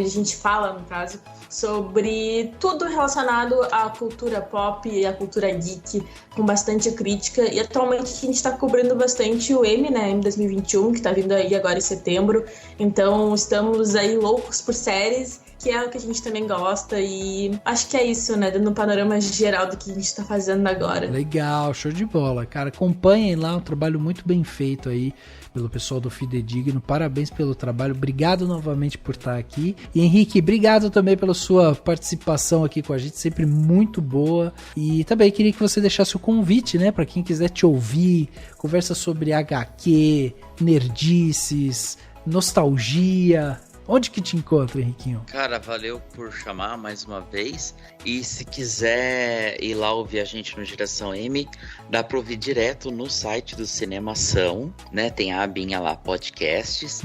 B: gente fala, no caso, sobre tudo relacionado à cultura pop e à cultura geek, com bastante crítica. E atualmente a gente está cobrindo bastante o M, né, M 2021, que está vindo aí agora em setembro. Então estamos aí loucos por séries, que é o que a gente também gosta, e acho que é isso, né, dando um panorama geral do que a gente tá fazendo agora.
A: Legal, show de bola, cara, acompanhem lá, um trabalho muito bem feito aí pelo pessoal do Fidedigno, parabéns pelo trabalho, obrigado novamente por estar aqui, e Henrique, obrigado também pela sua participação aqui com a gente, sempre muito boa, e também queria que você deixasse o convite, né, pra quem quiser te ouvir, conversa sobre HQ, nerdices, nostalgia. Onde que te encontra, Henriquinho?
C: Cara, valeu por chamar mais uma vez. E se quiser ir lá ouvir a gente no Geração M, dá pra ouvir direto no site do Cinemação, né? Tem a abinha lá, podcasts.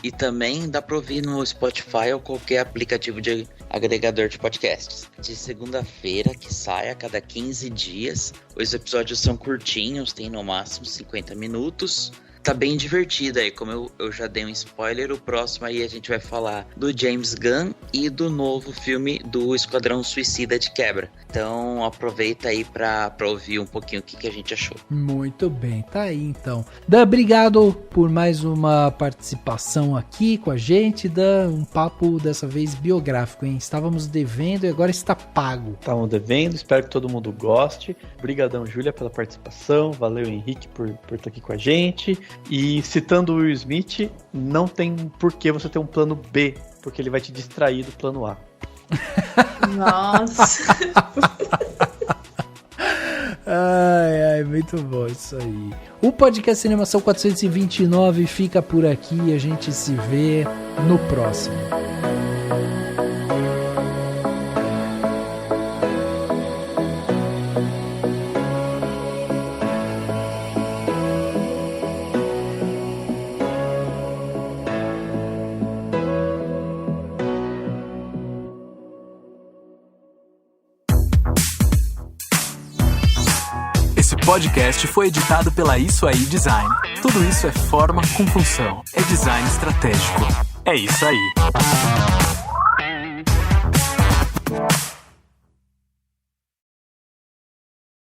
C: E também dá pra ouvir no Spotify ou qualquer aplicativo de agregador de podcasts. De segunda-feira, que sai a cada 15 dias. Os episódios são curtinhos, tem no máximo 50 minutos. Tá bem divertido aí, como eu já dei um spoiler, o próximo aí a gente vai falar do James Gunn e do novo filme do Esquadrão Suicida de Quebra. Então aproveita aí pra ouvir um pouquinho o que a gente achou.
A: Muito bem, tá aí então. Dan, obrigado por mais uma participação aqui com a gente, Dan, um papo dessa vez biográfico, hein? Estávamos devendo e agora está pago.
D: Estavam devendo, espero que todo mundo goste. Obrigadão, Júlia, pela participação, valeu, Henrique, por estar aqui com a gente. E citando o Will Smith, não tem por que você ter um plano B, porque ele vai te distrair do plano A.
B: Nossa!
A: Ai, Ai, muito bom isso aí. O podcast Cinemação 429 fica por aqui e a gente se vê no próximo.
K: Esse podcast foi editado pela Isso Aí Design. Tudo isso é forma com função. É design estratégico. É isso aí.